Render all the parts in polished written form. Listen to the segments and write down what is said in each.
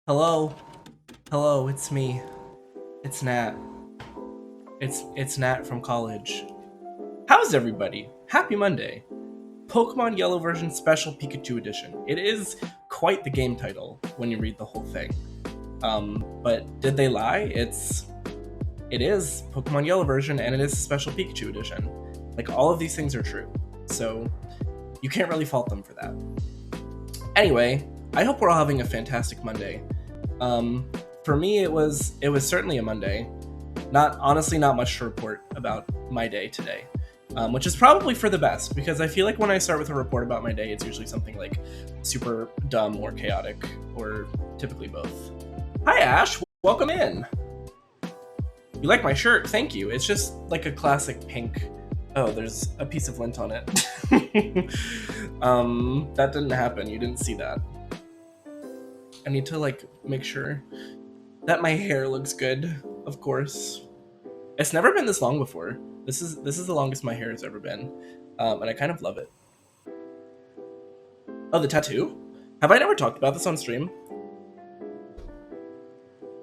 Hello, hello, it's me. It's Nat. It's Nat from college. How's everybody? Happy Monday. Pokemon Yellow version Special Pikachu Edition. It is quite the game title when you read the whole thing. But did they lie? It is Pokemon Yellow version and it is Special Pikachu Edition. Like all of these things are true. So you can't really fault them for that. Anyway, I hope we're all having a fantastic Monday. For me, it was certainly a Monday. Honestly, not much to report about my day today, which is probably for the best because I feel like when I start with a report about my day, it's usually something like super dumb or chaotic, or typically both. Hi, Ash. Welcome in. You like my shirt? Thank you. It's just like a classic pink. Oh, there's a piece of lint on it. That didn't happen. You didn't see that. I need to make sure that my hair looks good, of course. It's never been this long before. This is the longest my hair has ever been, and I kind of love it. Oh, the tattoo? Have I never talked about this on stream?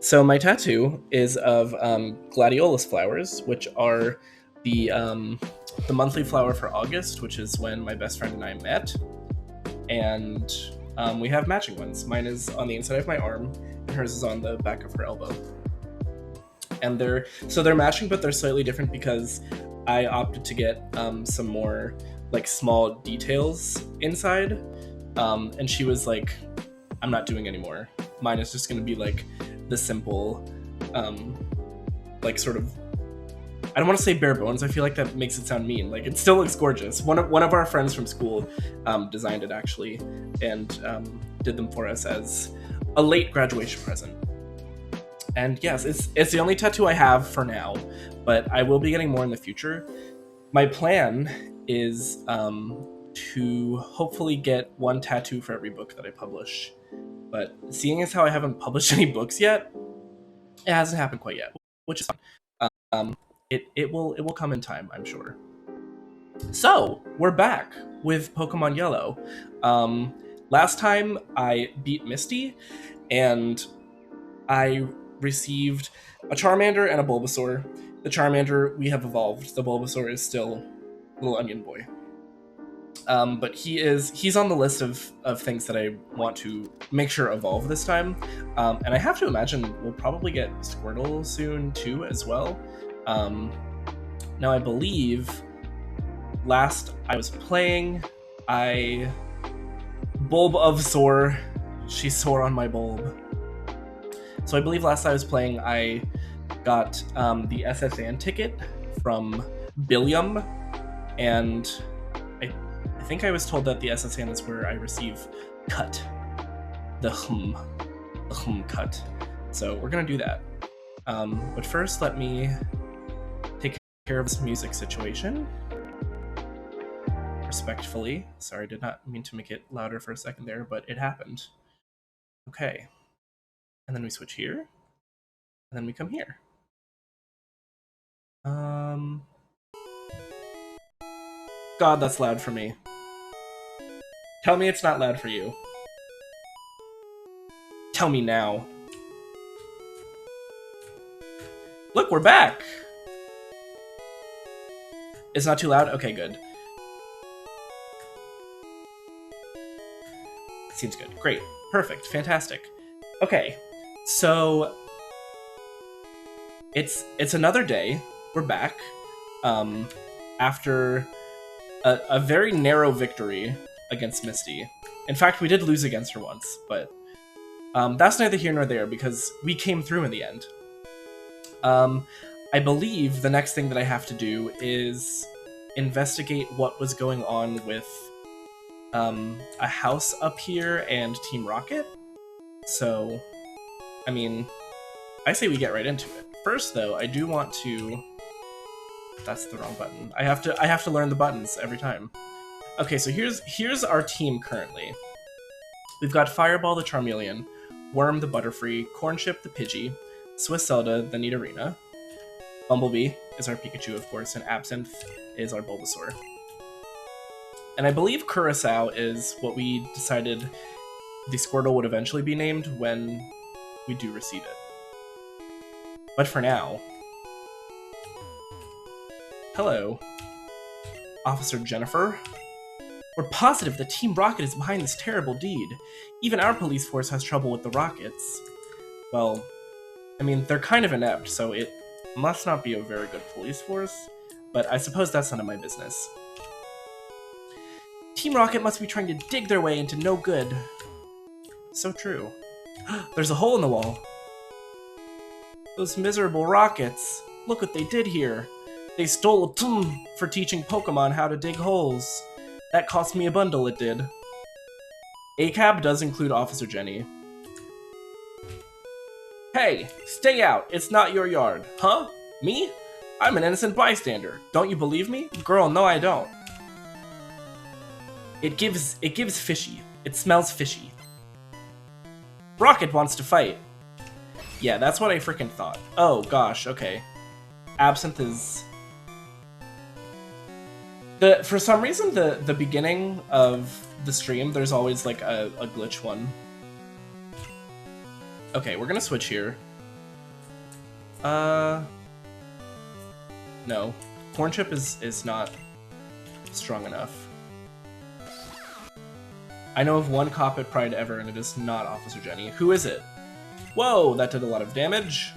So my tattoo is of gladiolus flowers, which are the monthly flower for August, which is when my best friend and I met, and we have matching ones. Mine is on the inside of my arm, and hers is on the back of her elbow. And they're matching, but they're slightly different because I opted to get some more small details inside. And she was like, "I'm not doing anymore. Mine is just gonna be the simple, sort of." I don't want to say bare bones. I feel like that makes it sound mean. It still looks gorgeous. One of our friends from school designed it actually, and did them for us as a late graduation present. And yes, it's the only tattoo I have for now, but I will be getting more in the future. My plan is to hopefully get one tattoo for every book that I publish. But seeing as how I haven't published any books yet, it hasn't happened quite yet, which is fine. It will come in time, I'm sure. So we're back with Pokemon Yellow. Last time I beat Misty, and I received a Charmander and a Bulbasaur. The Charmander we have evolved. The Bulbasaur is still Little Onion Boy. But he's on the list of things that I want to make sure evolve this time. And I have to imagine we'll probably get Squirtle soon too as well. Now I believe last I was playing, Bulb of Soar. She sore on my bulb. So I believe last I was playing, I got the SSN ticket from Billiam, and I think I was told that the SSN is where I receive cut. The cut. So we're gonna do that. But first, let me take care of this music situation. Respectfully. Sorry, did not mean to make it louder for a second there, but it happened. Okay. And then we switch here. And then we come here. God, that's loud for me. Tell me it's not loud for you. Tell me now. Look, we're back! It's not too loud? Okay, good. Seems good. Great. Perfect. Fantastic. Okay. So it's another day. We're back. After a very narrow victory against Misty. In fact, we did lose against her once, but that's neither here nor there because we came through in the end. I believe the next thing that I have to do is investigate what was going on with a house up here and Team Rocket. So, I mean, I say we get right into it. First, though, I do want to... That's the wrong button. I have to learn the buttons every time. Okay, so here's our team currently. We've got Fireball the Charmeleon, Worm the Butterfree, Cornchip the Pidgey, Swiss Zelda the Nidorina, Bumblebee is our Pikachu, of course, and Absinthe is our Bulbasaur. And I believe Curacao is what we decided the Squirtle would eventually be named when we do receive it. But for now... Hello, Officer Jennifer. We're positive that Team Rocket is behind this terrible deed. Even our police force has trouble with the Rockets. Well, I mean, they're kind of inept, so it must not be a very good police force, but I suppose that's none of my business. Team Rocket must be trying to dig their way into no good. So true. There's a hole in the wall. Those miserable Rockets. Look what they did here. They stole a TM for teaching Pokemon how to dig holes. That cost me a bundle, it did. ACAB does include Officer Jenny. Hey, stay out. It's not your yard. Huh? Me? I'm an innocent bystander. Don't you believe me? Girl, no I don't. It gives fishy. It smells fishy. Rocket wants to fight. Yeah, that's what I freaking thought. Oh gosh, okay. Absinthe is... For some reason, the beginning of the stream, there's always like a glitch one. Okay, we're gonna switch here. No. Corn Chip is not strong enough. I know of one cop at Pride ever, and it is not Officer Jenny. Who is it? Whoa, that did a lot of damage.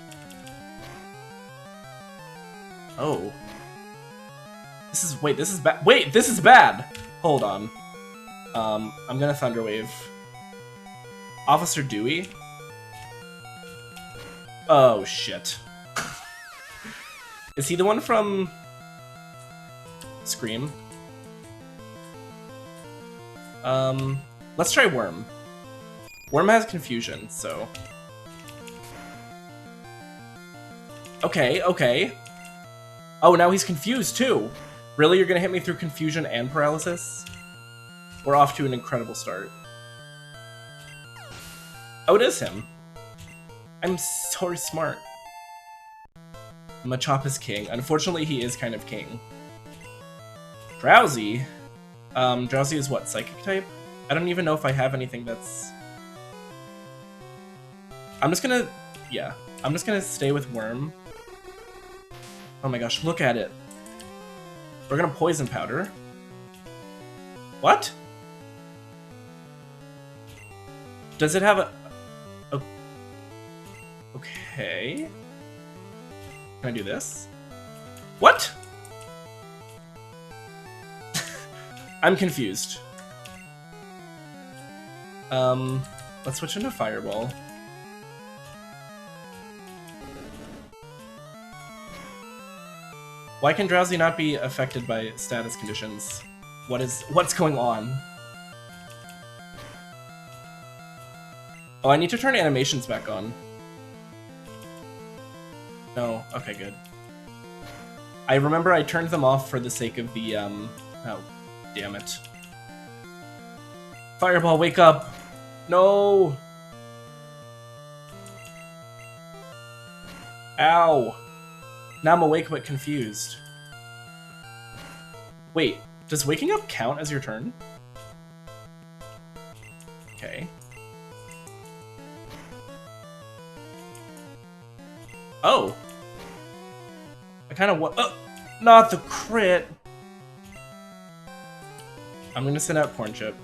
Oh. Wait, this is bad. Wait, this is bad! Hold on. I'm gonna Thunder Wave. Officer Dewey? Oh, shit. Is he the one from... Scream? Let's try Worm. Worm has confusion, so... Okay, okay. Oh, now he's confused, too! Really? You're gonna hit me through confusion and paralysis? We're off to an incredible start. Oh, it is him. I'm so smart. Machop is king. Unfortunately, he is kind of king. Drowsy? Drowsy is what, psychic type? I don't even know if I have anything that's... I'm just gonna stay with Worm. Oh my gosh, look at it. We're gonna Poison Powder. What? Does it have a... Okay. Can I do this? What? I'm confused. Let's switch into Fireball. Why can Drowsy not be affected by status conditions? What's going on? Oh, I need to turn animations back on. No, okay, good. I remember I turned them off for the sake of the, oh, damn it. Fireball, wake up! No! Ow! Now I'm awake but confused. Wait, does waking up count as your turn? Okay. Oh! I kind of want... Oh! Not the crit! I'm gonna send out Corn Chip.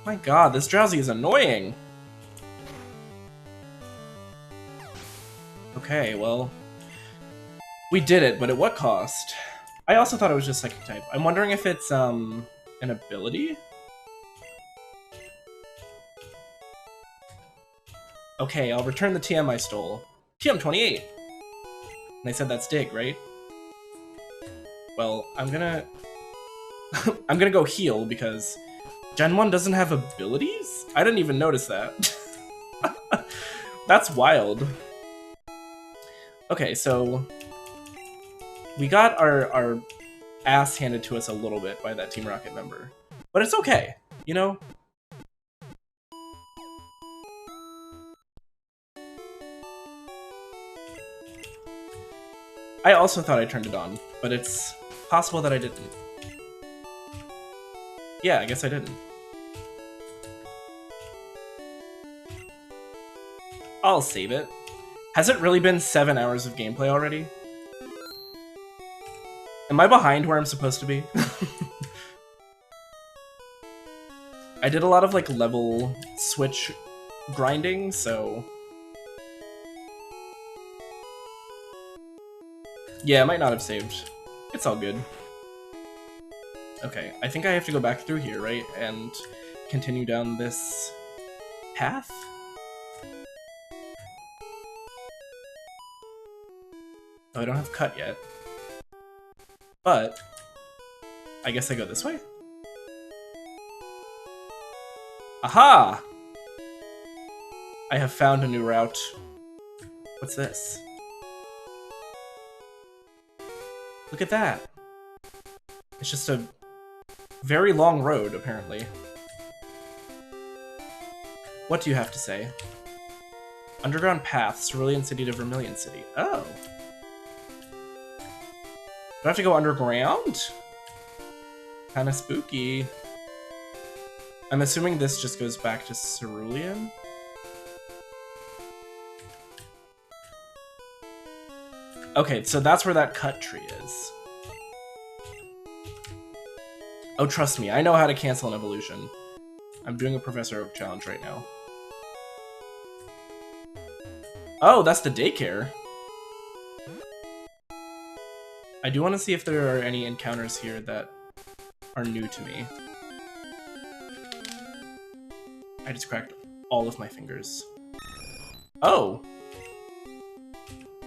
My god, this Drowsy is annoying! Okay, well... We did it, but at what cost? I also thought it was just Psychic type. I'm wondering if it's, an ability? Okay, I'll return the TM I stole. TM28! And I said that's Dig, right? Well, I'm gonna... I'm gonna go heal, because... Gen 1 doesn't have abilities? I didn't even notice that. That's wild. Okay, so... We got our ass handed to us a little bit by that Team Rocket member. But it's okay, you know? I also thought I turned it on, but it's possible that I didn't. Yeah, I guess I didn't. I'll save it. Has it really been 7 hours of gameplay already? Am I behind where I'm supposed to be? I did a lot of like level switch grinding, so... Yeah, I might not have saved. It's all good. Okay, I think I have to go back through here, right? And continue down this path? Oh, I don't have cut yet. But I guess I go this way? Aha! I have found a new route. What's this? Look at that. It's just a very long road, apparently. What do you have to say? Underground path, Cerulean City to Vermilion City. Oh. Do I have to go underground? Kinda spooky. I'm assuming this just goes back to Cerulean? Okay, so that's where that cut tree is. Oh, trust me, I know how to cancel an evolution. I'm doing a Professor Oak challenge right now. Oh, that's the daycare. I do want to see if there are any encounters here that are new to me. I just cracked all of my fingers. Oh!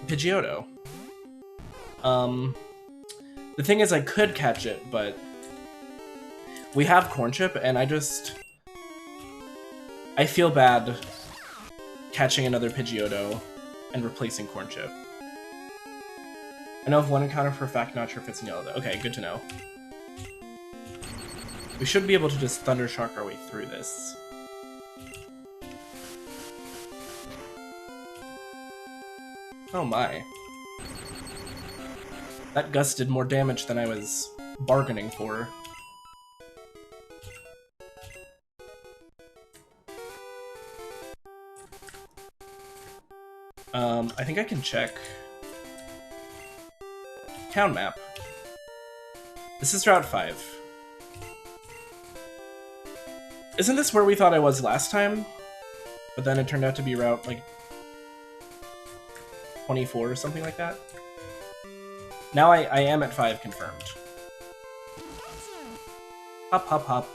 Pidgeotto. The thing is I could catch it, but we have Corn Chip, and I feel bad catching another Pidgeotto and replacing Corn Chip. I know of one encounter for a fact, not sure if it's in Yellow though. Okay, good to know. We should be able to just Thunder Shock our way through this. Oh my. That gust did more damage than I was bargaining for. I think I can check. Town map. This is Route 5. Isn't this where we thought I was last time? But then it turned out to be Route, like, 24 or something like that? Now I am at 5 confirmed. Hop, hop, hop.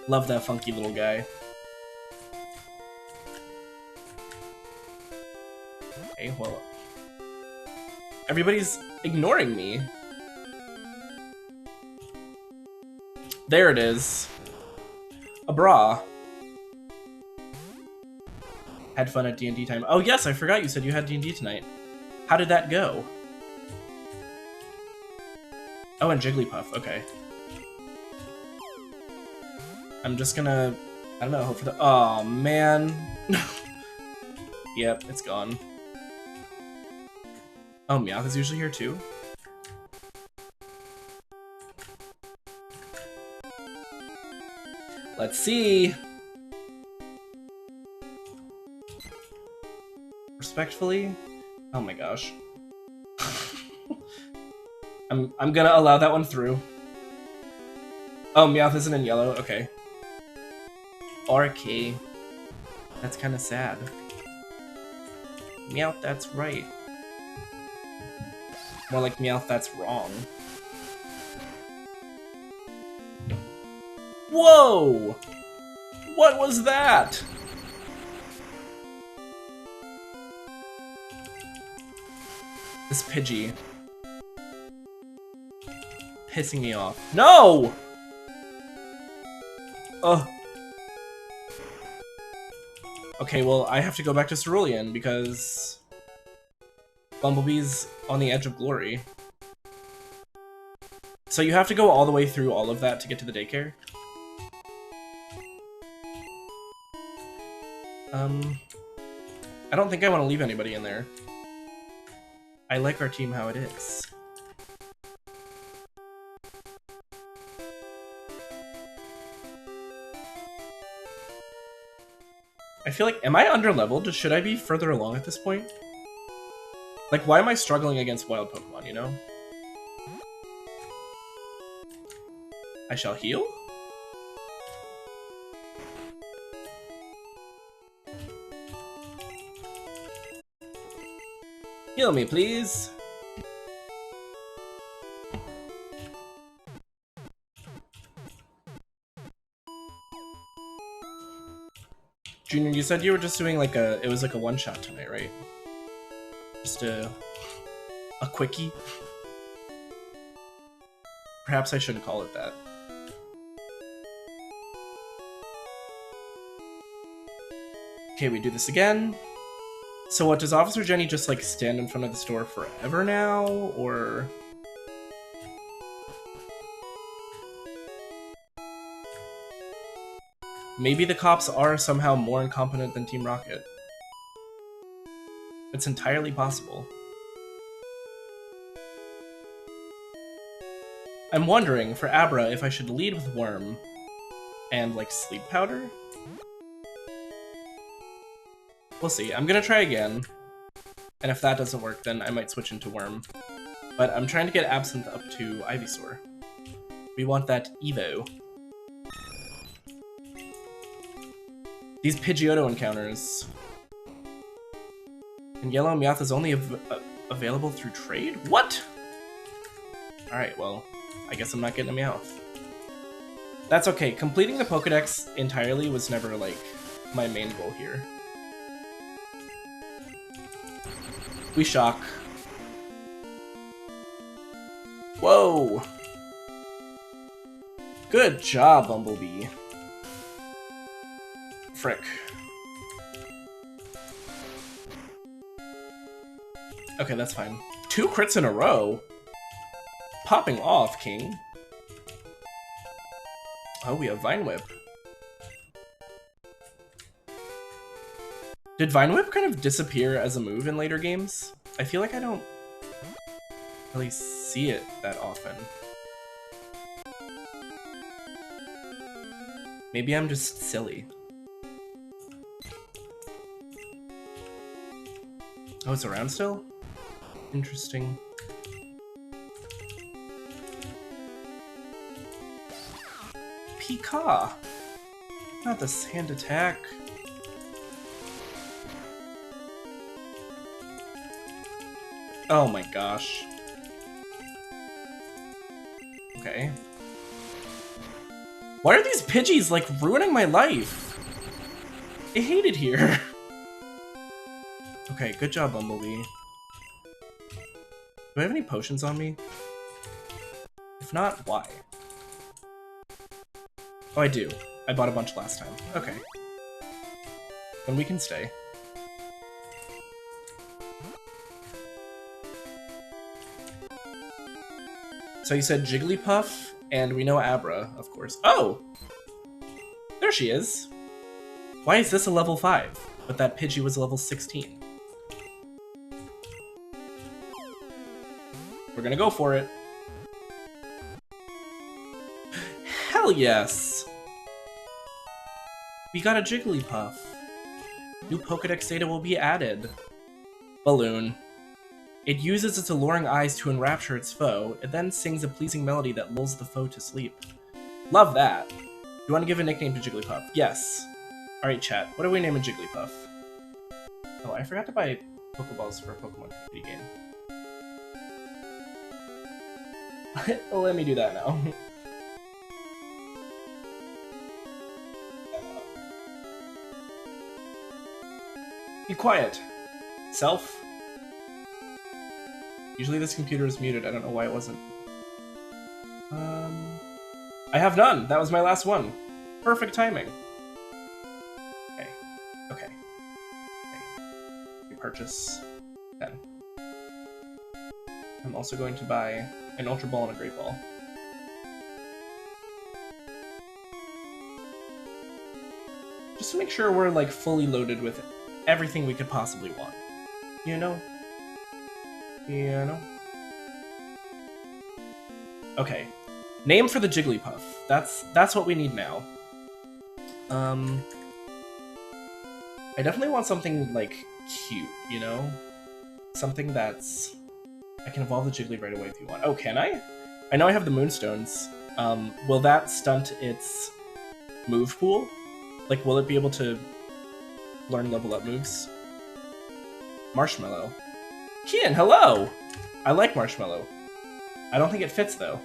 Love that funky little guy. Okay, well... Everybody's ignoring me. There it is. A bra. Had fun at D&D time. Oh yes, I forgot you said you had D&D tonight. How did that go? Oh, and Jigglypuff, okay. I'm just gonna... I don't know, hope for the... Aw, man. Yep, it's gone. Oh, Meowth is usually here too? Let's see! Respectfully? Oh my gosh. I'm gonna allow that one through. Oh, Meowth isn't in yellow? Okay. RK. That's kinda sad. Meowth, that's right. More like Meowth, that's wrong. Whoa! What was that? This Pidgey. Pissing me off. No! Ugh. Okay, well, I have to go back to Cerulean because... Bumblebee's on the edge of glory. So you have to go all the way through all of that to get to the daycare? I don't think I want to leave anybody in there. I like our team how it is. I feel like, am I under-leveled? Should I be further along at this point? Like, why am I struggling against wild Pokemon, you know? I shall heal? Heal me, please. Junior, you said you were just doing like it was like a one-shot tonight, right? Just a quickie? Perhaps I shouldn't call it that. Okay, we do this again. So what, does Officer Jenny just like stand in front of the store forever now, or? Maybe the cops are somehow more incompetent than Team Rocket. It's entirely possible. I'm wondering, for Abra, if I should lead with Worm and, like, Sleep Powder? We'll see. I'm gonna try again, and if that doesn't work, then I might switch into Worm. But I'm trying to get Absinthe up to Ivysaur. We want that Evo. These Pidgeotto encounters. And Yellow Meowth is only available through trade? What? Alright, well, I guess I'm not getting a Meowth. That's okay. Completing the Pokedex entirely was never, like, my main goal here. We shock. Whoa! Good job, Bumblebee. Frick. Okay, that's fine. 2 crits in a row? Popping off, King. Oh, we have Vine Whip. Did Vine Whip kind of disappear as a move in later games? I feel like I don't really see it that often. Maybe I'm just silly. Oh, it's around still? Interesting. Pika! Not the sand attack. Oh my gosh. Okay. Why are these Pidgeys, like, ruining my life? I hate it here. Okay, good job, Bumblebee. Do I have any potions on me? If not, why? Oh, I do. I bought a bunch last time. Okay. Then we can stay. So you said Jigglypuff, and we know Abra, of course. Oh! There she is! Why is this a level 5? But that Pidgey was a level 16. We're gonna go for it. Hell yes! We got a Jigglypuff. New Pokedex data will be added. Balloon. It uses its alluring eyes to enrapture its foe. It then sings a pleasing melody that lulls the foe to sleep. Love that. You want to give a nickname to Jigglypuff? Yes. Alright, chat. What do we name a Jigglypuff? Oh, I forgot to buy Pokeballs for a Pokemon PvP game. Let me do that now. Be quiet. Self. Usually this computer is muted. I don't know why it wasn't. I have none. That was my last one. Perfect timing. Okay. Okay. Okay. We purchase 10. I'm also going to buy an Ultra Ball and a Great Ball. Just to make sure we're, like, fully loaded with everything we could possibly want. You know? You know? Okay. Name for the Jigglypuff. That's what we need now. I definitely want something, like, cute, you know? Something that's... I can evolve the Jiggly right away if you want. Oh, can I? I know I have the Moonstones. Will that stunt its move pool? Like, will it be able to learn level up moves? Marshmallow. Kian, hello! I like Marshmallow. I don't think it fits, though.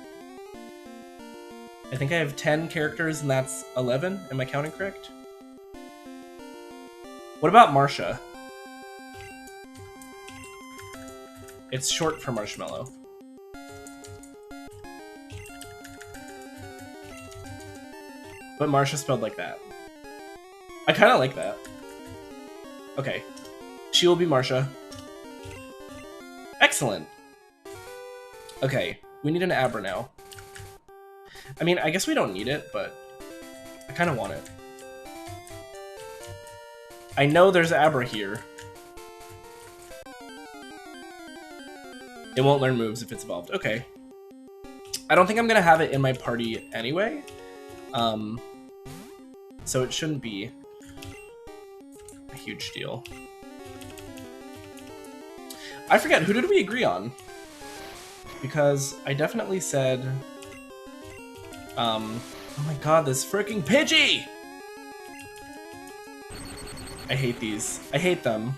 I think I have 10 characters, and that's 11. Am I counting correct? What about Marsha? It's short for Marshmallow. But Marsha spelled like that. I kind of like that. Okay. She will be Marsha. Excellent. Okay, we need an Abra now. I mean, I guess we don't need it, but I kind of want it. I know there's Abra here. It won't learn moves if it's evolved. Okay. I don't think I'm gonna have it in my party anyway. So it shouldn't be a huge deal. I forget, who did we agree on? Because I definitely said... oh my god, this freaking Pidgey! I hate these. I hate them.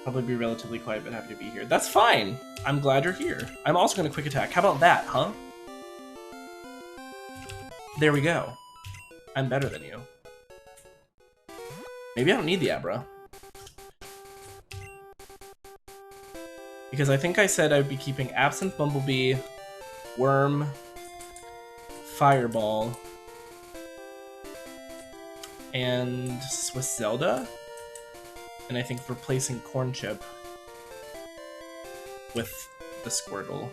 Probably be relatively quiet, but happy to be here. That's fine! I'm glad you're here. I'm also gonna quick attack. How about that, huh? There we go. I'm better than you. Maybe I don't need the Abra. Because I think I said I'd be keeping Absinthe, Bumblebee, Worm, Fireball, and Swiss Zelda. And I think replacing Corn Chip with the Squirtle.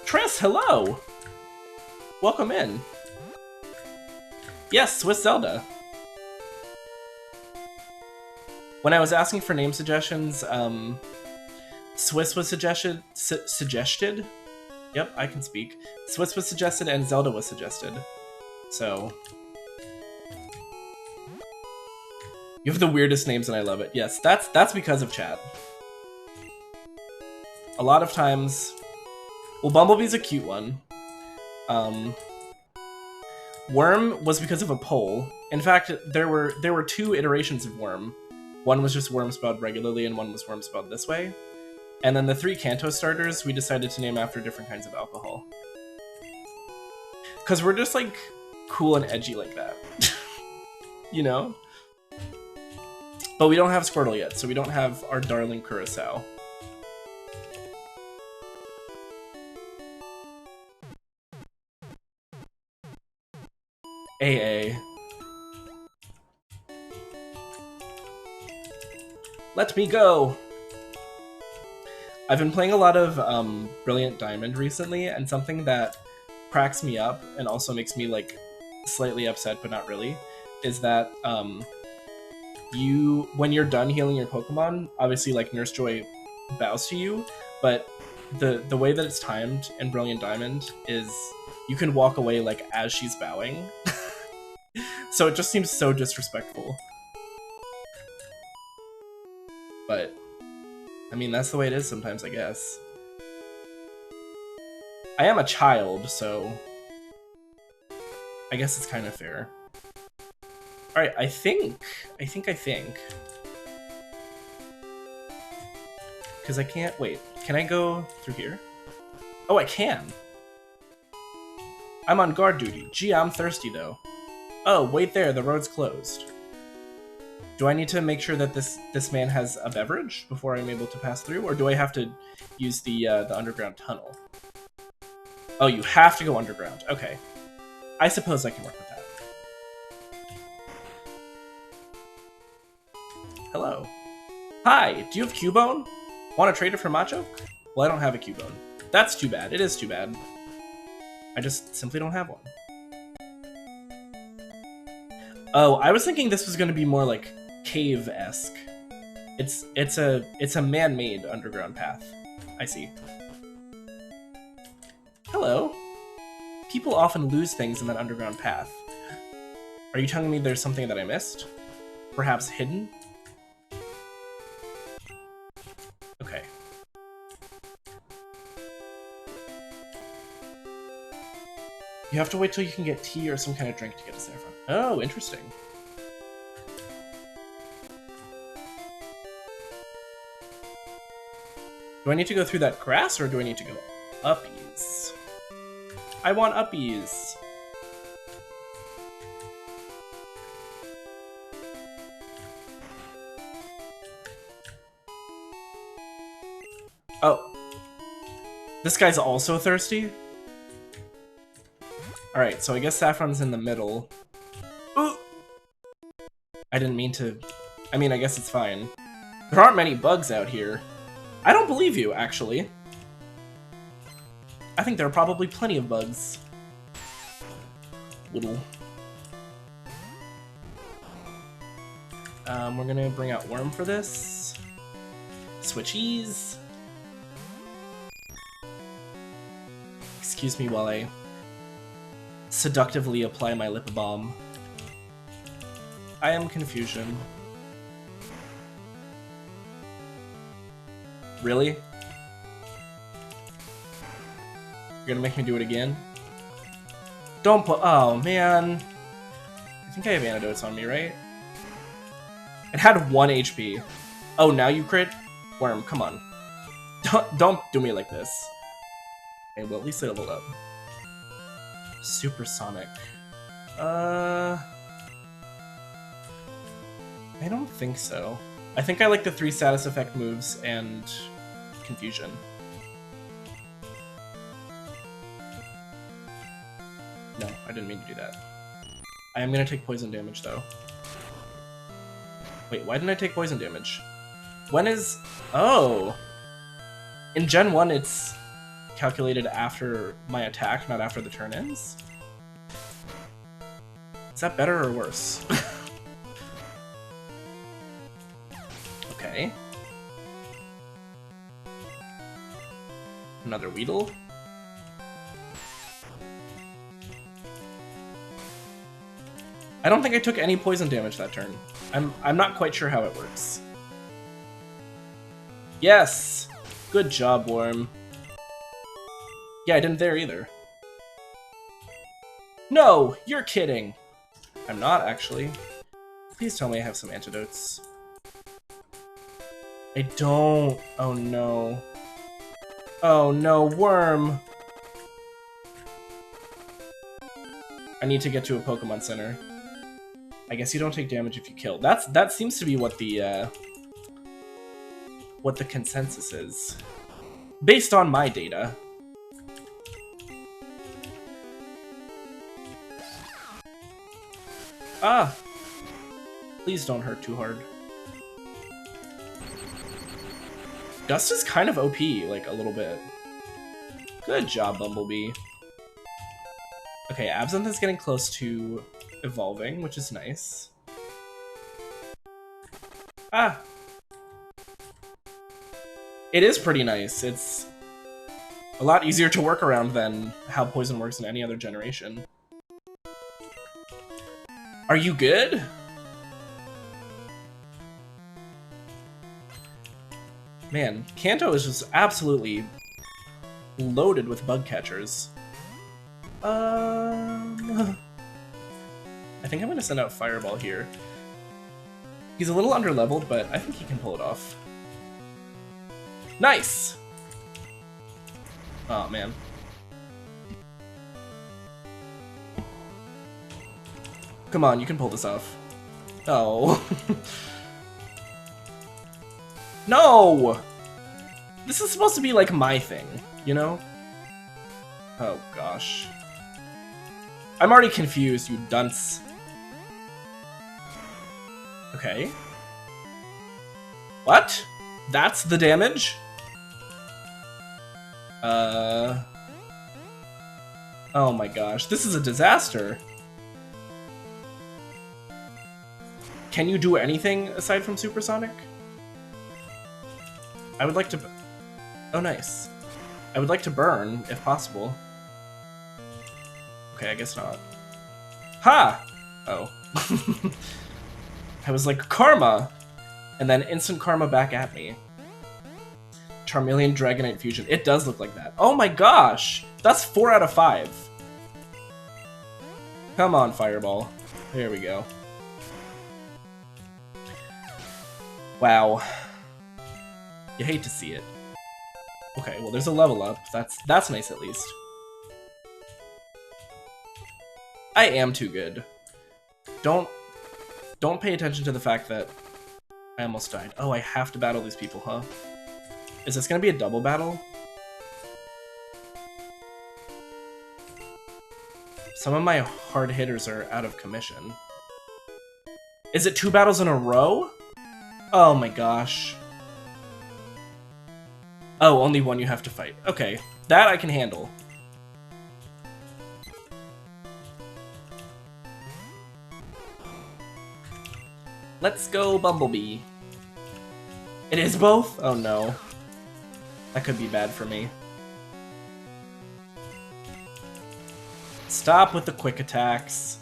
Triss, hello! Welcome in. Yes, Swiss Zelda. When I was asking for name suggestions, Swiss was suggested. Yep, I can speak. Swiss was suggested and Zelda was suggested. So... You have the weirdest names and I love it. Yes, that's because of chat. A lot of times... Well, Bumblebee's a cute one. Worm was because of a poll. In fact, there were 2 iterations of Worm. One was just Worm spelled regularly, and one was Worm spelled this way. And then the 3 Kanto starters, we decided to name after different kinds of alcohol. Because we're just, like, cool and edgy like that. You know? But we don't have Squirtle yet, so we don't have our darling Curacao. AA. Let me go! I've been playing a lot of Brilliant Diamond recently, and something that cracks me up and also makes me like slightly upset, but not really, is that when you're done healing your Pokemon, obviously like Nurse Joy bows to you, but the way that it's timed in Brilliant Diamond is you can walk away like as she's bowing. So it just seems so disrespectful. But, I mean, that's the way it is sometimes, I guess. I am a child, so I guess it's kind of fair. Alright, I think. Because I can't, wait, can I go through here? Oh, I can! I'm on guard duty. Gee, I'm thirsty, though. Oh, wait there, the road's closed. Do I need to make sure that this man has a beverage before I'm able to pass through, or do I have to use the underground tunnel? Oh, you have to go underground. Okay. I suppose I can work with that. Hello. Hi, do you have Cubone? Want to trade it for Machoke? Well, I don't have a Cubone. That's too bad. It is too bad. I just simply don't have one. Oh, I was thinking this was going to be more like cave-esque. It's a man-made underground path. I see. Hello. People often lose things in that underground path. Are you telling me there's something that I missed? Perhaps hidden? Okay. You have to wait till you can get tea or some kind of drink to get to Saffron. Oh, interesting. Do I need to go through that grass, or do I need to go uppies? I want uppies. Oh. This guy's also thirsty? Alright, so I guess Saffron's in the middle. Ooh! I didn't mean to... I mean, I guess it's fine. There aren't many bugs out here. I don't believe you, actually. I think there are probably plenty of bugs. Little. We're gonna bring out Worm for this. Switchies. Excuse me while I seductively apply my lip balm. I am Confusion. Really? You're gonna make me do it again? Don't put- oh man. I think I have antidotes on me, right? It had 1 HP. Oh, now you crit? Worm, come on. Don't do me like this. Okay, well at least I leveled up. Supersonic. I don't think so. I think I like the 3 status effect moves and Confusion. No, I didn't mean to do that. I am gonna take poison damage though. Wait, why didn't I take poison damage? When is... oh! In Gen 1 it's calculated after my attack, not after the turn ends? Is that better or worse? Okay. Another Weedle. I don't think I took any poison damage that turn. I'm not quite sure how it works. Yes! Good job, Worm. Yeah, I didn't there either. No! You're kidding! I'm not, actually. Please tell me I have some antidotes. I don't. Oh no. Oh no, Worm! I need to get to a Pokemon Center. I guess you don't take damage if you kill. That seems to be what the consensus is. Based on my data. Ah! Please don't hurt too hard. Gust is kind of OP, like, a little bit. Good job, Bumblebee. Okay, Absinthe is getting close to evolving, which is nice. Ah! It is pretty nice. It's a lot easier to work around than how Poison works in any other generation. Are you good? Man, Kanto is just absolutely loaded with bug catchers. I think I'm gonna send out Fireball here. He's a little underleveled, but I think he can pull it off. Nice! Oh, man. Come on, you can pull this off. Oh. No! This is supposed to be like my thing, you know? Oh gosh. I'm already confused, you dunce. Okay. What? That's the damage? Oh my gosh, this is a disaster. Can you do anything aside from Supersonic? I would like to... Oh, nice. I would like to burn, if possible. Okay, I guess not. Ha! Oh. I was like, karma! And then instant karma back at me. Charmeleon Dragonite Fusion. It does look like that. Oh my gosh! That's 4 out of 5. Come on, Fireball. There we go. Wow. You hate to see it. Okay, well there's a level up. That's nice at least. I am too good. Don't pay attention to the fact that I almost died. Oh, I have to battle these people, huh? Is this gonna be a double battle? Some of my hard hitters are out of commission. Is it 2 battles in a row? Oh my gosh. Oh, only one you have to fight. Okay, that I can handle. Let's go, Bumblebee. It is both? Oh no. That could be bad for me. Stop with the quick attacks.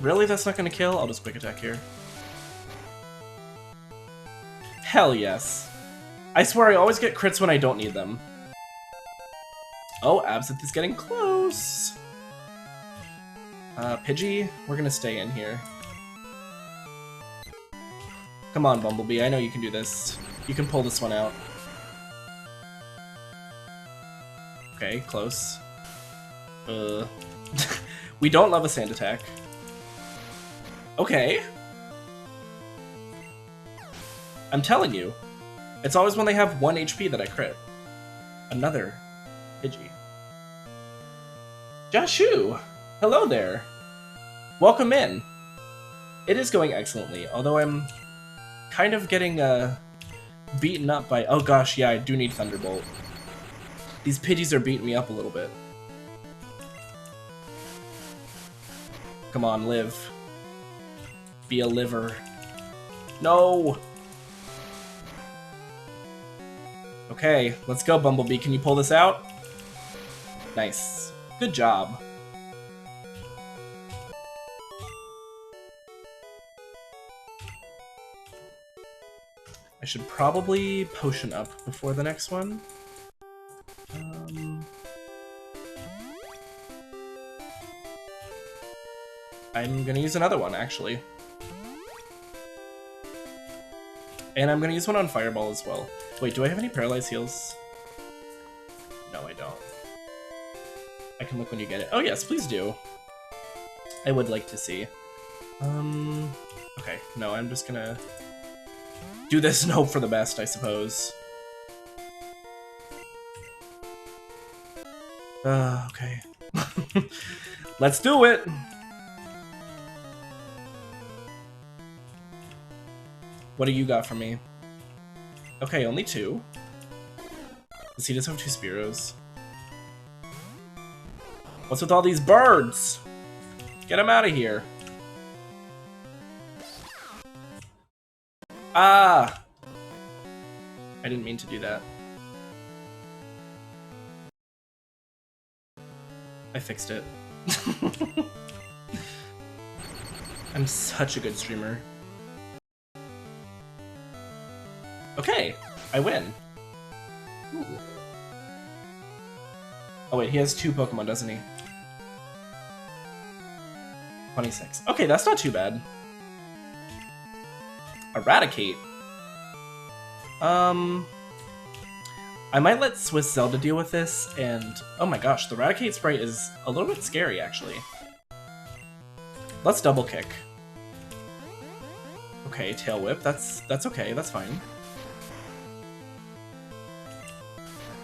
Really? That's not gonna kill? I'll just quick attack here. Hell yes. I swear I always get crits when I don't need them. Oh, Absinthe is getting close. Pidgey, we're gonna stay in here. Come on, Bumblebee, I know you can do this. You can pull this one out. Okay, close. We don't love a sand attack. Okay. I'm telling you. It's always when they have 1 HP that I crit. Another Pidgey. Jashu! Hello there. Welcome in. It is going excellently, although I'm kind of getting beaten up by... Oh gosh, yeah, I do need Thunderbolt. These Pidgeys are beating me up a little bit. Come on, live. Be a liver. No! Okay, let's go, Bumblebee. Can you pull this out? Nice. Good job. I should probably potion up before the next one. I'm gonna use another one, actually. And I'm gonna use one on Fireball as well. Wait, do I have any Paralyze heals? No, I don't. I can look when you get it. Oh yes, please do. I would like to see. Okay, no, I'm just gonna do this and hope for the best, I suppose. Okay. Let's do it! What do you got for me? Okay, only 2. Does he just have 2 Spearows? What's with all these birds? Get him out of here. Ah! I didn't mean to do that. I fixed it. I'm such a good streamer. Okay, I win. Ooh. Oh wait, he has 2 Pokemon, doesn't he? 26. Okay, that's not too bad. Eradicate. I might let Swiss Zelda deal with this, and oh my gosh, the Eradicate sprite is a little bit scary, actually. Let's double kick. Okay, Tail Whip. That's okay. That's fine.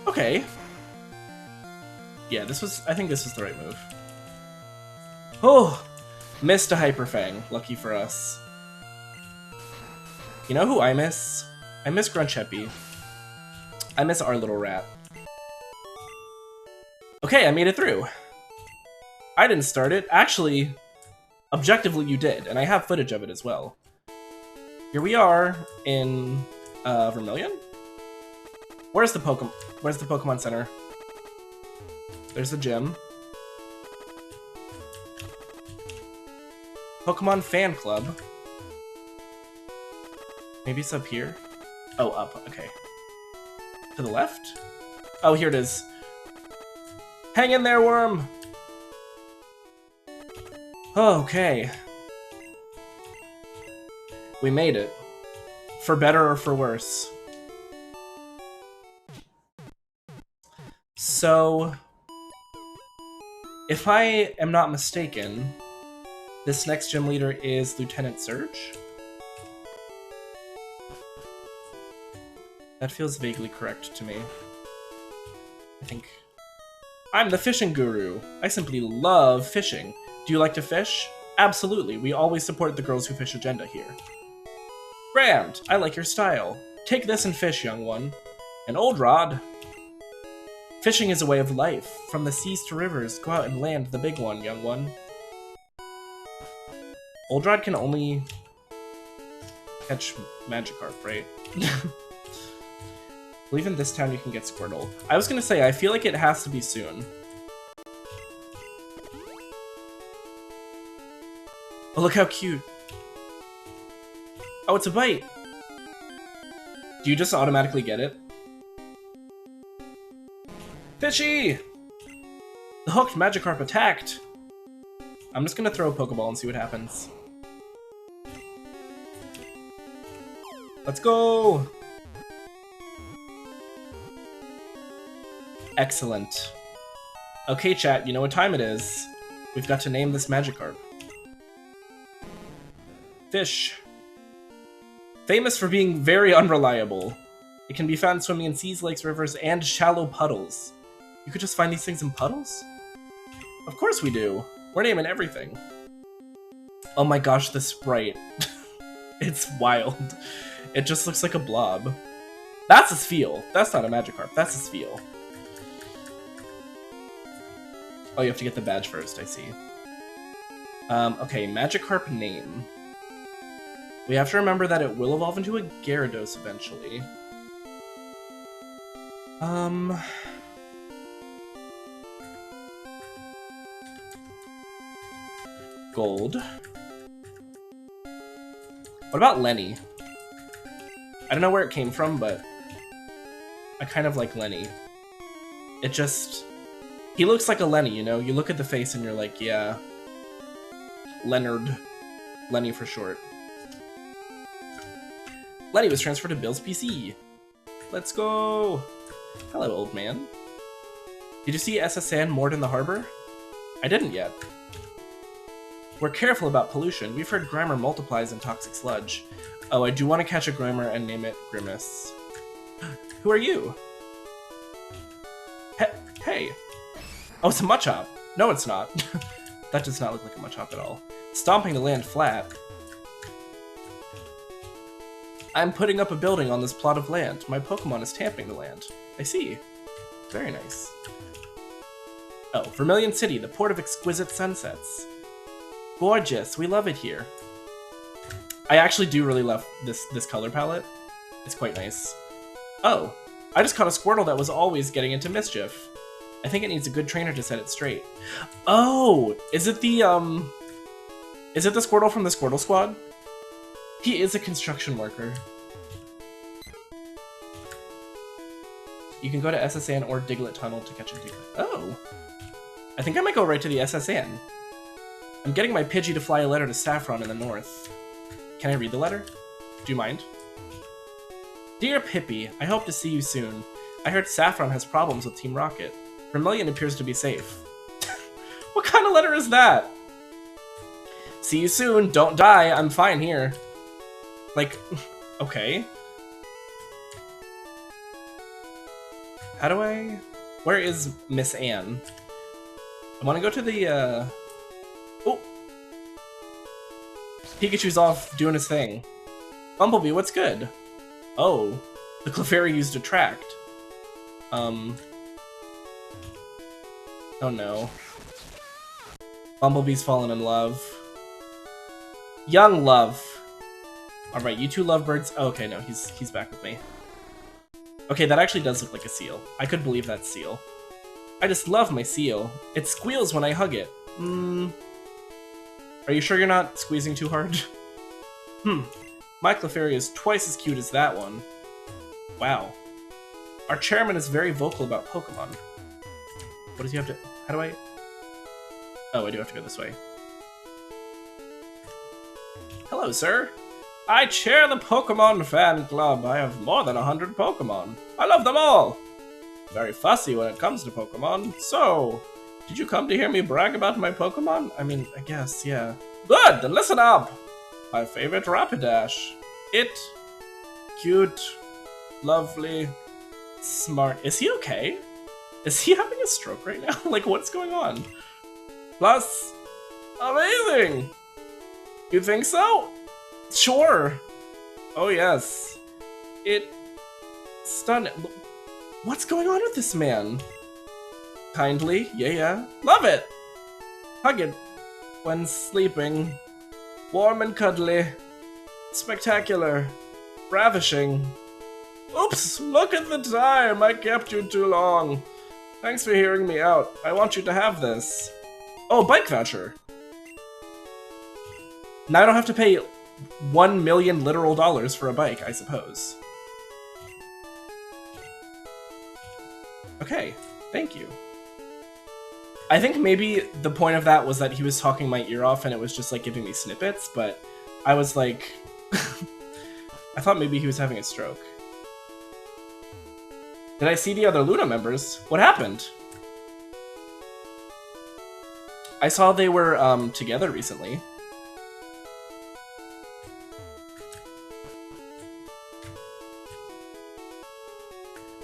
Okay. Yeah, I think this was the right move. Oh, missed a Hyper Fang. Lucky for us. You know who I miss? I miss Gruncheppy. I miss our little rat. Okay, I made it through. I didn't start it. Actually, objectively you did, and I have footage of it as well. Here we are in Vermilion? Where's the Pokemon Center? There's the gym. Pokemon Fan Club. Maybe it's up here? Oh, up. Okay. To the left? Oh, here it is. Hang in there, worm! Okay. We made it. For better or for worse. So, if I am not mistaken, this next gym leader is Lieutenant Surge? That feels vaguely correct to me. I think... I'm the fishing guru. I simply love fishing. Do you like to fish? Absolutely. We always support the Girls Who Fish agenda here. Grand! I like your style. Take this and fish, young one. An old rod. Fishing is a way of life. From the seas to rivers, go out and land the big one, young one. Old rod can only catch Magikarp, right? I believe in this town you can get Squirtle. I was gonna say, I feel like it has to be soon. Oh, look how cute. Oh, it's a bite. Do you just automatically get it? Fishy! The hooked Magikarp attacked! I'm just gonna throw a Pokeball and see what happens. Let's go! Excellent. Okay, chat, you know what time it is. We've got to name this Magikarp. Fish. Famous for being very unreliable. It can be found swimming in seas, lakes, rivers, and shallow puddles. You could just find these things in puddles? Of course we do. We're naming everything. Oh my gosh, the sprite. It's wild. It just looks like a blob. That's a Spheal. That's not a Magikarp. That's a Spheal. Oh, you have to get the badge first, I see. Okay, Magikarp name. We have to remember that it will evolve into a Gyarados eventually. Gold. What about Lenny? I don't know where it came from, but I kind of like Lenny. It just... He looks like a Lenny, you know? You look at the face and you're like, yeah. Leonard. Lenny for short. Lenny was transferred to Bill's PC. Let's go! Hello, old man. Did you see SSN moored in the harbor? I didn't yet. We're careful about pollution. We've heard Grimer multiplies in toxic sludge. Oh, I do want to catch a Grimer and name it Grimace. Who are you? Hey! Oh, it's a Machop! No, it's not. That does not look like a Machop at all. Stomping the land flat. I'm putting up a building on this plot of land. My Pokemon is tamping the land. I see. Very nice. Oh, Vermilion City, the port of exquisite sunsets. Gorgeous, we love it here. I actually do really love this color palette. It's quite nice. Oh, I just caught a Squirtle that was always getting into mischief. I think it needs a good trainer to set it straight. Oh, is it the Squirtle from the Squirtle Squad? He is a construction worker. You can go to SSN or Diglett Tunnel to catch a Diglett. Oh, I think I might go right to the SSN. I'm getting my Pidgey to fly a letter to Saffron in the north. Can I read the letter? Do you mind? Dear Pippi, I hope to see you soon. I heard Saffron has problems with Team Rocket. Vermilion appears to be safe. What kind of letter is that? See you soon, don't die, I'm fine here. Like, okay. How do I... Where is Miss Anne? I want to go to the, Oh! Pikachu's off doing his thing. Bumblebee, what's good? Oh, the Clefairy used Attract. Oh no. Bumblebee's fallen in love. Young love. Alright, you two lovebirds. Oh, okay, no, he's back with me. Okay, that actually does look like a seal. I could believe that's seal. I just love my seal. It squeals when I hug it. Are you sure you're not squeezing too hard? My Clefairy is twice as cute as that one. Wow. Our chairman is very vocal about Pokemon. What does he have to... How do I... Oh, I do have to go this way. Hello, sir. I chair the Pokemon fan club. I have more than 100 Pokemon. I love them all. Very fussy when it comes to Pokemon. So, did you come to hear me brag about my Pokemon? I mean, I guess, yeah. Good, then listen up. My favorite Rapidash. Cute, lovely, smart. Is he okay? Is he having a stroke right now? Like, what's going on? Plus, amazing. You think so? Sure. Oh, yes. Stunning. What's going on with this man? Kindly, yeah. Love it. Hug it when sleeping. Warm and cuddly. Spectacular. Ravishing. Oops, look at the time. I kept you too long. Thanks for hearing me out. I want you to have this. Oh, bike voucher. Now I don't have to pay 1 million literal dollars for a bike, I suppose. Okay, thank you. I think maybe the point of that was that he was talking my ear off and it was just like giving me snippets, but I was like... I thought maybe he was having a stroke. Did I see the other Luna members? What happened? I saw they were together recently.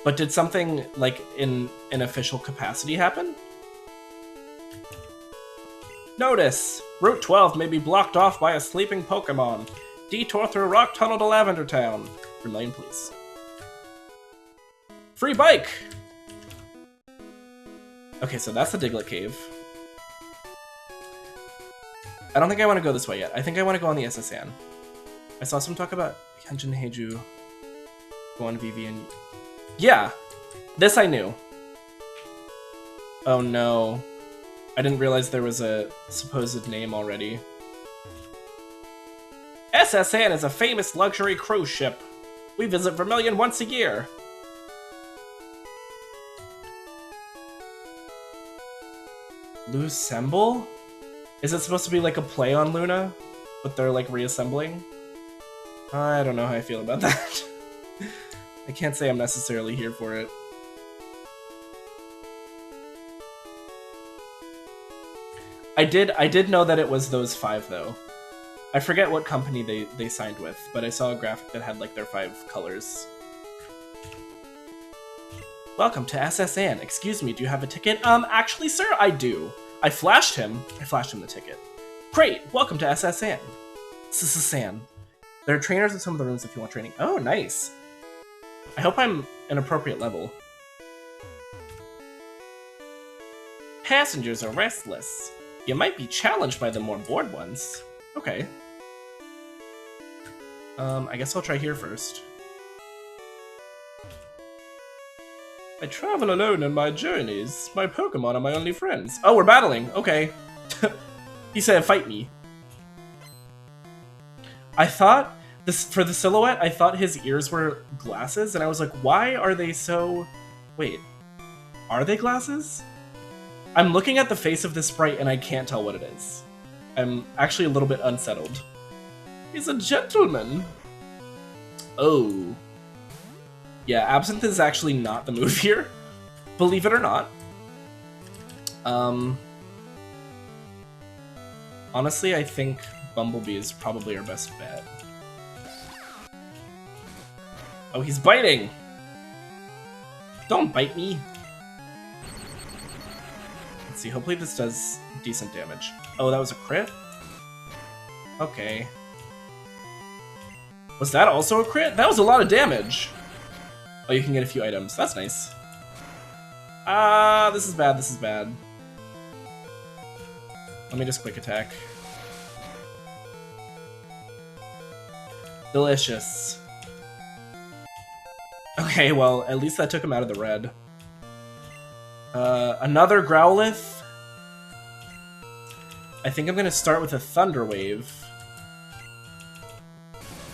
But did something, like, in an official capacity happen? Notice! Route 12 may be blocked off by a sleeping Pokemon. Detour through Rock Tunnel to Lavender Town. Vermilion, please. Free bike! Okay, so that's the Diglett Cave. I don't think I want to go this way yet. I think I want to go on the SSN. I saw some talk about Hyunjin Heiju. Go on VV and... Yeah! This I knew. Oh no. I didn't realize there was a supposed name already. SSN is a famous luxury cruise ship. We visit Vermilion once a year. Lusemble? Is it supposed to be like a play on Luna? But they're like reassembling? I don't know how I feel about that. I can't say I'm necessarily here for it. I did know that it was those 5 though. I forget what company they signed with, but I saw a graphic that had like their 5 colors. Welcome to SSN. Excuse me, do you have a ticket? Actually, sir, I do. I flashed him the ticket. Great, welcome to SSN. SSN. There are trainers in some of the rooms if you want training. Oh, nice. I hope I'm an appropriate level. Passengers are restless. You might be challenged by the more bored ones. Okay. I guess I'll try here first. I travel alone in my journeys. My Pokemon are my only friends. Oh, we're battling. Okay. He said, fight me. I thought, for the silhouette, I thought his ears were glasses, and I was like, why are they so... Wait. Are they glasses? I'm looking at the face of this sprite, and I can't tell what it is. I'm actually a little bit unsettled. He's a gentleman. Oh. Yeah, Absinthe is actually not the move here. Believe it or not. Honestly, I think Bumblebee is probably our best bet. Oh, he's biting! Don't bite me! Let's see, hopefully this does decent damage. Oh, that was a crit? Okay. Was that also a crit? That was a lot of damage! Oh, you can get a few items. That's nice. Ah, this is bad, this is bad. Let me just quick attack. Delicious. Okay, well, at least that took him out of the red. Another Growlithe. I think I'm gonna start with a Thunder Wave.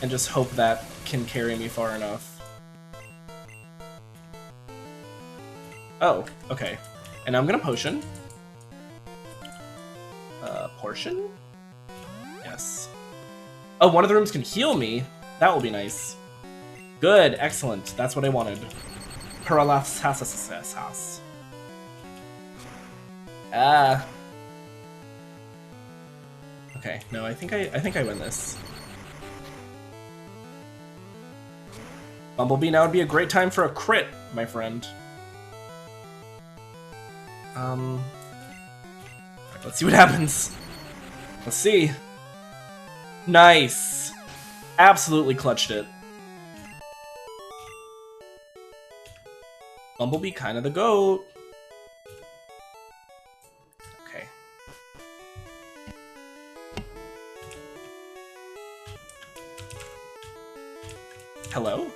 And just hope that can carry me far enough. Oh, okay. And I'm gonna Potion. Portion? Yes. Oh, one of the rooms can heal me. That will be nice. Good, excellent. That's what I wanted. Paralysis. Ah. Okay, no, I think I win this. Bumblebee, now would be a great time for a crit, my friend. Let's see what happens. Let's see. Nice. Absolutely clutched it. Bumblebee, kind of the GOAT. Okay. Hello?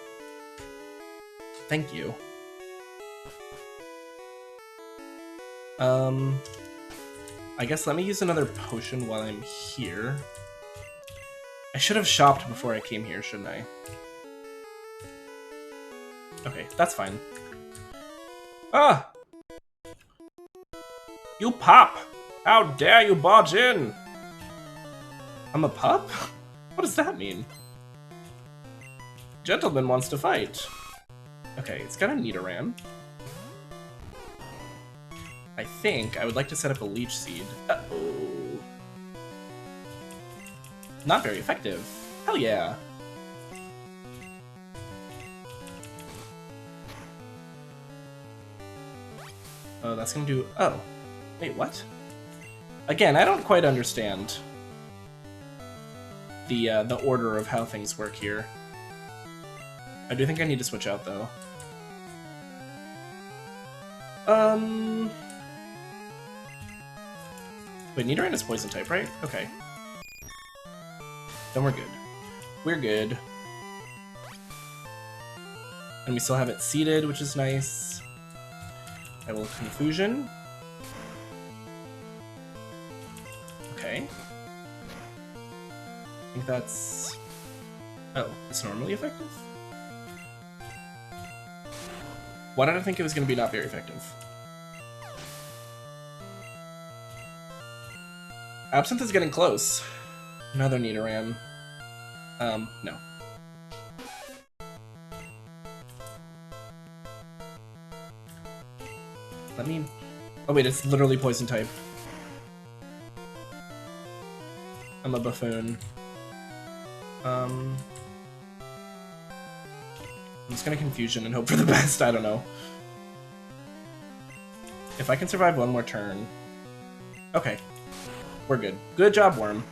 Thank you. I guess let me use another potion while I'm here. I should have shopped before I came here, shouldn't I? Okay, that's fine. Ah! You pup! How dare you barge in? I'm a pup? What does that mean? Gentleman wants to fight. Okay, it's got a Nidoran. I think I would like to set up a Leech Seed. Uh-oh. Not very effective. Hell yeah. Oh, that's gonna do... Oh. Wait, what? Again, I don't quite understand the order of how things work here. I do think I need to switch out, though. Wait, Nidoran is poison type, right? Okay. Then we're good. We're good. And we still have it seated, which is nice. I will Confusion. Okay. I think that's... Oh, it's normally effective? Why did I think it was going to be not very effective? Absinthe is getting close. Another Nidoran. No. Let me... Oh wait, it's literally poison type. I'm a buffoon. I'm just gonna Confusion and hope for the best, I don't know. If I can survive one more turn... Okay. We're good. Good job, Worm.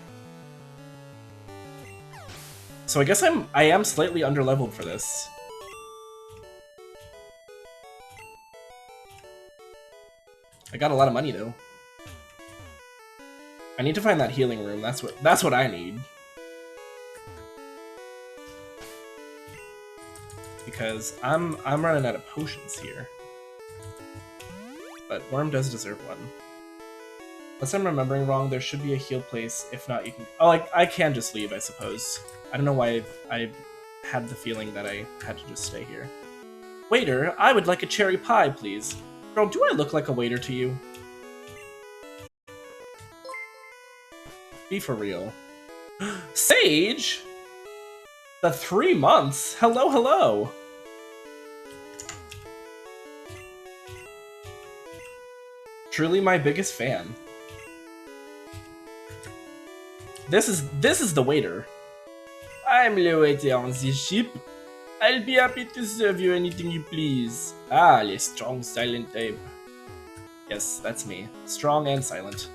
So I guess I am slightly underleveled for this. I got a lot of money though. I need to find that healing room. That's what I need. Because I'm running out of potions here. But Worm does deserve one. Unless I'm remembering wrong, there should be a heal place. If not, you can... Oh, I can just leave, I suppose. I don't know why I had the feeling that I had to just stay here. Waiter, I would like a cherry pie, please. Girl, do I look like a waiter to you? Be for real. Sage? The 3 months? Hello, hello! Truly my biggest fan. This is the waiter. I'm the waiter on this ship. I'll be happy to serve you anything you please. Ah, le strong silent type. Yes, that's me. Strong and silent.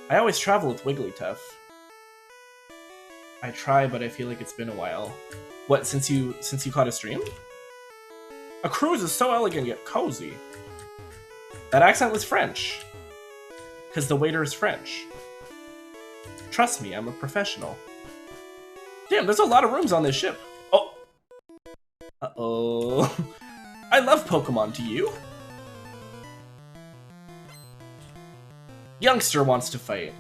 I always travel with Wigglytuff. I try, but I feel like it's been a while. What, since you caught a stream? A cruise is so elegant yet cozy. That accent was French. Because the waiter is French. Trust me, I'm a professional. Damn, there's a lot of rooms on this ship. Oh. Uh-oh. I love Pokemon, do you? Youngster wants to fight.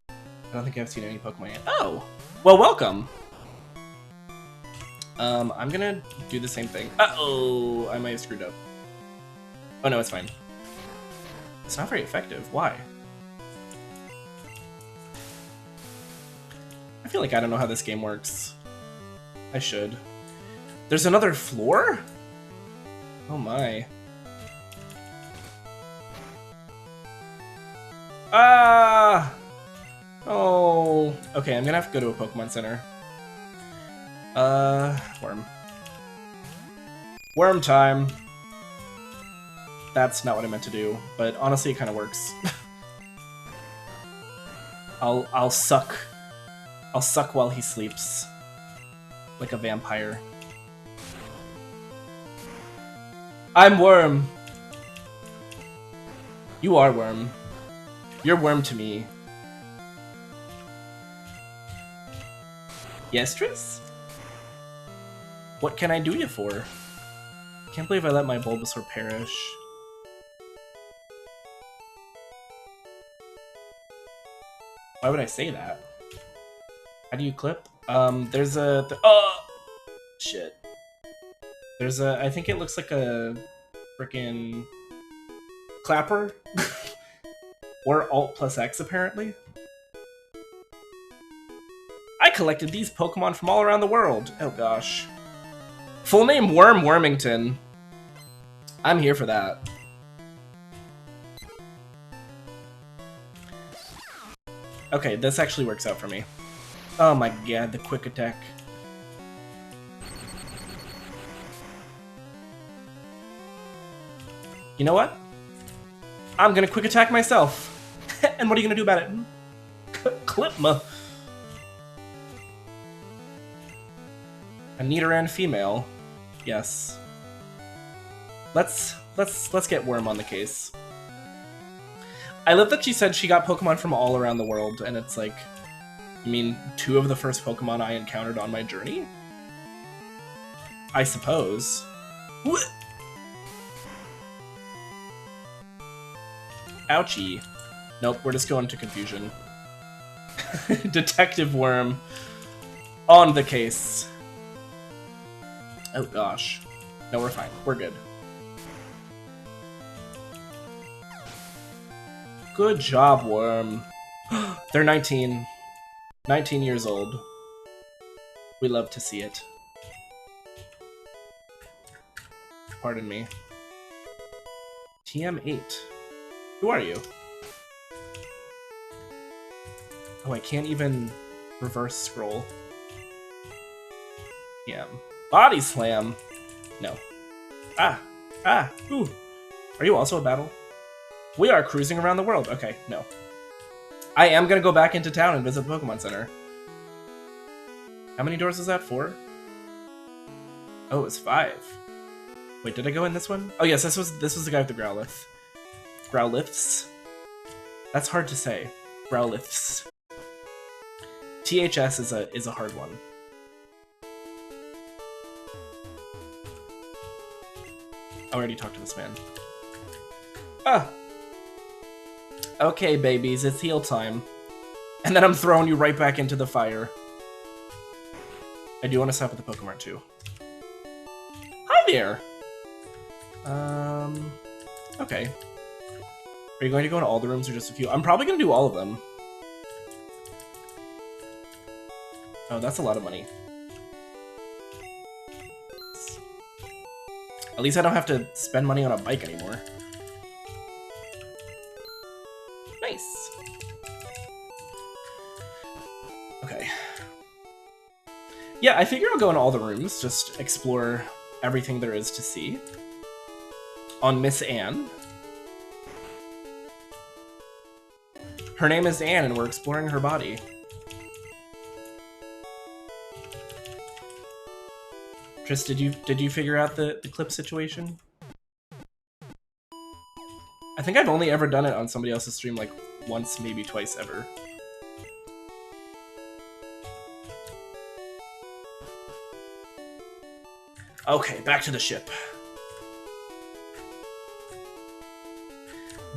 I don't think I've seen any Pokemon yet. Oh! Well, welcome! I'm gonna do the same thing. Uh-oh! I might have screwed up. Oh no, it's fine. It's not very effective. Why? I feel like I don't know how this game works. I should. There's another floor? Oh my. Ah! Oh. Okay, I'm gonna have to go to a Pokemon Center. Worm. Worm time! That's not what I meant to do, but honestly it kinda works. I'll suck. I'll suck while he sleeps. Like a vampire. I'm Worm! You are Worm. You're Worm to me. Yes, Tris? What can I do you for? Can't believe I let my Bulbasaur perish. Why would I say that? How do you clip? There's a... oh! Shit. There's a... I think it looks like a... frickin' clapper? Or Alt plus X, apparently. I collected these Pokemon from all around the world. Oh gosh. Full name Worm Wormington. I'm here for that. Okay, this actually works out for me. Oh my god, the quick attack. You know what? I'm gonna quick attack myself. And what are you gonna do about it? Clip ma. A Nidoran female. Yes. Let's get Worm on the case. I love that she said she got Pokemon from all around the world, and it's like, you mean 2 of the first Pokemon I encountered on my journey? I suppose. What? Ouchie. Nope, we're just going to confusion. Detective Worm. On the case. Oh gosh. No, we're fine. We're good. Good job, Worm. They're 19. 19 years old. We love to see it. Pardon me. TM8. Who are you? Oh, I can't even reverse scroll. Yeah. Body slam! No. Ah! Ah! Ooh! Are you also a battle? We are cruising around the world. Okay, no. I am gonna go back into town and visit the Pokemon Center. How many doors is that? 4? Oh, it's 5. Wait, did I go in this one? Oh yes, this was the guy with the Growlithe. Growliths? That's hard to say. Growliths. THS is a hard one. I already talked to this man. Ah! Okay, babies, it's heal time. And then I'm throwing you right back into the fire. I do want to stop at the Pokemon too. Hi there! Okay. Are you going to go into all the rooms or just a few? I'm probably going to do all of them. Oh, that's a lot of money. At least I don't have to spend money on a bike anymore. Nice. Okay. Yeah, I figure I'll go in all the rooms, just explore everything there is to see. On Miss Anne. Her name is Anne, and we're exploring her body. Tris, did you figure out the clip situation? I think I've only ever done it on somebody else's stream like once, maybe twice ever. Okay, back to the ship.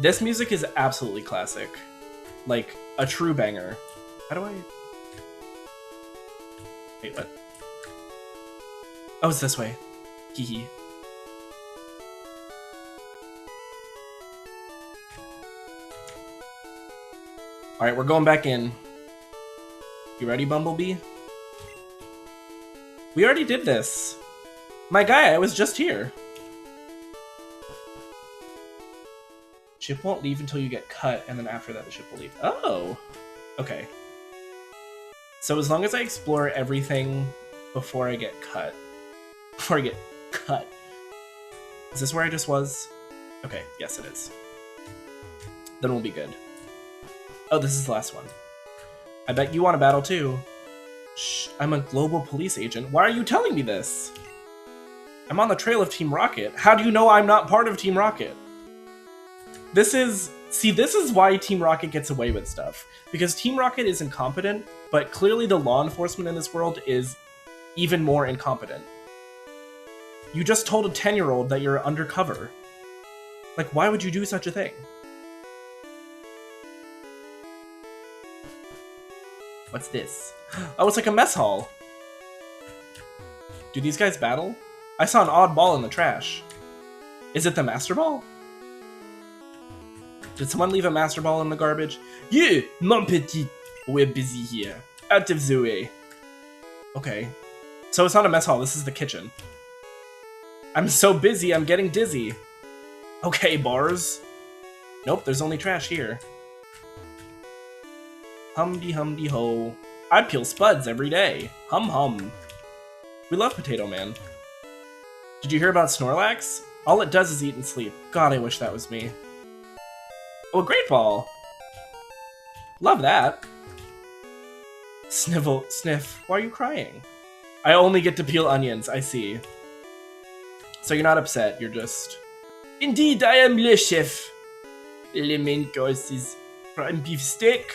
This music is absolutely classic. Like, a true banger. How do I... Wait, what? Oh, it's this way. Hee. Alright, we're going back in. You ready, Bumblebee? We already did this. My guy, I was just here. Ship won't leave until you get cut, and then after that the ship will leave. Oh! Okay. So as long as I explore everything before I get cut. Before I get cut. Is this where I just was? Okay, yes it is. Then we'll be good. Oh, this is the last one. I bet you want a battle too. Shh, I'm a global police agent. Why are you telling me this? I'm on the trail of Team Rocket. How do you know I'm not part of Team Rocket? This is why Team Rocket gets away with stuff. Because Team Rocket is incompetent, but clearly the law enforcement in this world is even more incompetent. You just told a 10-year-old that you're undercover. Like, why would you do such a thing? What's this? Oh, it's like a mess hall. Do these guys battle? I saw an odd ball in the trash. Is it the Master Ball? Did someone leave a Master Ball in the garbage? Yeah, mon petit. We're busy here. Out of the way. Okay. So it's not a mess hall, this is the kitchen. I'm so busy, I'm getting dizzy. Okay, bars. Nope, there's only trash here. Humdy ho. I peel spuds every day. Hum hum. We love Potato Man. Did you hear about Snorlax? All it does is eat and sleep. God, I wish that was me. Oh, a Great Ball! Love that. Sniff, why are you crying? I only get to peel onions, I see. So you're not upset, you're just... Indeed, I am le chef. Le main course is prime beef steak.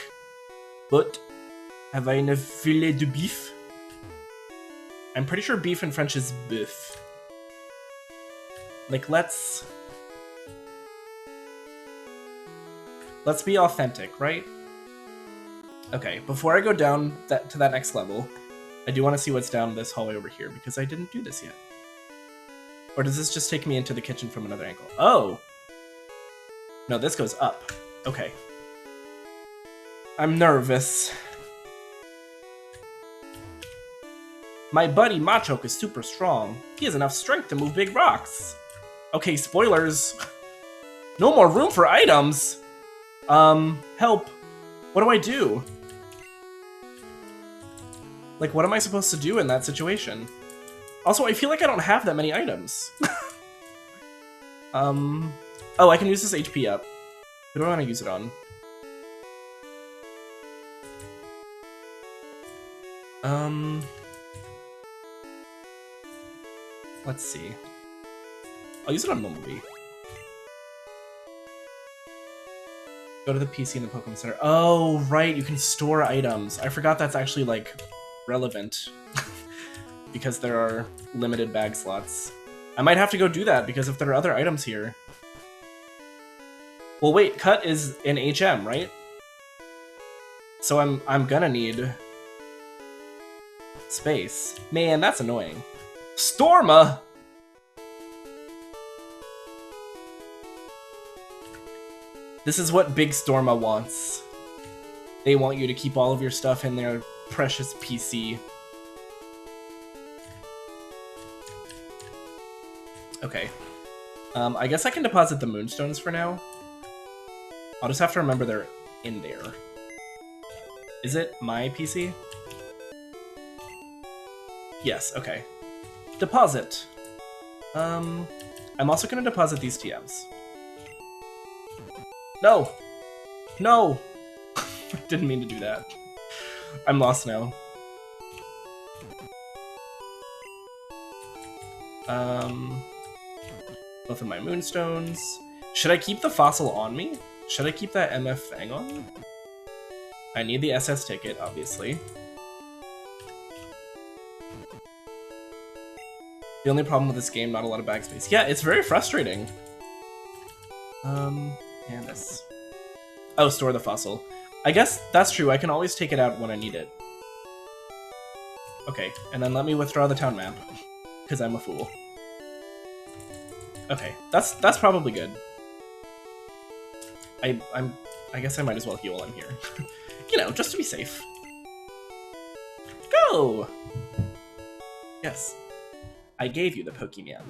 But, have I enough filet de beef? I'm pretty sure beef in French is bœuf. Like, let's be authentic, right? Okay, before I go down to that next level, I do want to see what's down this hallway over here, because I didn't do this yet. Or does this just take me into the kitchen from another angle? Oh! No, this goes up. Okay. I'm nervous. My buddy Machoke is super strong. He has enough strength to move big rocks. Okay, spoilers. No more room for items. Help. What do I do? Like, what am I supposed to do in that situation? Also, I feel like I don't have that many items. Oh, I can use this HP up. Who do I want to use it on? Let's see. I'll use it on Bumblebee. Go to the PC in the Pokemon Center. Oh, right, you can store items. I forgot that's actually, like, relevant. Because there are limited bag slots. I might have to go do that, because if there are other items here... Well, wait, Cut is an HM, right? So I'm gonna need... space. Man, that's annoying. Storma! This is what Big Storma wants. They want you to keep all of your stuff in their precious PC. Okay. I guess I can deposit the Moonstones for now. I'll just have to remember they're in there. Is it my PC? Yes, okay. Deposit. I'm also gonna deposit these TMs. No! No! Didn't mean to do that. I'm lost now. Both of my Moonstones. Should I keep the fossil on me? Should I keep that MF Fang on me? I need the SS ticket, obviously. The only problem with this game, not a lot of bag space. Yeah, it's very frustrating. And this. Oh, store the fossil. I guess that's true. I can always take it out when I need it. Okay, and then let me withdraw the town map, because I'm a fool. Okay, that's probably good. I guess I might as well heal while I'm here. You know, just to be safe. Go! Yes. I gave you the Pokemon.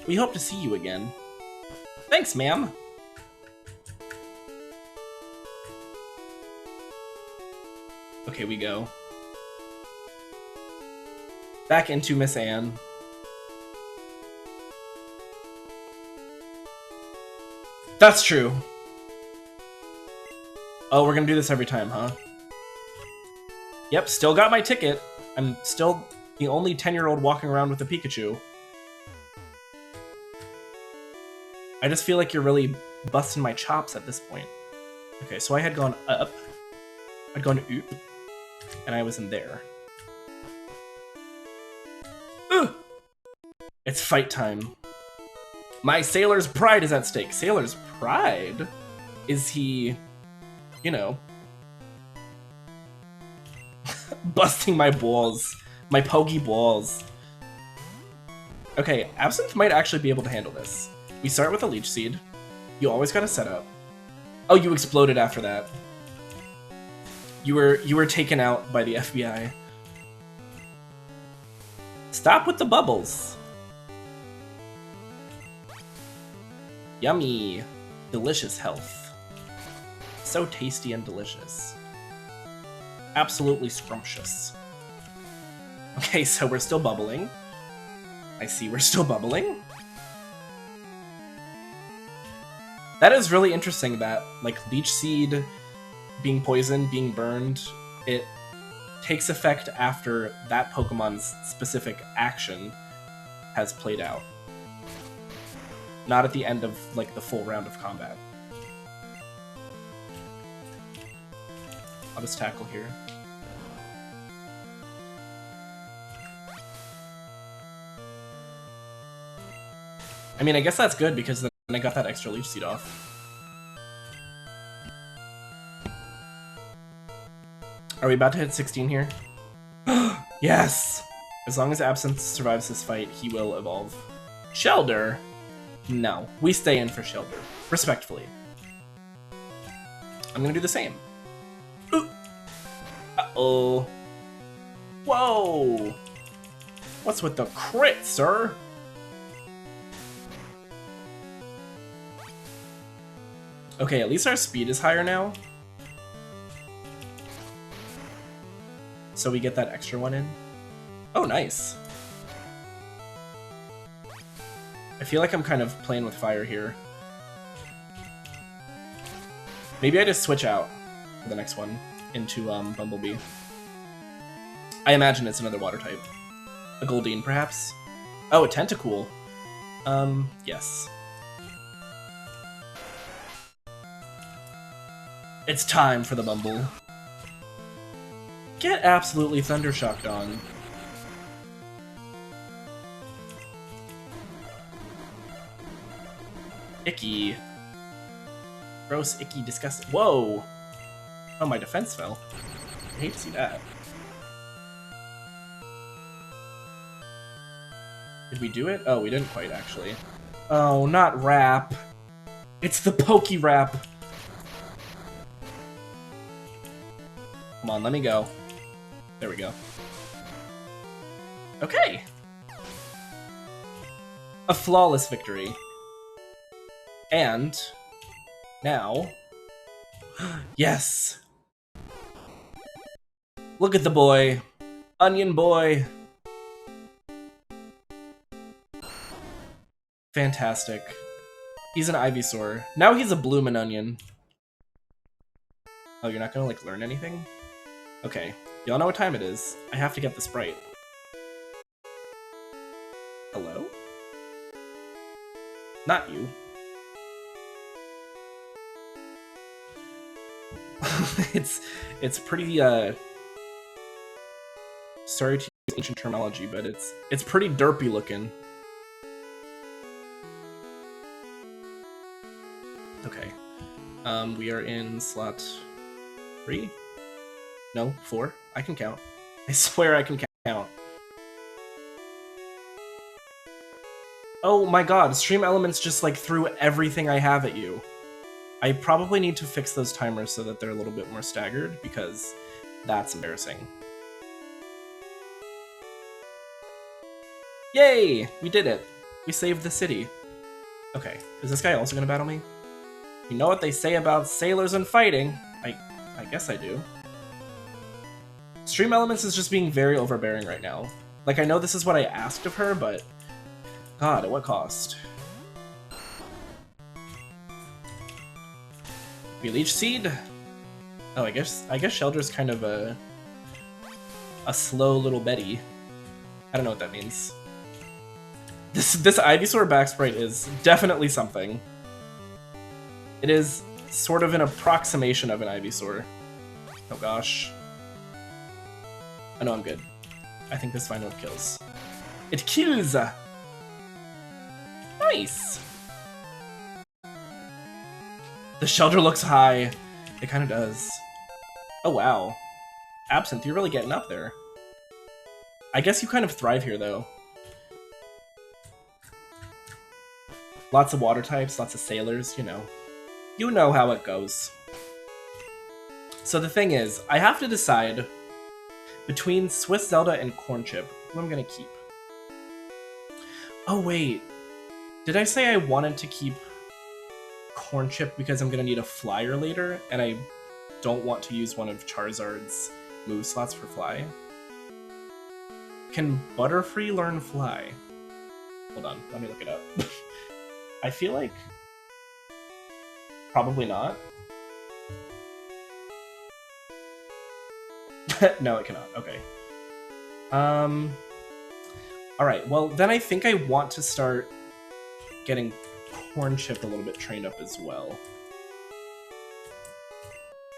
We hope to see you again. Thanks, ma'am. Okay, we go. Back into Miss Anne. That's true. Oh, we're gonna do this every time, huh? Yep, still got my ticket. I'm still the only 10-year-old walking around with a Pikachu. I just feel like you're really busting my chops at this point. Okay, so I had gone up. I'd gone up. And I was in there. Ugh! It's fight time. My sailor's pride is at stake. Sailor's pride? Is he, you know, busting my balls. My pokey balls. Okay, Absinthe might actually be able to handle this. We start with a Leech Seed. You always gotta set up. Oh, you exploded after that. You were taken out by the FBI. Stop with the bubbles. Yummy. Delicious health. So tasty and delicious. Absolutely scrumptious. Okay, so we're still bubbling. I see we're still bubbling. That is really interesting that, like, Leech Seed being poisoned, being burned, it takes effect after that Pokemon's specific action has played out. Not at the end of, like, the full round of combat. I'll just tackle here. I mean, I guess that's good because then I got that extra Leech Seed off. Are we about to hit 16 here? Yes! As long as Absinthe survives this fight, he will evolve. Shelter? No. We stay in for Shelter. Respectfully. I'm gonna do the same. Ooh. Uh-oh. Whoa! What's with the crit, sir? Okay, at least our speed is higher now. So we get that extra one in. Oh, nice. I feel like I'm kind of playing with fire here. Maybe I just switch out for the next one into Bumblebee. I imagine it's another water type. A Goldeen, perhaps? Oh, a Tentacool. Yes. It's time for the Bumble. Get absolutely thundershocked on. Icky. Gross, icky, disgusting. Whoa! Oh, my defense fell. I hate to see that. Did we do it? Oh, we didn't quite, actually. Oh, not Wrap. It's the Pokey Wrap. Come on, let me go. There we go. Okay! A flawless victory. And now, yes! Look at the boy. Onion boy. Fantastic. He's an Ivysaur. Now he's a Bloomin' Onion. Oh, you're not gonna, like, learn anything? Okay. Y'all know what time it is. I have to get the Sprite. Hello? Not you. it's pretty sorry to use ancient terminology, but it's pretty derpy looking. Okay. We are in slot 3? No, 4. I can count. I swear I can count. Oh my god, Stream Elements just like threw everything I have at you. I probably need to fix those timers so that they're a little bit more staggered, because that's embarrassing. Yay! We did it! We saved the city. Okay, is this guy also gonna battle me? You know what they say about sailors and fighting? I guess I do. Stream Elements is just being very overbearing right now. Like, I know this is what I asked of her, but... God, at what cost? We leech seed? Oh, I guess Sheldra's kind of a slow little Betty. I don't know what that means. This Ivysaur backsprite is definitely something. It is sort of an approximation of an Ivysaur. Oh gosh. I know I'm good. I think this final kills. It kills! Nice! The Sheldra looks high. It kind of does. Oh wow. Absinthe, you're really getting up there. I guess you kind of thrive here though. Lots of water types, lots of sailors, you know. You know how it goes. So the thing is, I have to decide between Swiss Zelda and Cornchip, who I'm gonna keep. Oh wait, did I say I wanted to keep Cornchip because I'm gonna need a flyer later, and I don't want to use one of Charizard's move slots for fly? Can Butterfree learn fly? Hold on, let me look it up. I feel like... probably not. No, it cannot. Okay. Alright, well, then I think I want to start getting Cornchip a little bit trained up as well.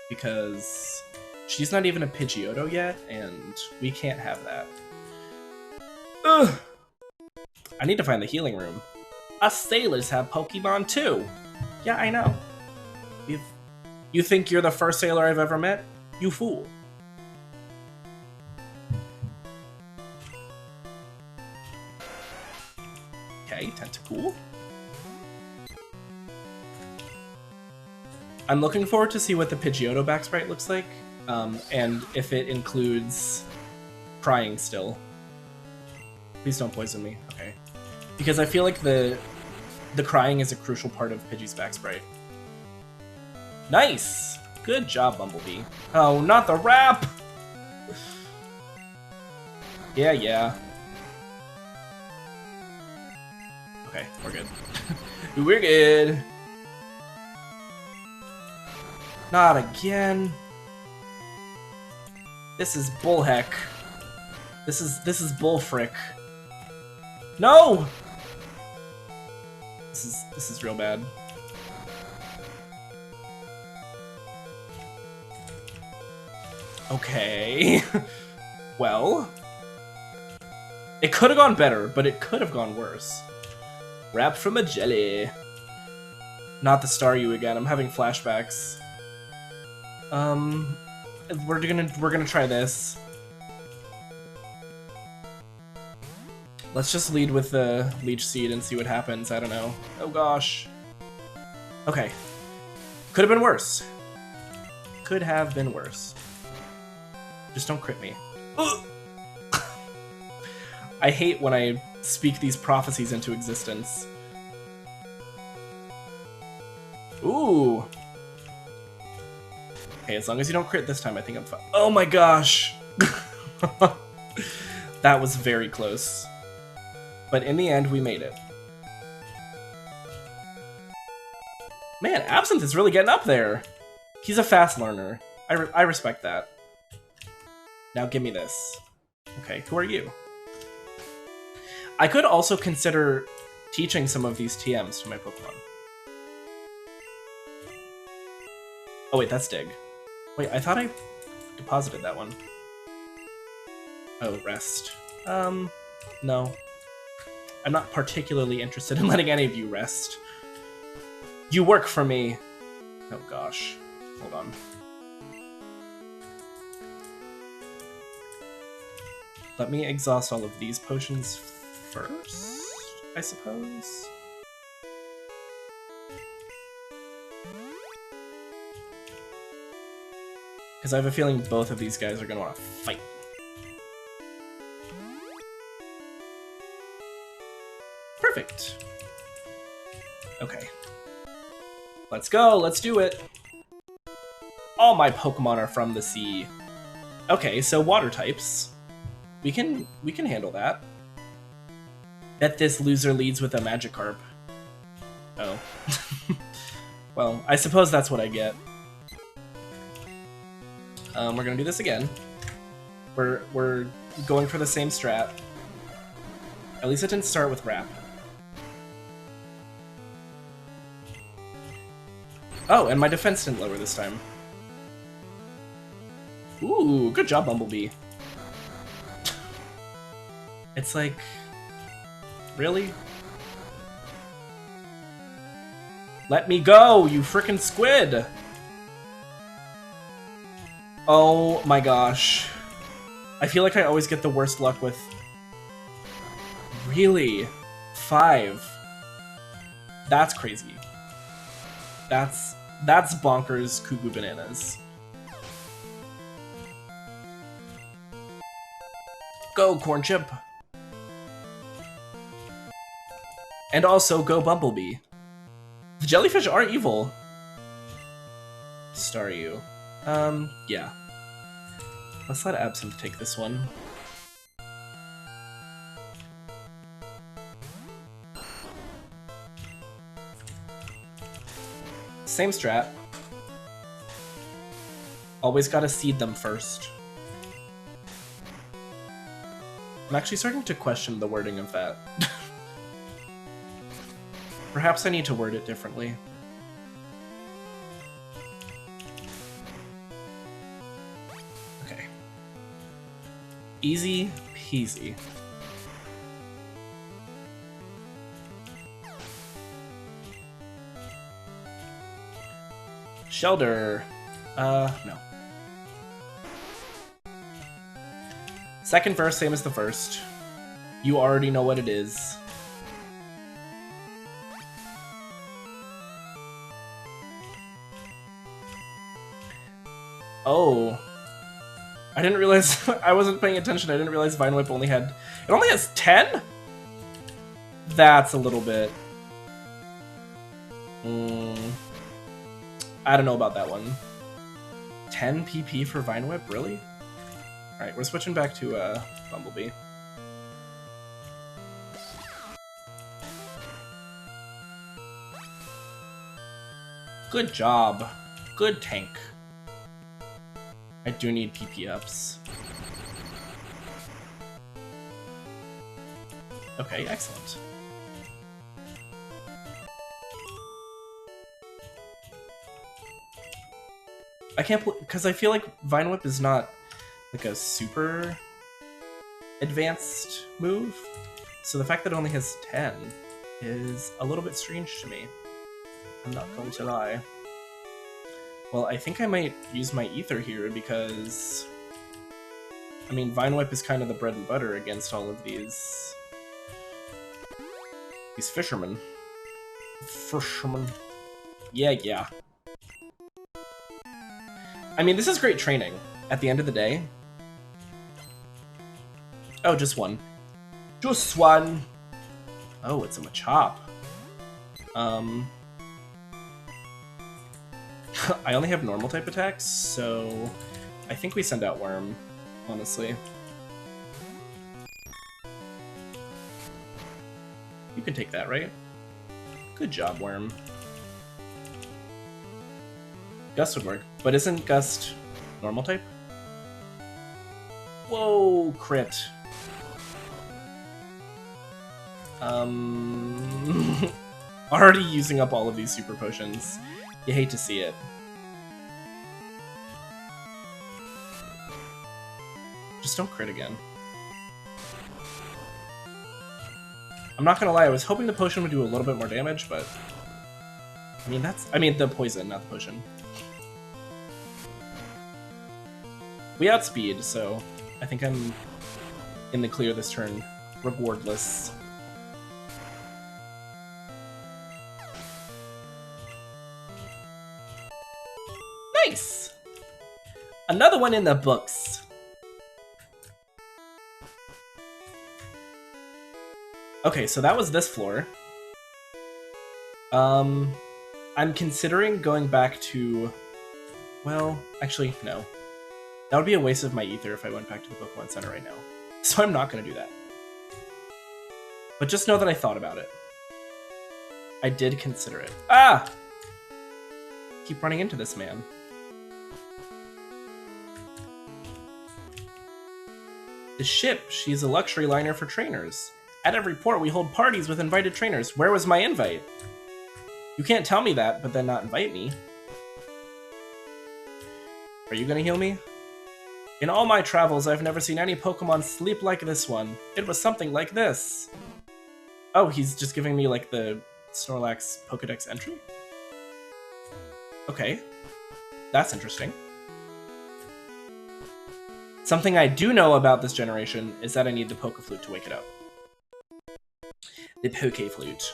Because she's not even a Pidgeotto yet, and we can't have that. Ugh! I need to find the healing room. Us sailors have Pokemon too! Yeah, I know. You think you're the first sailor I've ever met? You fool. Okay, Tentacool. I'm looking forward to see what the Pidgeotto backsprite looks like, and if it includes crying still. Please don't poison me. Okay. Because I feel like the crying is a crucial part of Pidgey's backsprite. Nice! Good job, Bumblebee. Oh, not the wrap! Yeah. Okay, we're good. We're good! Not again. This is bullheck. This is bullfrick. No! This is real bad. Okay. Well, it could have gone better, but it could have gone worse. Wrapped from a jelly. Not the Staryu again. I'm having flashbacks. We're gonna try this. Let's just lead with the Leech Seed and see what happens. I don't know. Oh gosh. Okay. Could have been worse. Could have been worse. Just don't crit me. I hate when I speak these prophecies into existence. Ooh. Okay, as long as you don't crit this time, I think I'm fine. Oh my gosh! That was very close. But in the end, we made it. Man, Absinthe is really getting up there. He's a fast learner. I respect that. Now give me this. Okay, who are you? I could also consider teaching some of these TMs to my Pokemon. Oh wait, that's Dig. Wait, I thought I deposited that one. Oh, rest. No. I'm not particularly interested in letting any of you rest. You work for me. Oh gosh. Hold on. Let me exhaust all of these potions first, I suppose. Because I have a feeling both of these guys are going to want to fight. Perfect. Okay. Let's go, let's do it. All my Pokemon are from the sea. Okay, so water types. We can handle that. Bet this loser leads with a Magikarp. Oh. Well, I suppose that's what I get. We're gonna do this again. We're going for the same strat. At least it didn't start with Wrap. Oh, and my defense didn't lower this time. Ooh, good job, Bumblebee. It's like... Really? Let me go, you frickin' squid! Oh my gosh. I feel like I always get the worst luck with... Really? 5? That's crazy. That's bonkers cuckoo bananas. Go, Corn Chip! And also, go Bumblebee. The jellyfish are evil. Staryu. Yeah. Let's let Absinthe take this one. Same strat. Always gotta seed them first. I'm actually starting to question the wording of that. Perhaps I need to word it differently. Okay. Easy peasy. Shelter. No. Second verse, same as the first. You already know what it is. Oh. I didn't realize, I wasn't paying attention, I didn't realize Vine Whip only had, it only has 10? That's a little bit. I don't know about that one. 10 PP for Vine Whip, really? Alright, we're switching back to Bumblebee. Good job. Good tank. I do need PP ups. Okay, excellent. I can't because I feel like Vine Whip is not like a super advanced move, so the fact that it only has 10 is a little bit strange to me. I'm not going to lie. Well, I think I might use my Ether here because, I mean, Vine Whip is kind of the bread and butter against all of these fishermen. Yeah. I mean, this is great training at the end of the day. Oh, just one. Just one. Oh, it's a Machop. I only have normal type attacks, so I think we send out Worm, honestly. You can take that, right? Good job, Worm. Gust would work, but isn't Gust normal type? Whoa, crit. Already using up all of these super potions. You hate to see it. Just don't crit again. I'm not gonna lie, I was hoping the potion would do a little bit more damage, but... I mean the poison, not the potion. We outspeed, so I think I'm in the clear this turn, regardless. Nice! Another one in the books. Okay, so that was this floor. I'm considering going back to... Well, actually, no. That would be a waste of my ether if I went back to the Pokemon Center right now. So I'm not going to do that. But just know that I thought about it. I did consider it. Ah! Keep running into this man. The ship. She's a luxury liner for trainers. At every port, we hold parties with invited trainers. Where was my invite? You can't tell me that, but then not invite me. Are you gonna heal me? In all my travels, I've never seen any Pokemon sleep like this one. It was something like this. Oh, he's just giving me, like, the Snorlax Pokedex entry? Okay. That's interesting. Something I do know about this generation is that I need the Pokeflute to wake it up. The Pokeflute.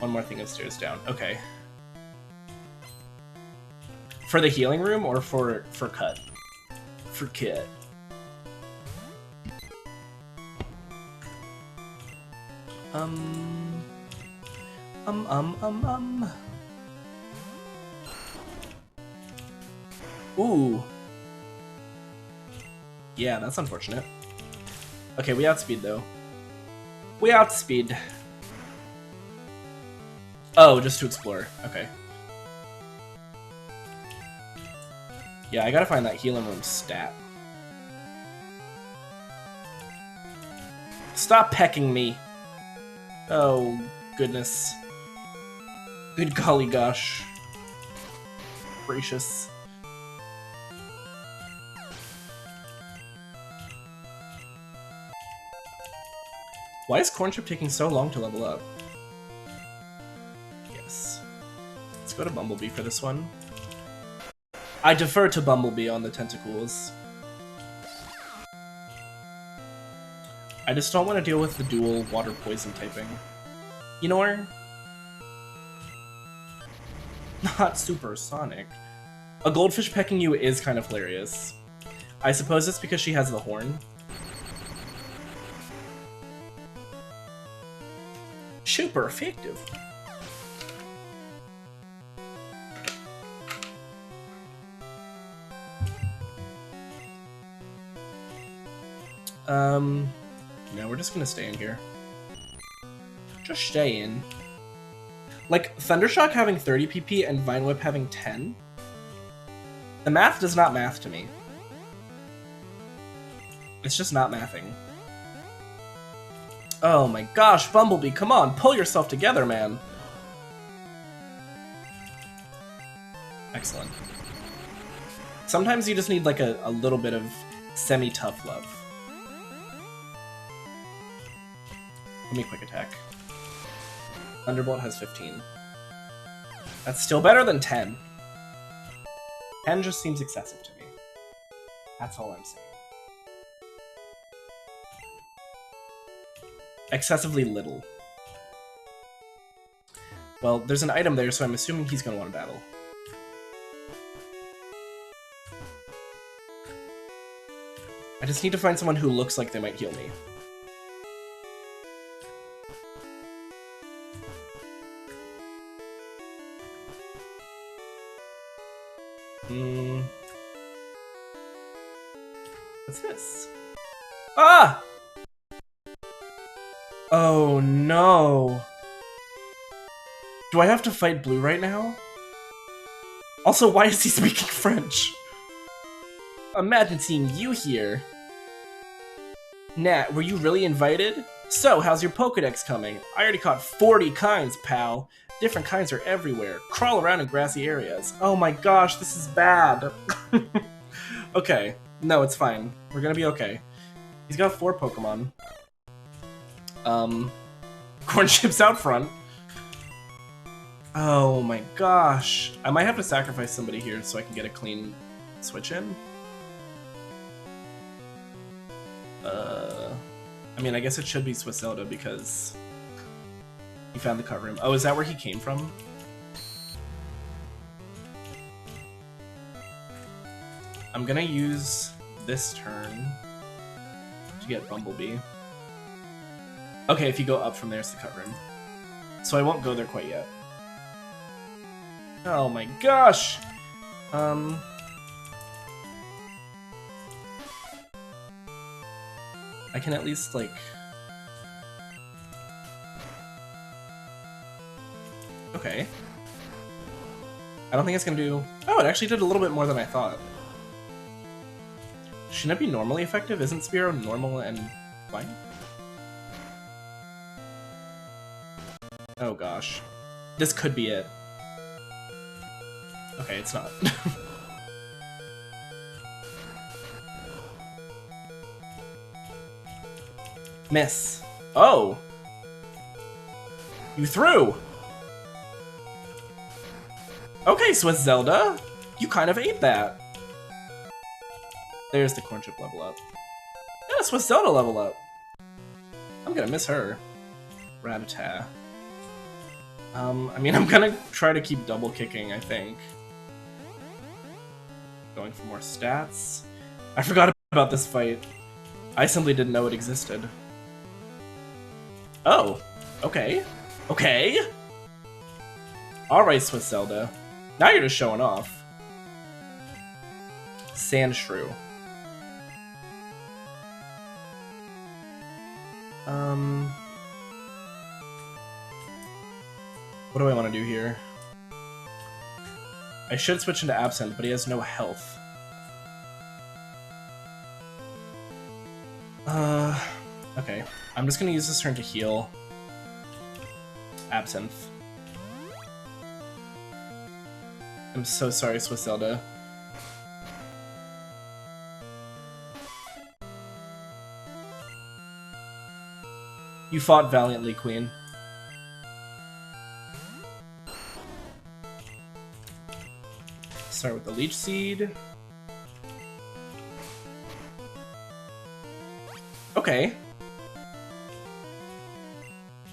One more thing upstairs down. Okay. For the healing room or for cut? For cut. Ooh. Yeah, that's unfortunate. Okay, we outspeed though. We outspeed. Oh, just to explore. Okay. Yeah, I gotta find that healing room stat. Stop pecking me. Oh, goodness. Good golly gosh. Gracious. Why is Cornchip taking so long to level up? Yes. Let's go to Bumblebee for this one. I defer to Bumblebee on the tentacles. I just don't want to deal with the dual water poison typing. You know where? Not supersonic. A goldfish pecking you is kind of hilarious. I suppose it's because she has the horn. Super effective. No, we're just gonna stay in here. Just stay in. Like, Thundershock having 30 PP and Vine Whip having 10? The math does not math to me. It's just not mathing. Oh my gosh, Bumblebee, come on, pull yourself together, man. Excellent. Sometimes you just need like a little bit of semi-tough love. Let me quick attack. Thunderbolt has 15. That's still better than 10. 10 just seems excessive to me. That's all I'm saying. Excessively little. Well, there's an item there, so I'm assuming he's gonna want to battle. I just need to find someone who looks like they might heal me. What's this? Ah! Oh no. Do I have to fight Blue right now? Also, why is he speaking French? Imagine seeing you here. Nat, were you really invited? So, how's your Pokedex coming? I already caught 40 kinds, pal. Different kinds are everywhere. Crawl around in grassy areas. Oh my gosh, this is bad. Okay, No, it's fine. We're gonna be okay. He's got 4 Pokemon. Corn chips out front. Oh my gosh. I might have to sacrifice somebody here so I can get a clean switch in. I mean, I guess it should be Swiss Zelda because he found the cut room. Oh, is that where he came from? I'm gonna use this turn to get Bumblebee. Okay, if you go up from there, it's the cut room. So I won't go there quite yet. Oh my gosh! I can at least, like... Okay. I don't think it's gonna do... Oh, it actually did a little bit more than I thought. Shouldn't it be normally effective? Isn't Spearow normal and fine? Oh gosh. This could be it. Okay, it's not. Miss. Oh! You threw! Okay, Swiss Zelda! You kind of ate that. There's the corn chip level up. Yeah, Swiss Zelda level up. I'm gonna miss her. Rattata. I mean, I'm gonna try to keep double kicking, I think. Going for more stats. I forgot about this fight. I simply didn't know it existed. Oh, okay. Okay! Alright, Swiss Zelda. Now you're just showing off. Sandshrew. What do I want to do here? I should switch into Absinthe, but he has no health. Okay. I'm just gonna use this turn to heal Absinthe. I'm so sorry, Swiss Zelda. You fought valiantly, Queen. Start with the Leech Seed. Okay.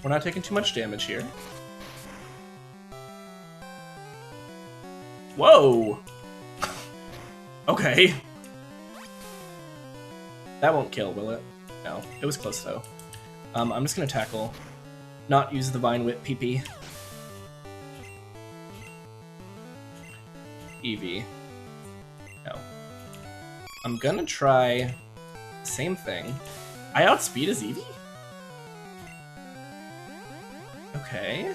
We're not taking too much damage here. Whoa! Okay. That won't kill, will it? No. It was close, though. I'm just gonna tackle. Not use the Vine Whip PP. Eevee. No. I'm gonna try... Same thing. I outspeed his Eevee? Okay.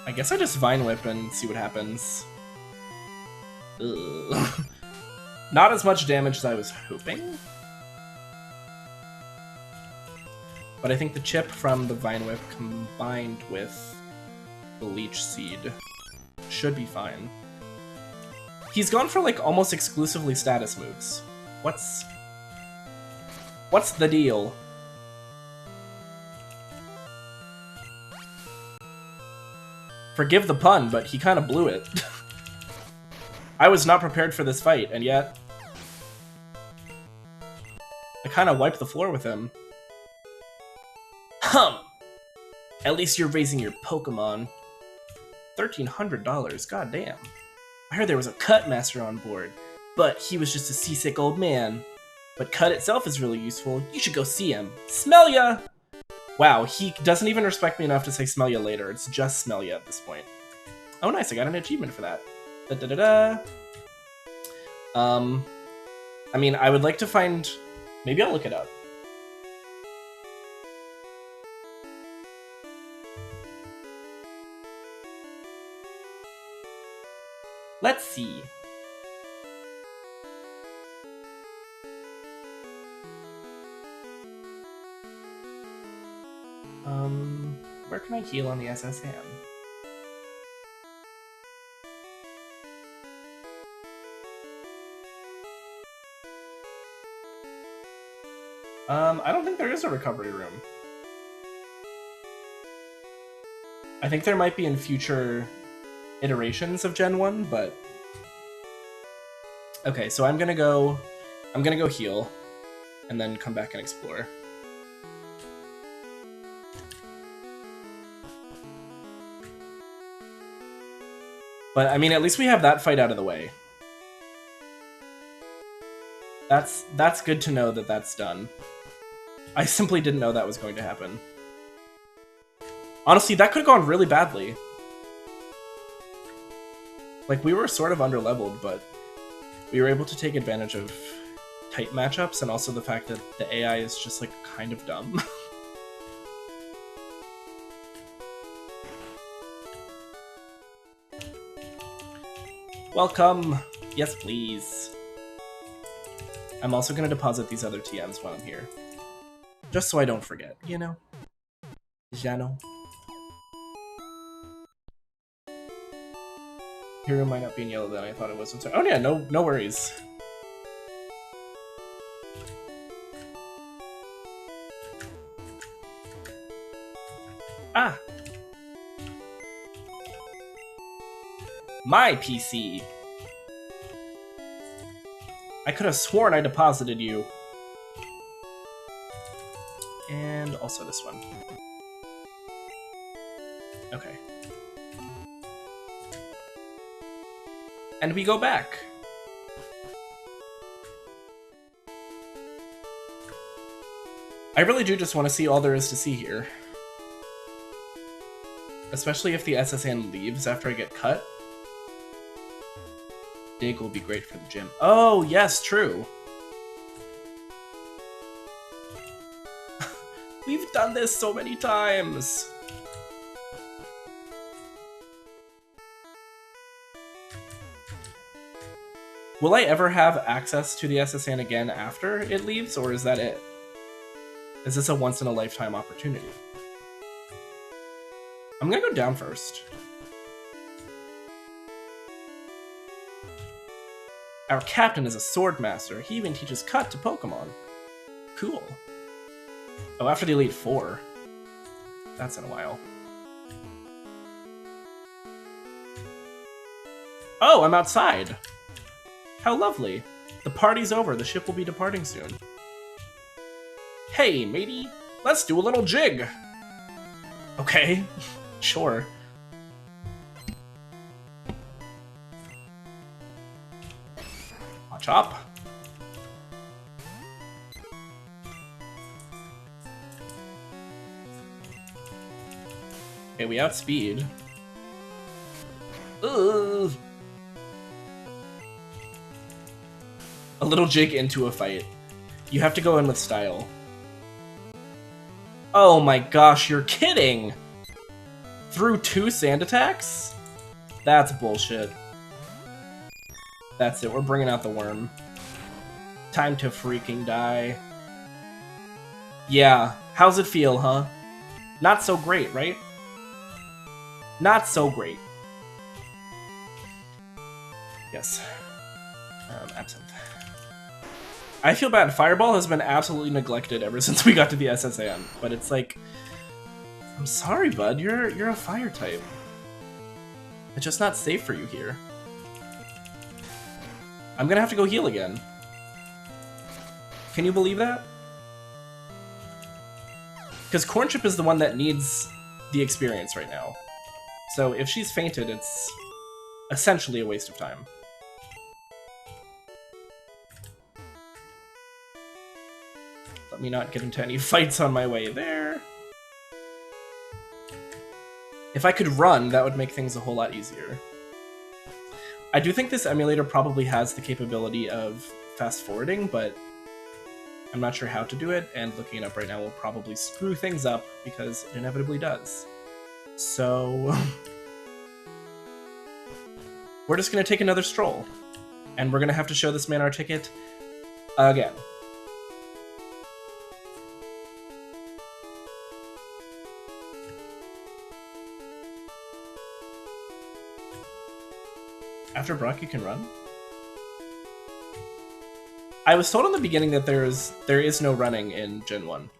I guess I just Vine Whip and see what happens. Ugh. Not as much damage as I was hoping. But I think the chip from the Vine Whip combined with the Leech Seed should be fine. He's gone for like almost exclusively status moves. What's the deal? Forgive the pun, but he kind of blew it. I was not prepared for this fight, and yet I kind of wiped the floor with him. At least you're raising your Pokemon. $1,300, goddamn. I heard there was a Cut Master on board, but he was just a seasick old man. But Cut itself is really useful. You should go see him. Smell ya! Wow, he doesn't even respect me enough to say smell ya later. It's just smell ya at this point. Oh nice, I got an achievement for that. Da-da-da-da. I mean, I would like to find... Maybe I'll look it up. Let's see. Where can I heal on the SSM? I don't think there is a recovery room. I think there might be in future iterations of Gen 1, but... Okay, so I'm gonna go heal, and then come back and explore. But, I mean, at least we have that fight out of the way. That's good to know that that's done. I simply didn't know that was going to happen. Honestly, that could have gone really badly. Like, we were sort of underleveled, but we were able to take advantage of tight matchups, and also the fact that the AI is just, like, kind of dumb. Welcome! Yes, please. I'm also gonna deposit these other TMs while I'm here. Just so I don't forget, you know? Jano. Hero might not be in yellow than I thought it was. I'm sorry. Oh yeah, no worries. Ah! My PC! I could have sworn I deposited you. And also this one. Okay. And we go back. I really do just want to see all there is to see here. Especially if the SSN leaves after I get cut. Dig will be great for the gym. Oh, yes, true. We've done this so many times. Will I ever have access to the SSN again after it leaves, or is that it? Is this a once-in-a-lifetime opportunity? I'm gonna go down first. Our captain is a sword master. He even teaches cut to Pokemon. Cool. Oh, after the Elite Four. That's in a while. Oh, I'm outside. How lovely. The party's over. The ship will be departing soon. Hey, matey. Let's do a little jig. Okay. Sure. Chop. Okay, we outspeed. Ugh. A little jig into a fight. You have to go in with style. Oh my gosh, you're kidding! Through 2 sand attacks? That's bullshit. That's it, we're bringing out the worm. Time to freaking die. Yeah, how's it feel, huh? Not so great, right? Not so great. Yes. Absinthe. I feel bad. Fireball has been absolutely neglected ever since we got to the SSN, but it's like, I'm sorry, bud. You're a fire type. It's just not safe for you here. I'm gonna have to go heal again. Can you believe that? Because Cornchip is the one that needs the experience right now. So if she's fainted, it's essentially a waste of time. Let me not get into any fights on my way there. If I could run, that would make things a whole lot easier. I do think this emulator probably has the capability of fast forwarding, but I'm not sure how to do it, and looking it up right now will probably screw things up, because it inevitably does. So... we're just gonna take another stroll, and we're gonna have to show this man our ticket again. After Brock, you can run? I was told in the beginning that there is no running in Gen 1.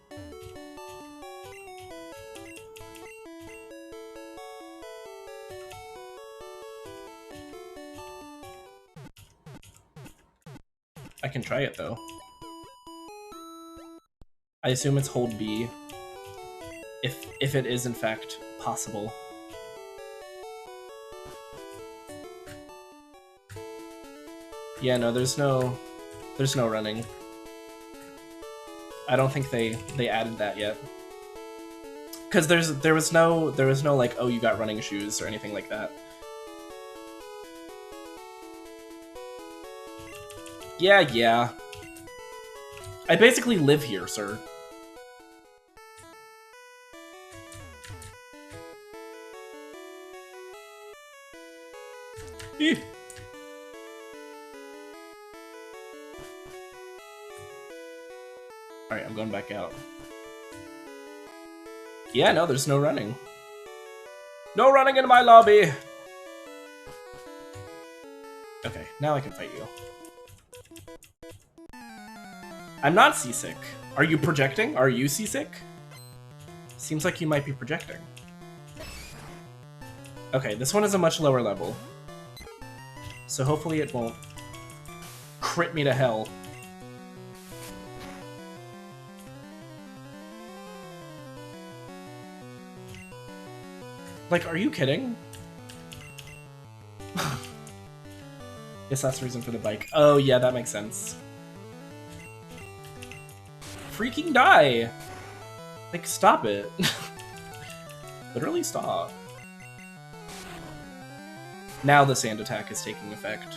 I can try it though. I assume it's hold B. If it is in fact possible. Yeah, no, there's no running. I don't think they added that yet. Cause there was no like, oh, you got running shoes or anything like that. Yeah. I basically live here, sir. Eeh. Alright, I'm going back out. Yeah, no, there's no running. No running in my lobby! Okay, now I can fight you. I'm not seasick. Are you projecting? Are you seasick? Seems like you might be projecting. Okay, this one is a much lower level. So hopefully it won't crit me to hell. Like, are you kidding? Guess that's the reason for the bike. Oh yeah, that makes sense. Freaking die! Like, stop it. Literally stop. Now the sand attack is taking effect.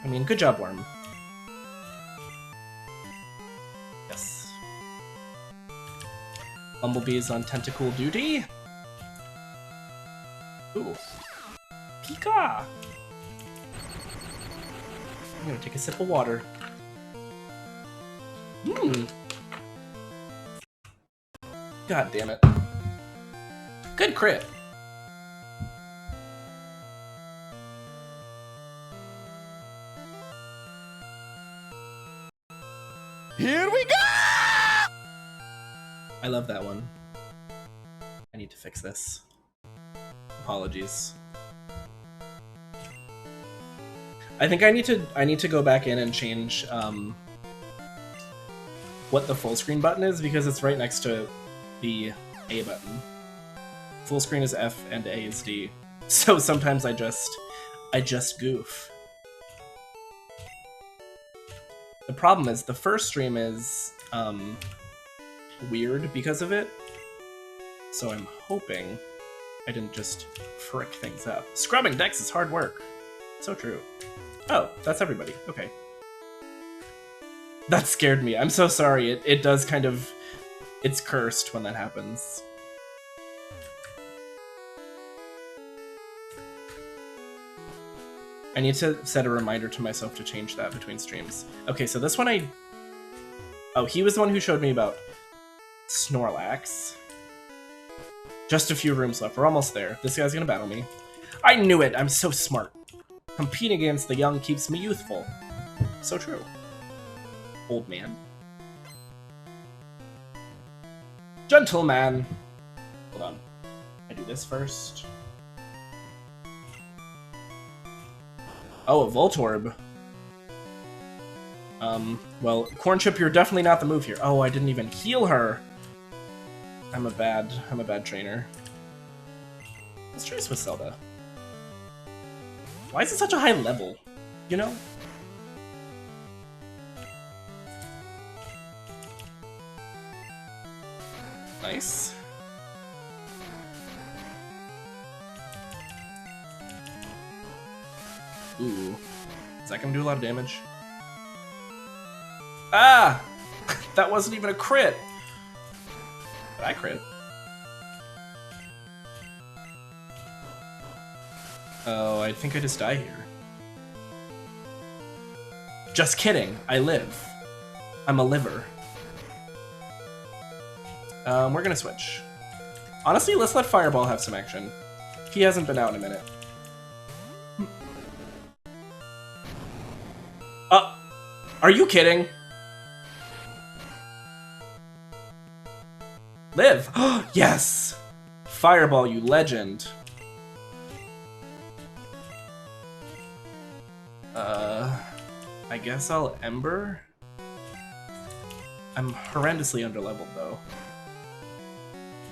I mean, good job, Worm. Yes. Bumblebee's on tentacle duty. Ooh. Pika! I'm gonna take a sip of water. God damn it. Good crit. Here we go! I love that one. I need to fix this. Apologies. I think I need to go back in and change what the full screen button is, because it's right next to the A button. Full screen is F and A is D. So sometimes I just goof. The problem is the first stream is weird because of it. So I'm hoping I didn't just frick things up. Scrubbing decks is hard work. So true. Oh, that's everybody. Okay. That scared me. I'm so sorry. It does kind of... It's cursed when that happens. I need to set a reminder to myself to change that between streams. Okay, so this one Oh, he was the one who showed me about Snorlax. Just a few rooms left. We're almost there. This guy's gonna battle me. I knew it! I'm so smart. Competing against the young keeps me youthful. So true. Old man. Gentleman. Hold on. I do this first. Oh, a Voltorb. Well, Corn Chip, you're definitely not the move here. Oh, I didn't even heal her. I'm a bad trainer. Let's try Swiss Zelda. Why is it such a high level? You know? Nice. Ooh. Is that gonna do a lot of damage? Ah! That wasn't even a crit! Did I crit? Oh, I think I just die here. Just kidding. I live. I'm a liver. We're gonna switch. Honestly, let's let Fireball have some action. He hasn't been out in a minute. Are you kidding? Live! Yes! Fireball, you legend. I guess I'll Ember? I'm horrendously underleveled, though.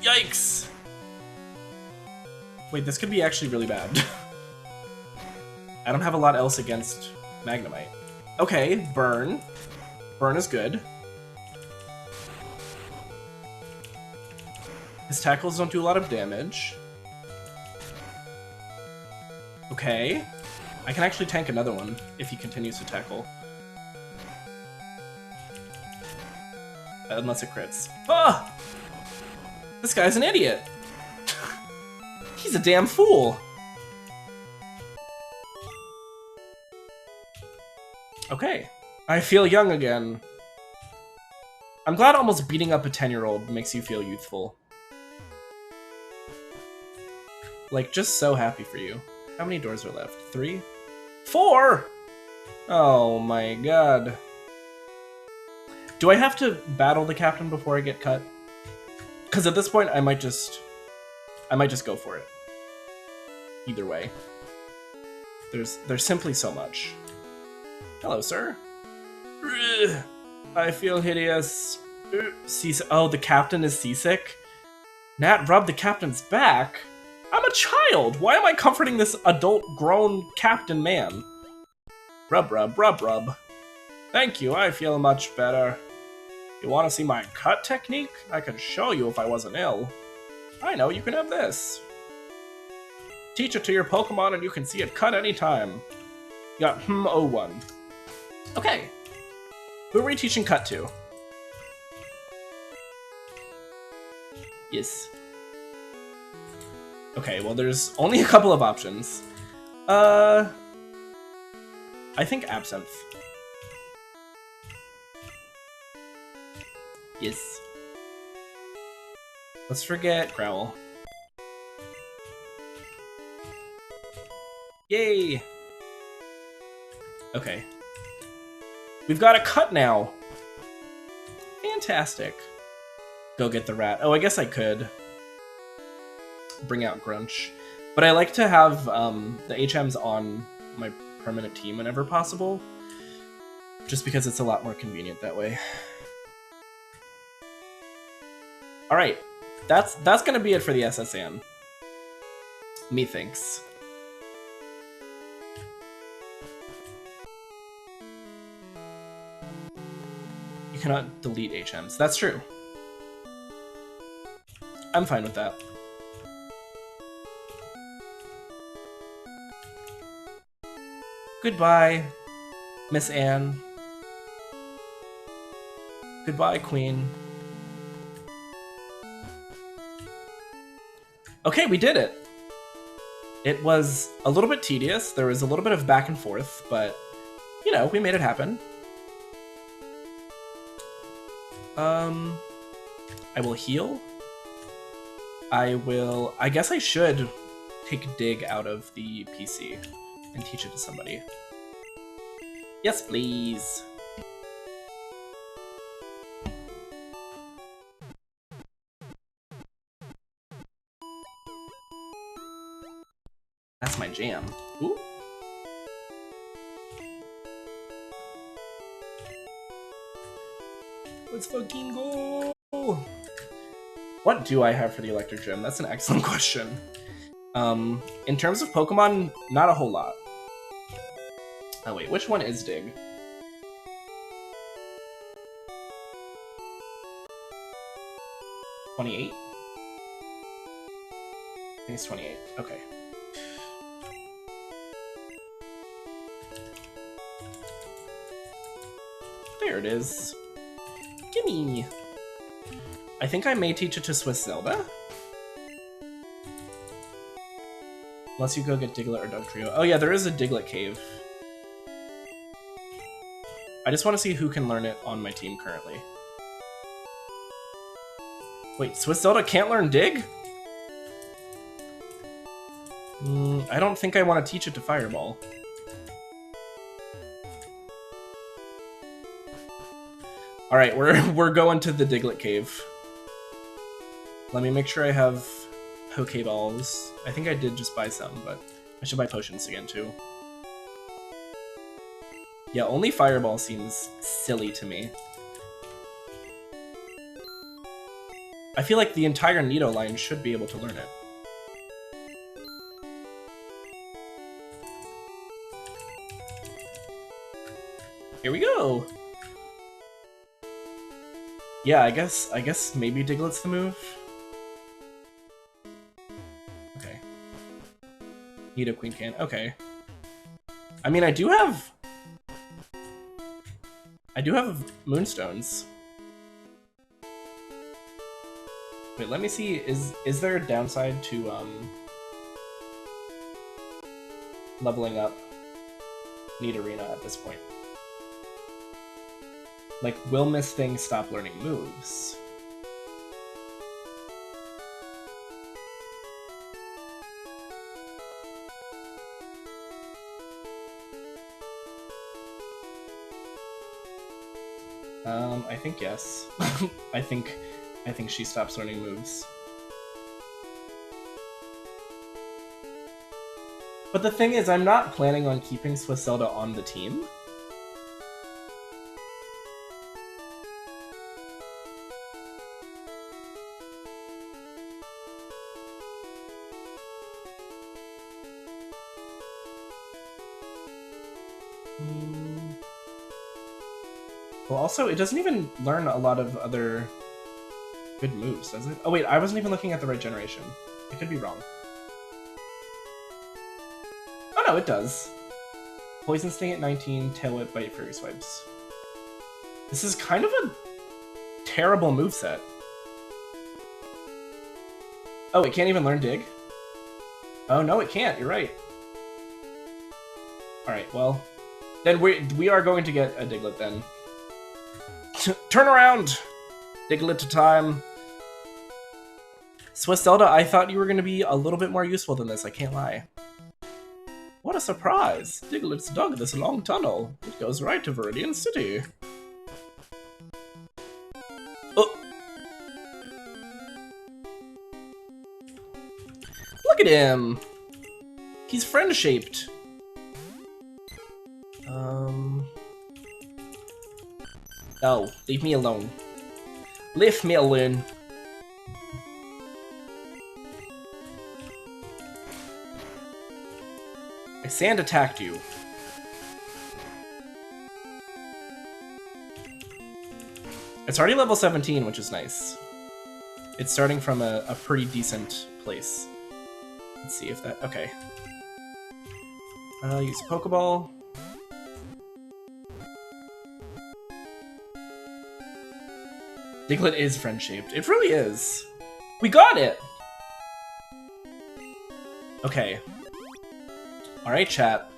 Yikes! Wait, this could be actually really bad. I don't have a lot else against Magnemite. Okay, Burn. Burn is good. His tackles don't do a lot of damage. Okay. I can actually tank another one if he continues to tackle. Unless it crits. Ah! This guy's an idiot! He's a damn fool! Okay. I feel young again. I'm glad almost beating up a 10-year-old makes you feel youthful. Like, just so happy for you. How many doors are left? 3? 4! Oh my god. Do I have to battle the captain before I get cut? Because at this point, I might just go for it. Either way. There's simply so much. Hello, sir. I feel hideous. Seasick. Oh, the captain is seasick? Nat rubbed the captain's back? I'm a child! Why am I comforting this adult, grown captain man? Rub, rub, rub, rub. Thank you, I feel much better. You want to see my cut technique? I could show you if I wasn't ill. I know, you can have this. Teach it to your Pokemon and you can see it cut anytime. You got01. Okay. Who are we teaching cut to? Yes. Okay, well there's only a couple of options. I think Absinthe. Yes. Let's forget Growl. Yay! Okay. We've got a cut now! Fantastic. Go get the rat. Oh, I guess I could bring out Grunch. But I like to have the HMs on my permanent team whenever possible. Just because it's a lot more convenient that way. Alright. That's gonna be it for the SSN. Methinks. You cannot delete HMs. That's true. I'm fine with that. Goodbye, Miss Anne. Goodbye, Queen. Okay, we did it! It was a little bit tedious. There was a little bit of back and forth, but, you know, we made it happen. I will heal. I guess I should take Dig out of the PC and teach it to somebody. Yes, please. That's my jam. Ooh. Let's fucking go! What do I have for the Electric Gym? That's an excellent question. In terms of Pokemon, not a whole lot. Oh wait, which one is Dig? $28? I think it's 28. Okay. There it is. Gimme! I think I may teach it to Swiss Zelda. Unless you go get Diglett or Dugtrio. Oh yeah, there is a Diglett cave. I just want to see who can learn it on my team currently. Wait, Swiss Zelda can't learn Dig? I don't think I want to teach it to Fireball. All right, we're going to the Diglett cave. Let me make sure I have Pokeballs. I think I did just buy some, but I should buy potions again too. Yeah, only Fireball seems silly to me. I feel like the entire Nido line should be able to learn it. Here we go! Yeah, I guess maybe Diglett's the move. Okay. Nido Queen can. Okay. I mean, I do have Moonstones. Wait, let me see. Is there a downside to leveling up Nidorina at this point? Like, will Miss Thing stop learning moves? I think yes. I think she stops learning moves. But the thing is, I'm not planning on keeping Swiss Zelda on the team. Well, also, it doesn't even learn a lot of other good moves, does it? Oh wait, I wasn't even looking at the right generation. I could be wrong. Oh no, it does. Poison Sting at 19, Tail Whip, Bite, Fairy Swipes. This is kind of a terrible moveset. Oh, it can't even learn Dig? Oh no, it can't, you're right. Alright, well, then we are going to get a Diglett then. Turn around! Diglett to time. Swiss Zelda, I thought you were going to be a little bit more useful than this, I can't lie. What a surprise! Diglett's dug this long tunnel. It goes right to Viridian City. Oh! Look at him! He's friend-shaped. Oh, leave me alone. Leave me alone. I sand attacked you. It's already level 17, which is nice. It's starting from a pretty decent place. Let's see if that... Okay. Use a Pokeball. Diglett is friend-shaped. It really is. We got it! Okay. Alright, chat.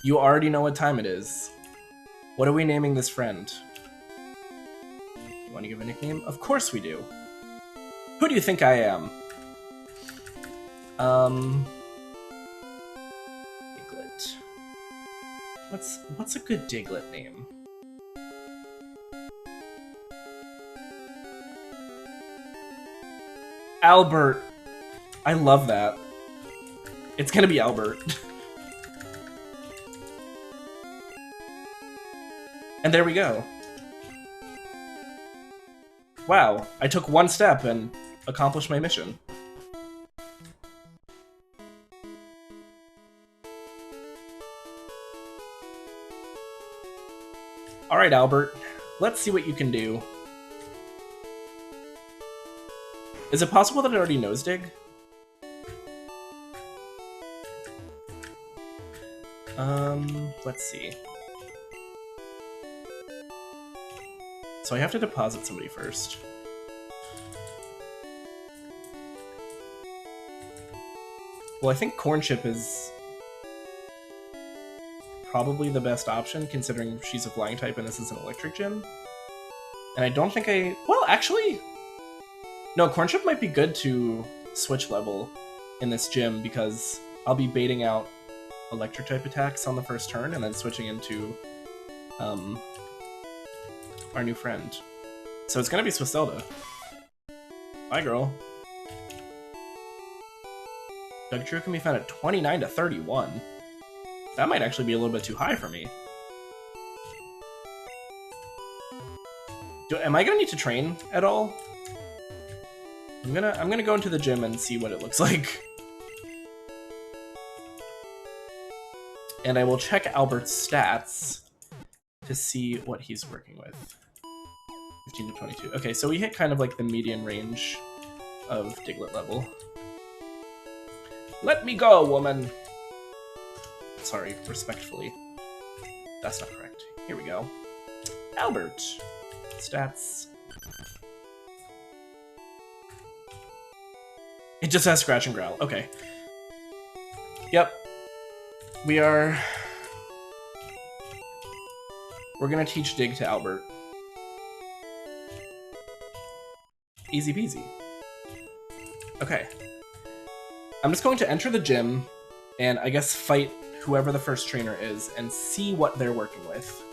You already know what time it is. What are we naming this friend? You want to give a nickname? Of course we do. Who do you think I am? Diglett. What's a good Diglett name? Albert. I love that. It's gonna be Albert. And there we go. Wow, I took one step and accomplished my mission. Alright, Albert. Let's see what you can do. Is it possible that it already knows Dig? Let's see. So I have to deposit somebody first. Well, I think Corn Chip is probably the best option, considering she's a flying type and this is an electric gym. And I don't think I... Well, actually... No, Corn Chip might be good to switch level in this gym, because I'll be baiting out electric type attacks on the first turn and then switching into our new friend. So it's gonna be Swisselda. Bye, girl. Doug True can be found at 29 to 31. That might actually be a little bit too high for me. Am I gonna need to train at all? I'm gonna go into the gym and see what it looks like. And I will check Albert's stats to see what he's working with. 15 to 22. Okay, so we hit kind of like the median range of Diglett level. Let me go, woman! Sorry, respectfully. That's not correct. Here we go. Albert. Stats. It just has Scratch and Growl. Okay. Yep. We're gonna teach Dig to Albert. Easy peasy. Okay. I'm just going to enter the gym and I guess fight whoever the first trainer is and see what they're working with.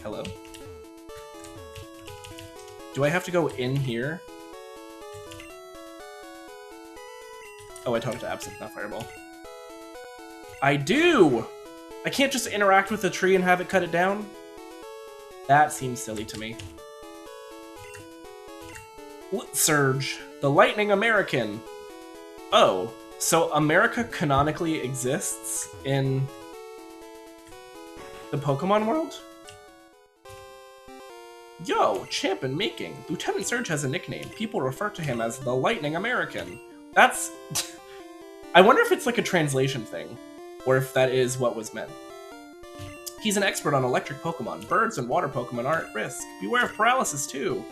Hello? Do I have to go in here? Oh, I talked to Absinthe, not Fireball. I do! I can't just interact with the tree and have it cut it down? That seems silly to me. Surge, the Lightning American. Oh, so America canonically exists in the Pokemon world? Yo, champ in making. Lieutenant Surge has a nickname. People refer to him as the Lightning American. That's... I wonder if it's like a translation thing, or if that is what was meant. He's an expert on electric Pokemon. Birds and water Pokemon are at risk. Beware of paralysis, too.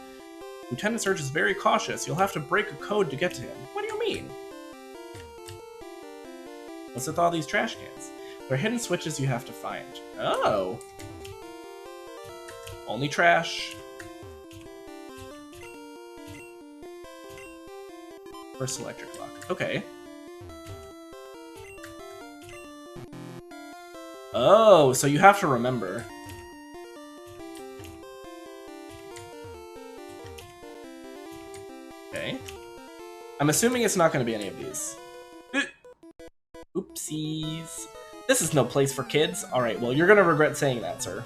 Lieutenant Surge is very cautious. You'll have to break a code to get to him. What do you mean? What's with all these trash cans? They're hidden switches you have to find. Oh. Only trash. First electric clock. Okay. Oh, so you have to remember. Okay. I'm assuming it's not going to be any of these. Oopsies. This is no place for kids. Alright, well, you're going to regret saying that, sir.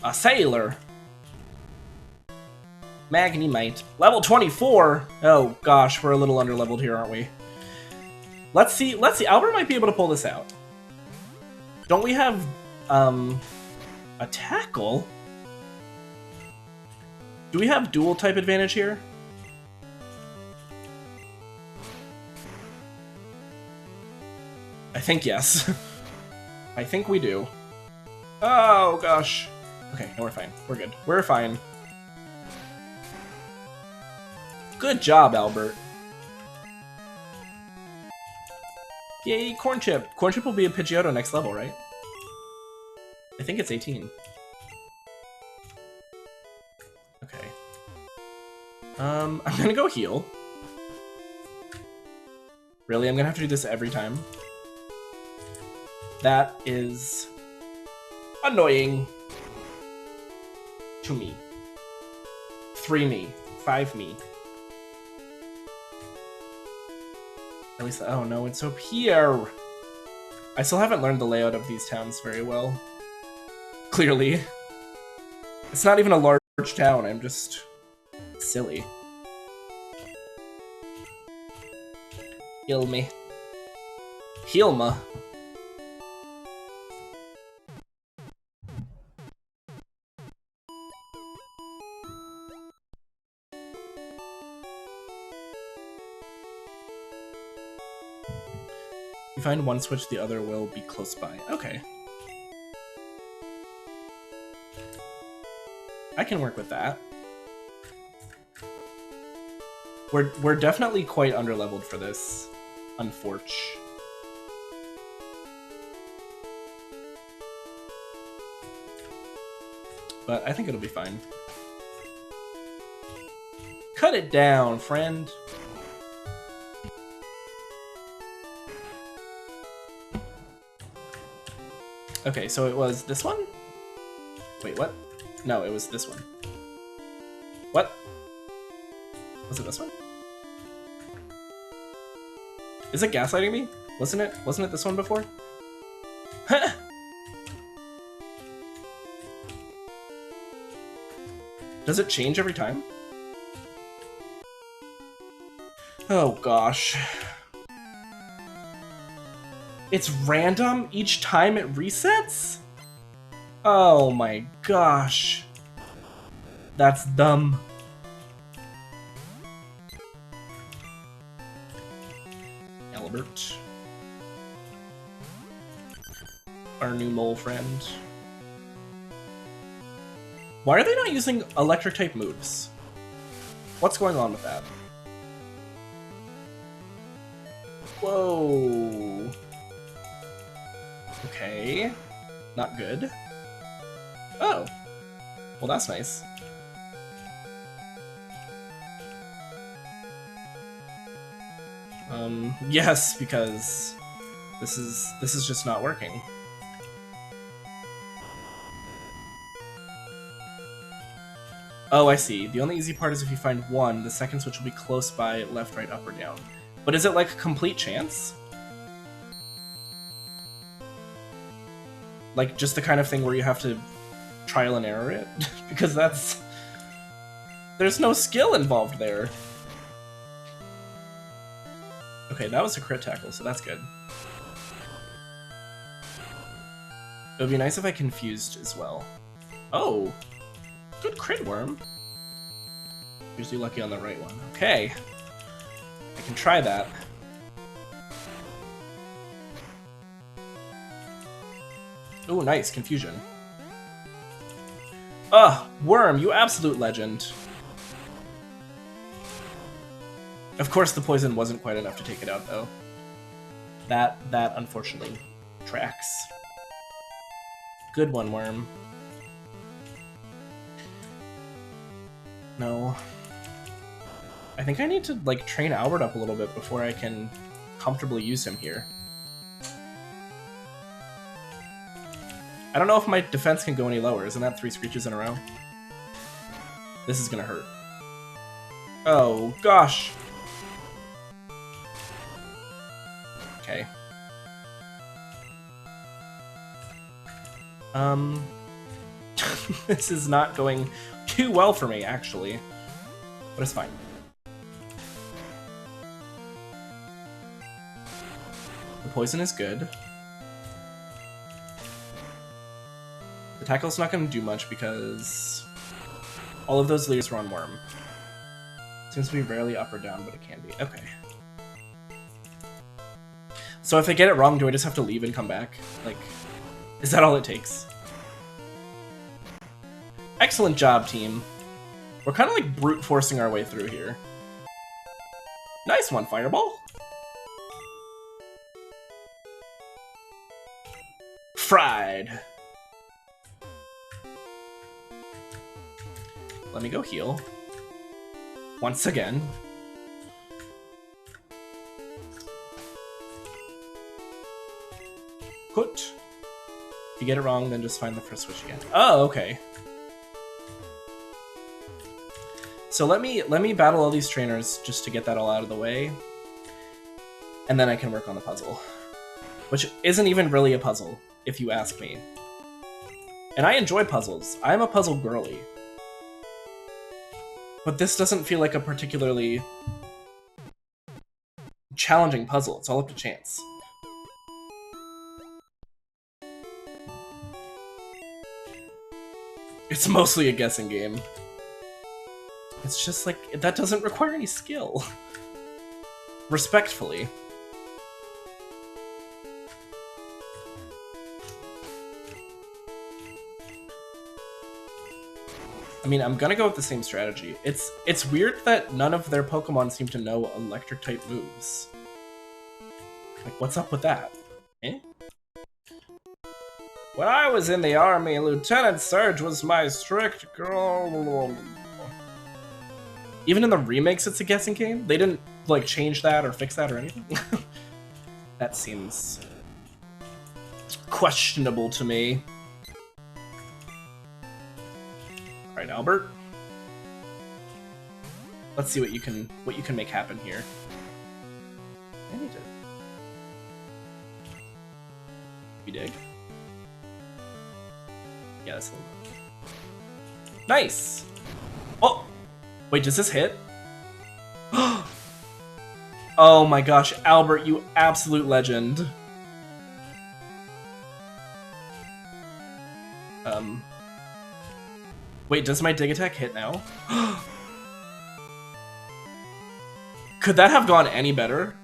A sailor. Magnemite. Level 24! Oh gosh, we're a little underleveled here, aren't we? Let's see, Albert might be able to pull this out. Don't we have, a tackle? Do we have dual type advantage here? I think yes. I think we do. Oh gosh. Okay, no, we're fine. We're good. We're fine. Good job, Albert. Yay, Corn Chip! Corn Chip will be a Pidgeotto next level, right? I think it's 18. Okay. I'm gonna go heal. Really? I'm gonna have to do this every time? That is... annoying. To me. 3 me. 5 me. At least, oh no, it's up here! I still haven't learned the layout of these towns very well. Clearly. It's not even a large town, I'm just... silly. Heal me. Heal ma. You find one switch, the other will be close by. Okay. I can work with that. We're definitely quite underleveled for this, unfortunately. But I think it'll be fine. Cut it down, friend. Okay, so it was this one? Wait, what? No, it was this one. What? Was it this one? Is it gaslighting me? Wasn't it this one before? Does it change every time? Oh gosh. It's random each time it resets? Oh my gosh. That's dumb. Albert. Our new mole friend. Why are they not using electric type moves? What's going on with that? Whoa. Okay. Not good. Oh. Well, that's nice. Yes, because this is just not working. Oh, I see. The only easy part is if you find one, the second switch will be close by, left, right, up, or down. But is it like a complete chance? Like just the kind of thing where you have to trial and error it? Because there's no skill involved there. Okay, that was a crit tackle, so that's good. It would be nice if I confused as well. Oh! Good crit worm. Usually lucky on the right one. Okay. I can try that. Ooh, nice. Confusion. Ugh! Worm, you absolute legend. Of course the poison wasn't quite enough to take it out, though. That unfortunately tracks. Good one, Worm. No. I think I need to, like, train Albert up a little bit before I can comfortably use him here. I don't know if my defense can go any lower. Isn't that 3 screeches in a row? This is gonna hurt. Oh, gosh! Okay. This is not going too well for me, actually. But it's fine. The poison is good. The tackle's not going to do much because all of those leaders were on Worm. Seems to be rarely up or down, but it can be. Okay. So if I get it wrong, do I just have to leave and come back? Like, is that all it takes? Excellent job, team. We're kind of like brute forcing our way through here. Nice one, Fireball. Fried. Let me go heal. Once again. Good. If you get it wrong, then just find the first switch again. Oh, okay. So let me battle all these trainers just to get that all out of the way. And then I can work on the puzzle. Which isn't even really a puzzle, if you ask me. And I enjoy puzzles. I'm a puzzle girly. But this doesn't feel like a particularly challenging puzzle. It's all up to chance. It's mostly a guessing game. It's just like, that doesn't require any skill. Respectfully. I mean, I'm gonna go with the same strategy. It's weird that none of their Pokemon seem to know electric-type moves. Like, what's up with that? Eh? When I was in the army, Lieutenant Surge was my strict girl. Even in the remakes, it's a guessing game? They didn't, like, change that or fix that or anything? That seems questionable to me. All right, Albert. Let's see what you can make happen here. I need to. You dig? Yeah, that's a little. Nice. Oh, wait, does this hit? Oh my gosh, Albert, you absolute legend. Wait, does my dig attack hit now? Could that have gone any better?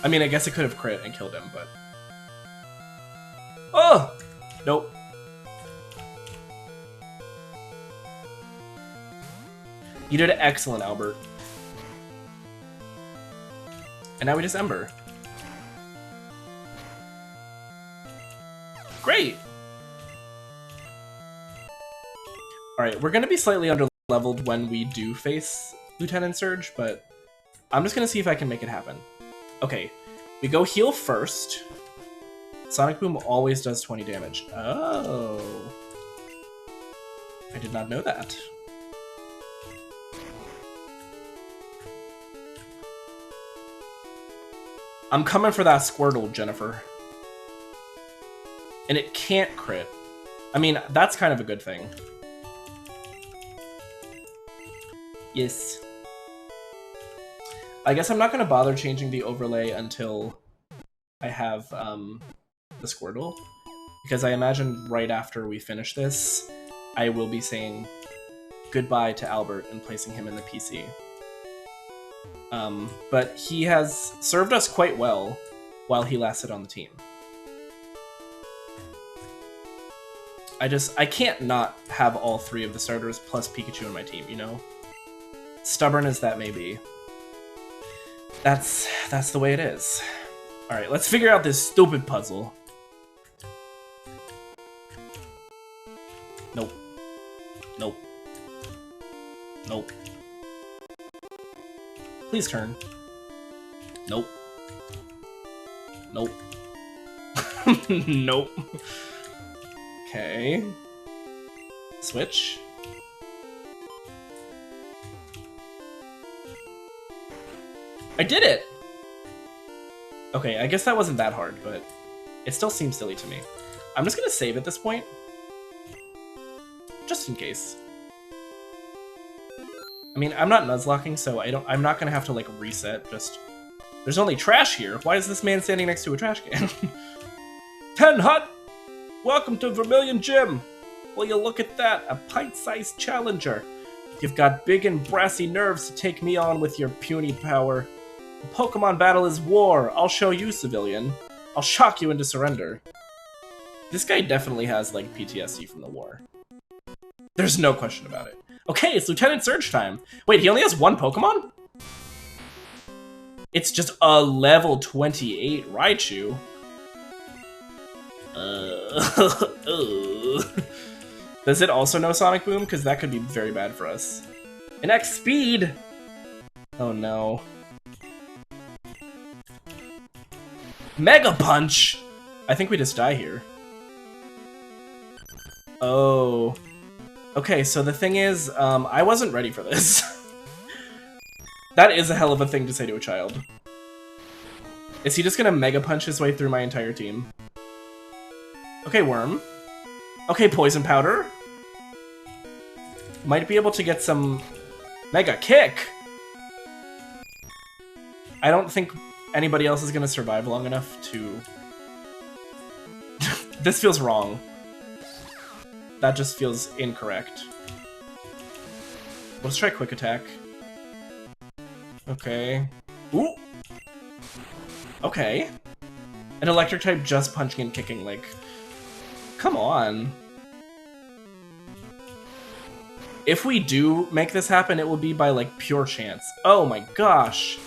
I mean, I guess it could have crit and killed him, but... Oh! Nope. You did excellent, Albert. And now we just Ember. Great! Alright, we're gonna be slightly under-leveled when we do face Lieutenant Surge, but I'm just gonna see if I can make it happen. Okay, we go heal first. Sonic Boom always does 20 damage. Oh. I did not know that. I'm coming for that Squirtle, Jennifer. And it can't crit. I mean, that's kind of a good thing. Yes. I guess I'm not going to bother changing the overlay until I have the Squirtle. Because I imagine right after we finish this, I will be saying goodbye to Albert and placing him in the PC. But he has served us quite well while he lasted on the team. I can't not have all three of the starters plus Pikachu in my team, you know? Stubborn as that may be. That's the way it is. Alright, let's figure out this stupid puzzle. Nope. Nope. Nope. Please turn. Nope. Nope. Nope. Okay. Switch. I did it! Okay, I guess that wasn't that hard, but it still seems silly to me. I'm just gonna save at this point. Just in case. I mean, I'm not nuzlocking, so I'm not gonna have to, like, reset, just... There's only trash here! Why is this man standing next to a trash can? Ten Hut! Welcome to Vermilion Gym! Will you look at that? A pint-sized challenger! You've got big and brassy nerves to take me on with your puny power. The Pokemon battle is war! I'll show you, civilian. I'll shock you into surrender. This guy definitely has, like, PTSD from the war. There's no question about it. Okay, it's Lieutenant Surge time. Wait, he only has one Pokemon? It's just a level 28 Raichu. Does it also know Sonic Boom? Because that could be very bad for us. An X Speed! Oh no. Mega Punch! I think we just die here. Oh. Okay, so the thing is, I wasn't ready for this. That is a hell of a thing to say to a child. Is he just gonna Mega Punch his way through my entire team? Okay, Worm. Okay, Poison Powder. Might be able to get some Mega Kick. I don't think anybody else is gonna survive long enough to... This feels wrong. That just feels incorrect. Let's try Quick Attack. Okay. Ooh! Okay. An electric type just punching and kicking, like... Come on. If we do make this happen, it will be by, like, pure chance. Oh my gosh!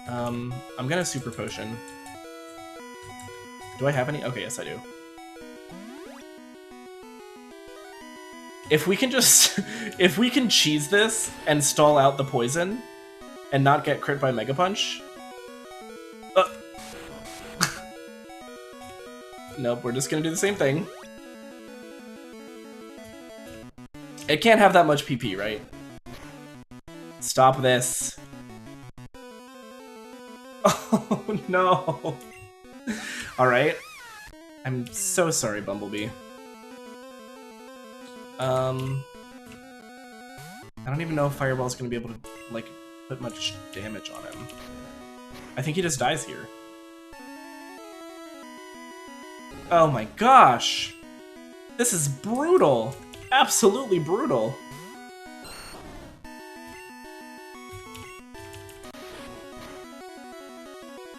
I'm gonna Super Potion. Do I have any? Okay, yes I do. If we can just... if we can cheese this and stall out the poison and not get crit by Mega Punch... Nope, we're just gonna do the same thing. It can't have that much PP, right? Stop this. Oh, no. Alright. I'm so sorry, Bumblebee. I don't even know if Fireball's gonna be able to, like, put much damage on him. I think he just dies here. Oh my gosh! This is brutal! Absolutely brutal!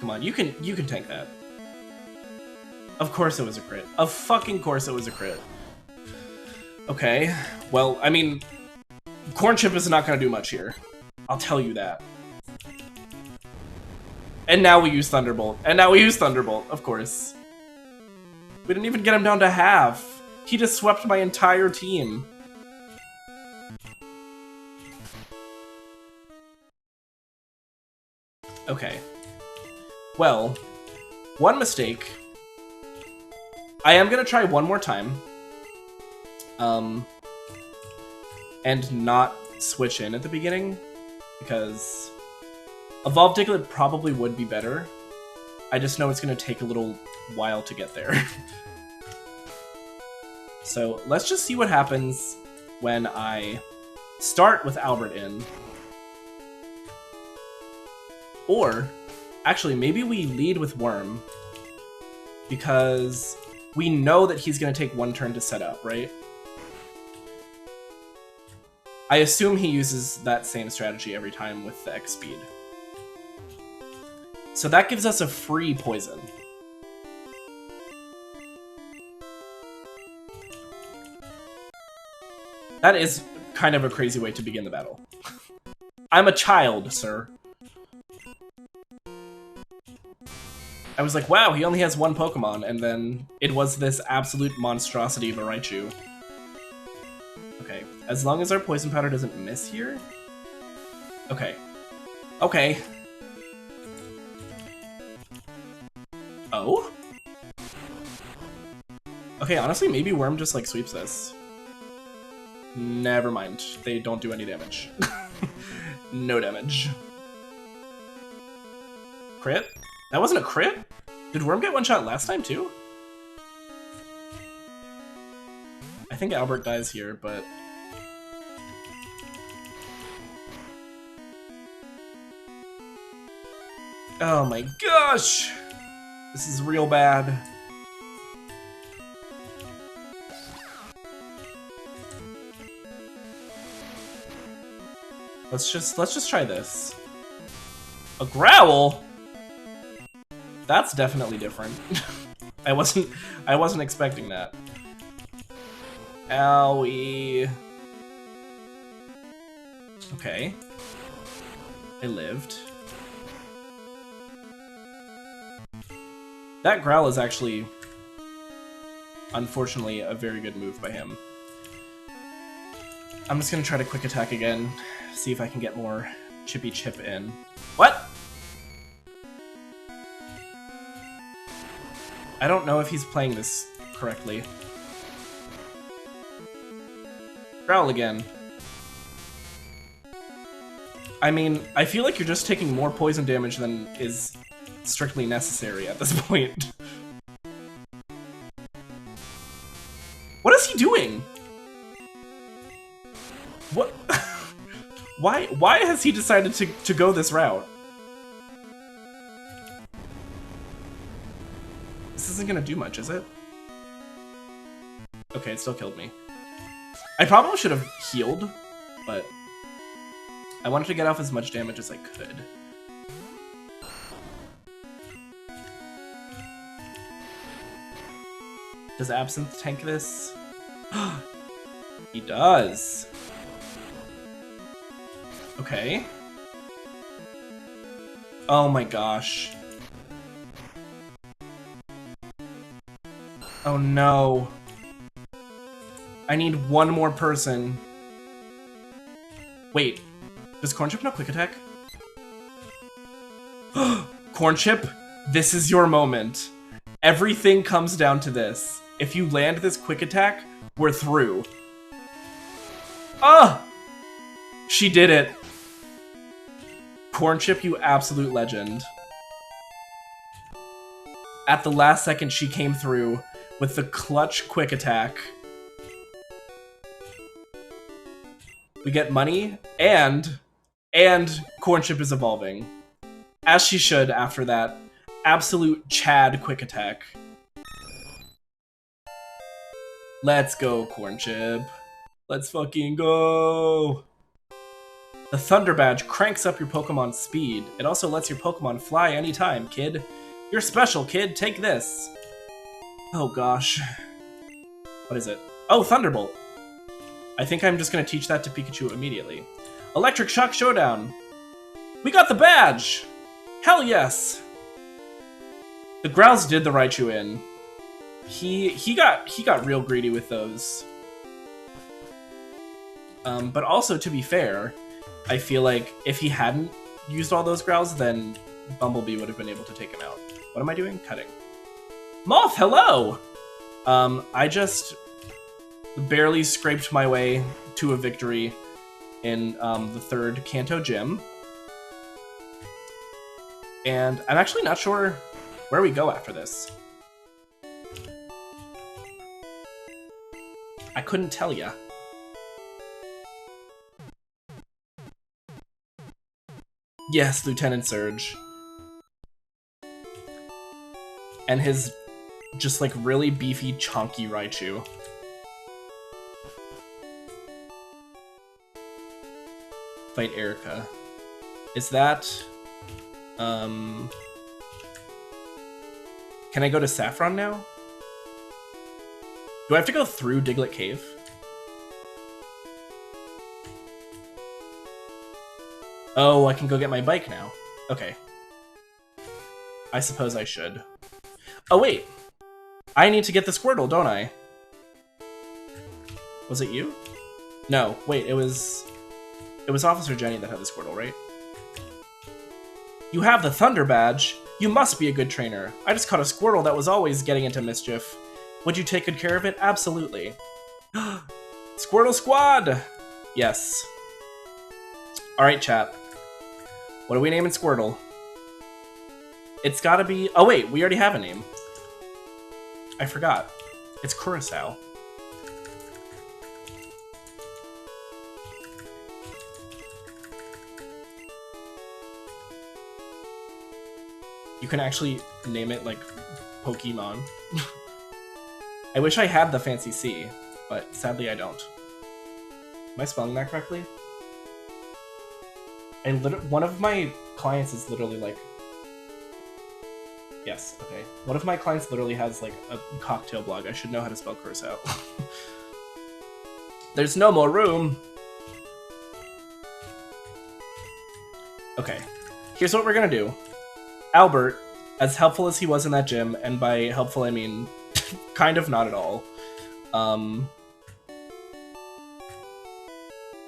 Come on, you can tank that. Of course it was a crit. Of fucking course it was a crit. Okay, well, I mean, Corn Chip is not gonna do much here. I'll tell you that. And now we use Thunderbolt. And now we use Thunderbolt, of course. We didn't even get him down to half. He just swept my entire team. Okay. Well, one mistake. I am gonna try one more time. And not switch in at the beginning, because Evolved Diglett probably would be better. I just know it's gonna take a little while to get there. So let's just see what happens when I start with Albert in. Or, actually, maybe we lead with Worm, because we know that he's gonna take one turn to set up, right? I assume he uses that same strategy every time with the X speed. So that gives us a free poison. That is kind of a crazy way to begin the battle. I'm a child, sir. I was like, wow, he only has one Pokemon, and then it was this absolute monstrosity of a Raichu. Okay, as long as our Poison Powder doesn't miss here? Okay. Okay. Oh? Okay, honestly, maybe Worm just, like, sweeps this. Never mind. They don't do any damage. No damage. Crit? That wasn't a crit? Did Worm get one shot last time, too? I think Albert dies here, but... Oh my gosh! This is real bad. Let's just try this. A Growl? That's definitely different. I wasn't expecting that. Owie. Okay. I lived. That Growl is actually, unfortunately, a very good move by him. I'm just gonna try to quick attack again, see if I can get more Chippy Chip in. What? I don't know if he's playing this correctly. Growl again. I mean, I feel like you're just taking more poison damage than is strictly necessary at this point. What is he doing? What? Why has he decided to go this route? This isn't gonna do much, is it? Okay, it still killed me. I probably should have healed, but I wanted to get off as much damage as I could. Does Absinthe tank this? He does. Okay. Oh my gosh. Oh no. I need one more person. Wait, does Corn Chip know Quick Attack? Corn Chip, this is your moment. Everything comes down to this. If you land this quick attack, we're through. Ah! She did it. Corn Chip, you absolute legend. At the last second, she came through with the clutch quick attack. We get money, and Corn Chip is evolving. As she should after that absolute Chad quick attack. Let's go, Corn Chip. Let's fucking go. The Thunder Badge cranks up your Pokemon's speed. It also lets your Pokemon fly anytime, kid. You're special, kid. Take this. Oh, gosh. What is it? Oh, Thunderbolt. I think I'm just going to teach that to Pikachu immediately. Electric Shock Showdown. We got the badge. Hell yes. The Growls did the Raichu in. He got real greedy with those. But also, to be fair, I feel like if he hadn't used all those Growls, then Bumblebee would have been able to take him out. What am I doing? Cutting. Moth, hello! I just barely scraped my way to a victory in the 3rd Kanto Gym. And I'm actually not sure where we go after this. I couldn't tell ya. Yes, Lieutenant Surge. And his just like really beefy, chunky Raichu. Fight Erica. Is that... Can I go to Saffron now? Do I have to go through Diglett Cave? Oh, I can go get my bike now. Okay. I suppose I should. Oh, wait! I need to get the Squirtle, don't I? Was it you? No, wait, it was Officer Jenny that had the Squirtle, right? You have the Thunder Badge. You must be a good trainer. I just caught a Squirtle that was always getting into mischief. Would you take good care of it? Absolutely. Squirtle Squad! Yes. Alright, chat. What are we naming Squirtle? It's gotta be... Oh wait, we already have a name. I forgot. It's Curacao. You can actually name it like Pokemon. I wish I had the fancy C, but sadly I don't. Am I spelling that correctly? And one of my clients is literally like... Yes, okay. One of my clients literally has like a cocktail blog. I should know how to spell Curacao. There's no more room! Okay, here's what we're gonna do. Albert, as helpful as he was in that gym, and by helpful I mean kind of not at all,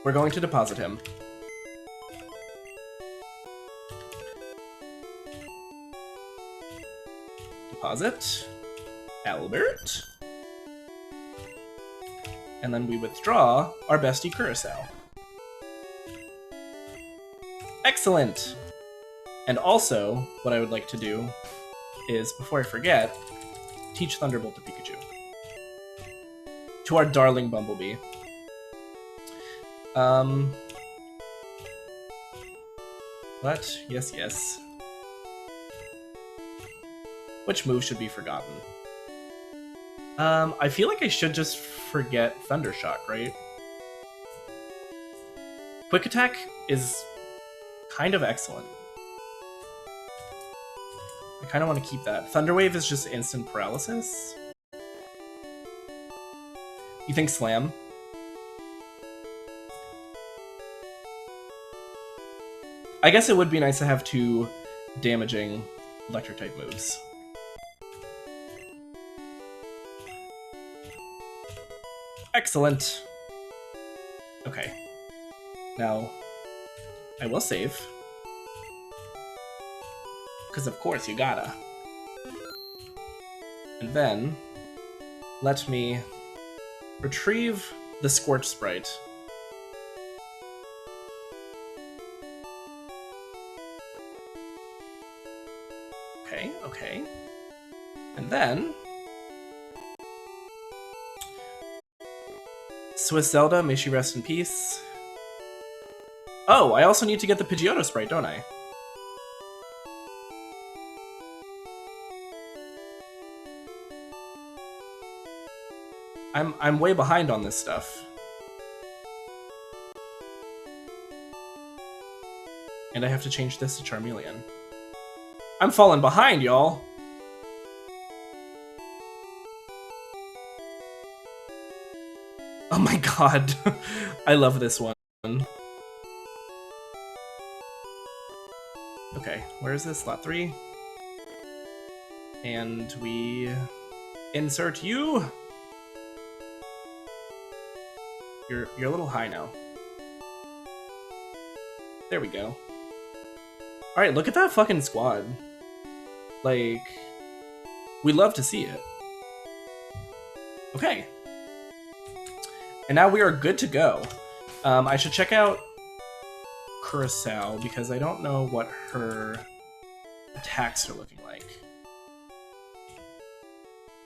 we're going to deposit him. Deposit Albert. And then we withdraw our bestie Curacao. Excellent! And also, what I would like to do is, before I forget, teach Thunderbolt to Pikachu. To our darling Bumblebee. What? Yes, yes. Which move should be forgotten? I feel like I should just forget Thundershock, right? Quick Attack is kind of excellent. I kind of want to keep that. Thunder Wave is just instant paralysis. You think Slam? I guess it would be nice to have 2 damaging Electric-type moves. Excellent! Okay. Now, I will save. Because of course you gotta. And then, let me retrieve the Scorch Sprite. Okay. And then, Swiss Zelda, may she rest in peace. Oh, I also need to get the Pidgeotto Sprite, don't I? I'm way behind on this stuff. And I have to change this to Charmeleon. I'm falling behind, y'all. Oh my god. I love this one. Okay, where is this? Slot 3. And we insert you. You're a little high now. There we go. Alright, look at that fucking squad. Like, we love to see it. Okay. And now we are good to go. I should check out Curacao, because I don't know what her attacks are looking like.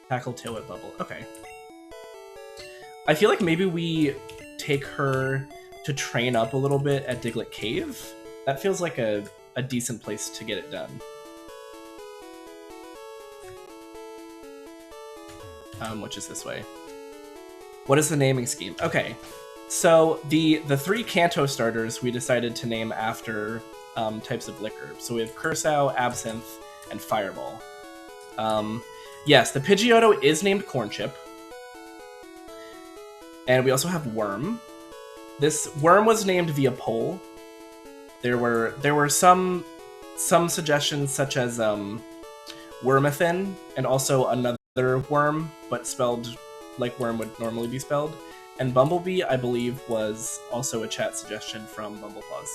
Tackle, tail whip, bubble. Okay. I feel like maybe we take her to train up a little bit at Diglett Cave. That feels like a decent place to get it done. Which is this way. What is the naming scheme? Okay, so the 3 Kanto starters we decided to name after types of liquor. So we have Curacao, Absinthe, and Fireball. Yes, the Pidgeotto is named Corn Chip. And we also have Worm. This Worm was named via poll. There were some suggestions such as Wormathin and also another worm, but spelled like worm would normally be spelled. And Bumblebee, I believe, was also a chat suggestion from Bumblepaws.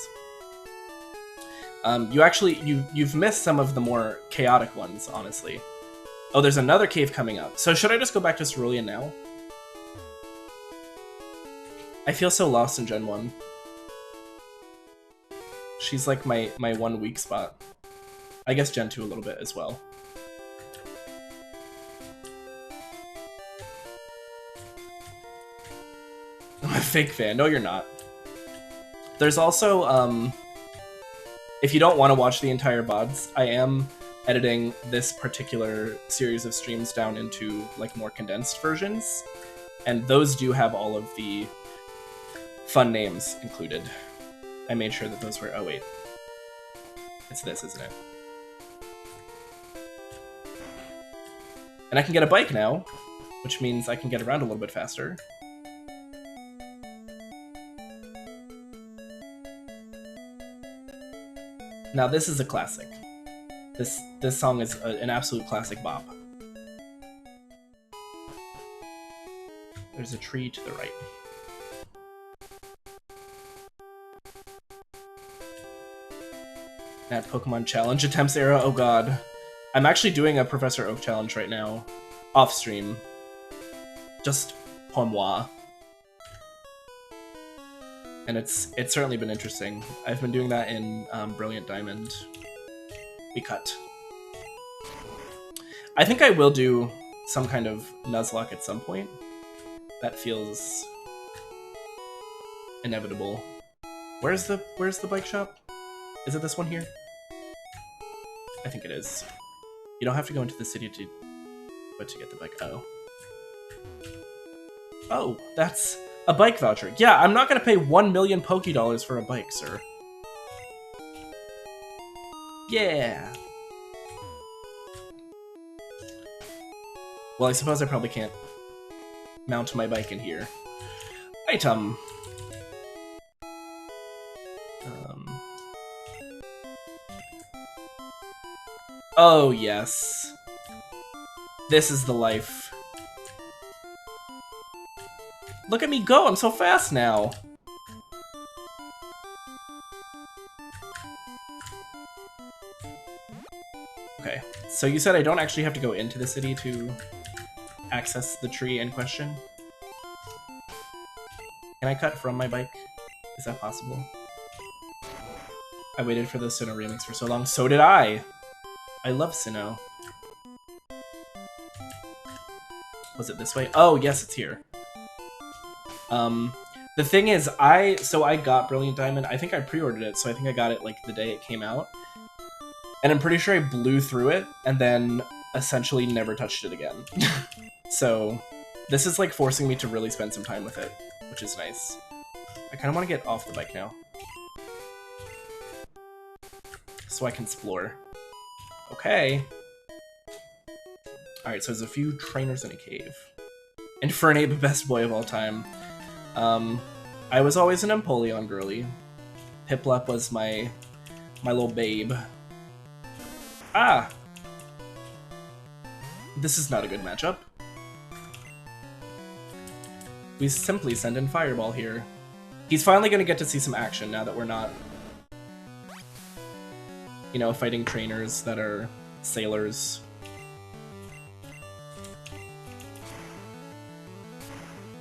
You've missed some of the more chaotic ones, honestly. Oh, there's another cave coming up. So should I just go back to Cerulean now? I feel so lost in Gen 1. She's like my one weak spot. I guess Gen 2 a little bit as well. I'm a fake fan. No, you're not. There's also, if you don't want to watch the entire VODs, I am editing this particular series of streams down into like more condensed versions. And those do have all of the fun names included. I made sure that those were... Oh, wait. It's this, isn't it? And I can get a bike now, which means I can get around a little bit faster. Now, this is a classic. This song is an absolute classic bop. There's a tree to the right. That Pokemon Challenge attempts era, oh god. I'm actually doing a Professor Oak challenge right now, off stream. Just pour moi. And it's certainly been interesting. I've been doing that in Brilliant Diamond. We cut. I think I will do some kind of Nuzlocke at some point. That feels inevitable. Where's the bike shop? Is it this one here? I think it is. You don't have to go into the city to get the bike. Oh. Oh, that's a bike voucher. Yeah, I'm not gonna pay 1 million Pokédollars for a bike, sir. Yeah. Well, I suppose I probably can't mount my bike in here. Item. Oh, yes. This is the life. Look at me go! I'm so fast now! Okay, So you said I don't actually have to go into the city to access the tree in question? Can I cut from my bike? Is that possible? I waited for the Sinnoh remix for so long. So did I! I love Sinnoh. Was it this way? Oh, yes, it's here. The thing is, I got Brilliant Diamond. I think I pre-ordered it, so I think I got it like the day it came out. And I'm pretty sure I blew through it and then essentially never touched it again. So this is like forcing me to really spend some time with it, which is nice. I kind of want to get off the bike now, so I can explore. Okay. Alright, so there's a few trainers in a cave. Infernape, best boy of all time. I was always an Empoleon girly. Piplup was my little babe. Ah! This is not a good matchup. We simply send in Fireball here. He's finally gonna get to see some action now that we're not, you know, fighting trainers that are sailors.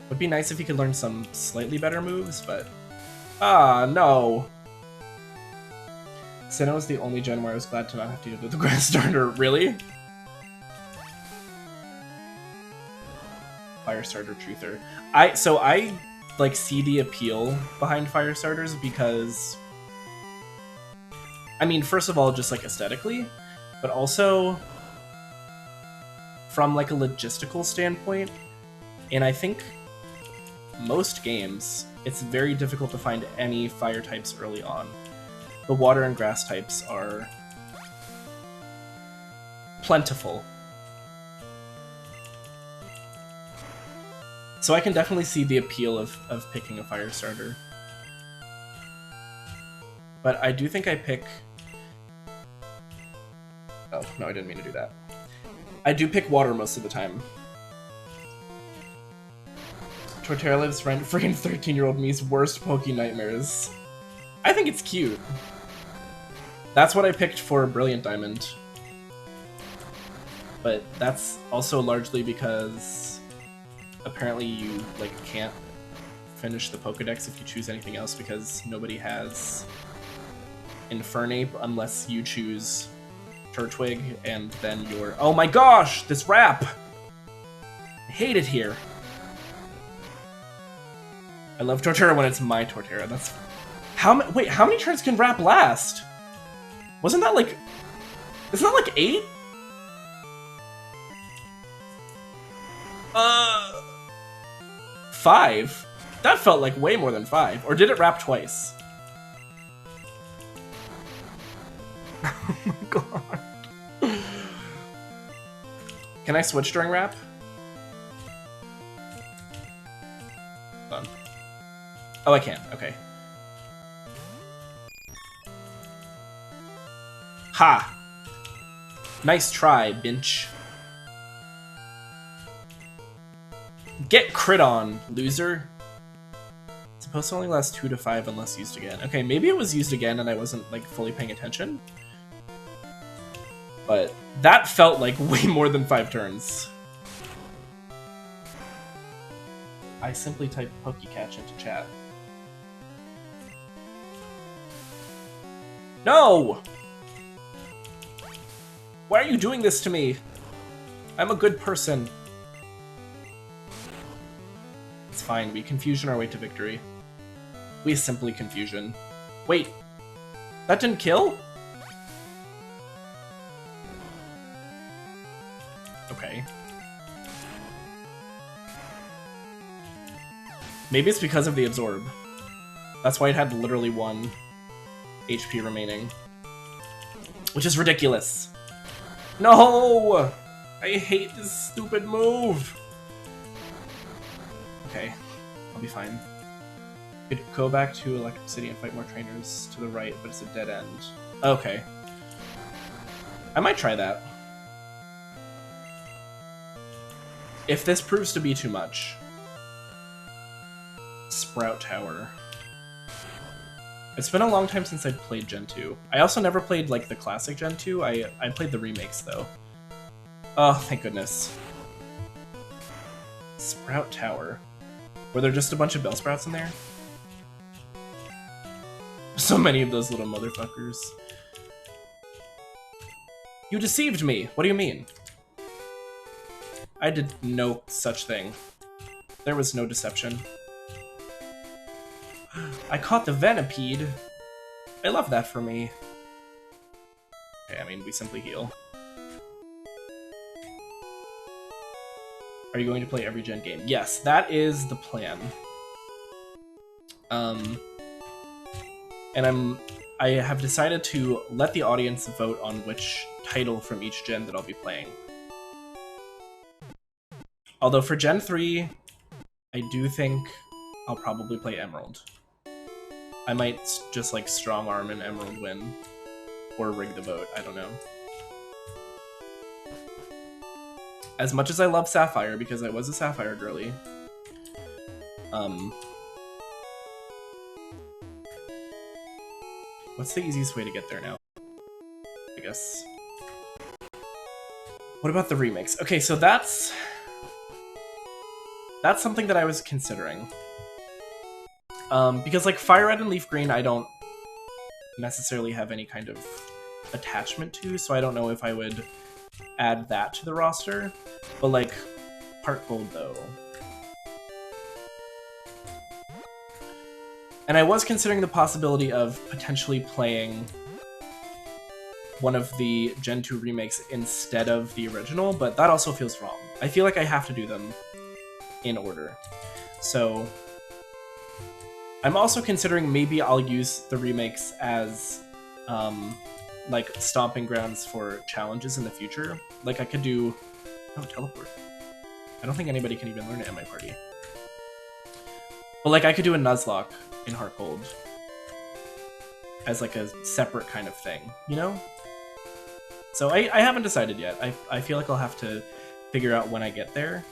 Would be nice if he could learn some slightly better moves, but... Ah, no! Sinnoh is the only gen where I was glad to not have to deal with the grass starter. Really? Firestarter Truther. I like see the appeal behind fire starters because, I mean, first of all, just like aesthetically, but also from like a logistical standpoint. And I think most games, it's very difficult to find any fire types early on. The water and grass types are plentiful. So I can definitely see the appeal of picking a fire starter. But I do think I pick... Oh, no, I didn't mean to do that. I do pick water most of the time. Torterra lives rent freaking 13-year-old me's worst Poke nightmares. I think it's cute. That's what I picked for Brilliant Diamond. But that's also largely because apparently you like can't finish the Pokedex if you choose anything else because nobody has Infernape unless you choose Turtwig and then you're... Oh my gosh! This rap! I hate it here. I love Torterra when it's my Torterra. That's... Wait, how many turns can rap last? Wasn't that like... Isn't that like 8? 5? That felt like way more than 5. Or did it rap twice? Oh my god. Can I switch during rap? Hold on. Oh, I can. Okay. Ha! Nice try, Binch. Get crit on, loser. It's supposed to only last 2 to 5 unless used again. Okay, maybe it was used again and I wasn't like fully paying attention. But that felt like way more than 5 turns. I simply typed Pokecatch into chat. No! Why are you doing this to me? I'm a good person. It's fine, we confusion our way to victory. We simply confusion. Wait, that didn't kill? Okay. Maybe it's because of the absorb. That's why it had literally 1 HP remaining. Which is ridiculous. No! I hate this stupid move! Okay, I'll be fine. Could go back to Electric City and fight more trainers to the right, but it's a dead end. Okay. I might try that. If this proves to be too much. Sprout Tower. It's been a long time since I'd played Gen 2. I also never played like the classic Gen 2. I played the remakes though. Oh, thank goodness. Sprout Tower. Were there just a bunch of Bellsprouts in there? So many of those little motherfuckers. You deceived me! What do you mean? I did no such thing. There was no deception. I caught the Venipede. I love that for me. Okay, I mean, we simply heal. Are you going to play every gen game? Yes, that is the plan. And I have decided to let the audience vote on which title from each gen that I'll be playing. Although for Gen 3, I do think I'll probably play Emerald. I might just like strong arm an Emerald win. Or rig the vote, I don't know. As much as I love Sapphire, because I was a Sapphire girly, what's the easiest way to get there now? I guess. What about the remakes? Okay, so that's something that I was considering. Because like Fire Red and Leaf Green, I don't necessarily have any kind of attachment to, so I don't know if I would add that to the roster. But like Heart Gold though. And I was considering the possibility of potentially playing one of the Gen 2 remakes instead of the original, but that also feels wrong. I feel like I have to do them in order. So I'm also considering maybe I'll use the remakes as like stomping grounds for challenges in the future. Like I could do... Oh, teleport. I don't think anybody can even learn it in my party. But like I could do a Nuzlocke in Heart Gold as like a separate kind of thing, you know? So I haven't decided yet. I feel like I'll have to figure out when I get there.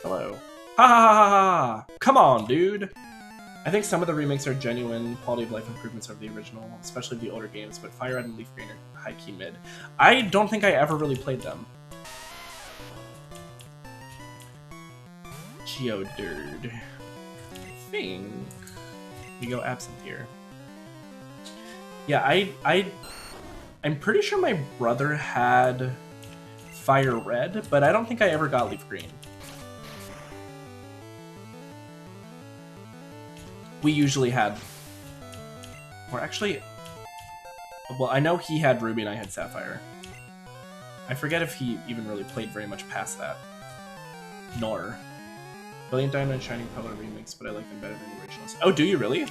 Hello. Ha ha ha ha ha! Come on, dude! I think some of the remakes are genuine quality of life improvements over the original, especially the older games, but Fire Red and Leaf Green are high-key mid. I don't think I ever really played them. Geodude. I think we go absent here. Yeah, I'm pretty sure my brother had Fire Red, but I don't think I ever got Leaf Green. We usually had, or actually, well, I know he had Ruby and I had Sapphire. I forget if he even really played very much past that. Nor. Brilliant Diamond and Shining Pearl are remakes, but I like them better than the originals. Oh, do you really?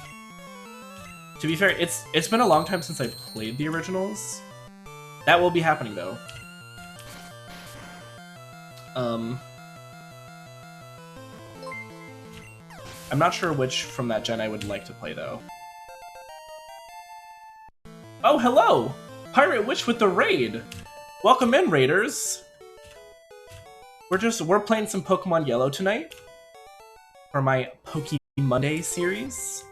To be fair, it's been a long time since I played the originals. That will be happening though. I'm not sure which from that gen I would like to play, though. Oh, hello! Pirate Witch with the raid! Welcome in, raiders! We're playing some Pokemon Yellow tonight. For my Poke Monday series.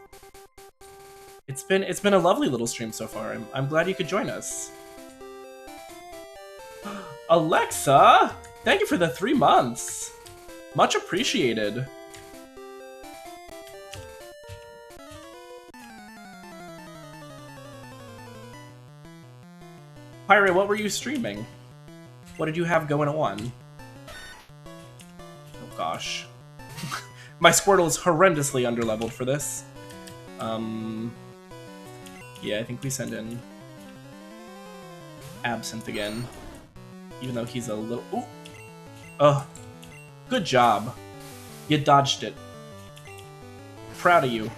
It's been a lovely little stream so far. I'm glad you could join us. Alexa! Thank you for the 3 months! Much appreciated. Pirate, what were you streaming? What did you have going on? Oh gosh. My Squirtle is horrendously underleveled for this. Yeah, I think we send in Absinthe again. Even though he's a little... Ooh! Oh, good job. You dodged it. Proud of you.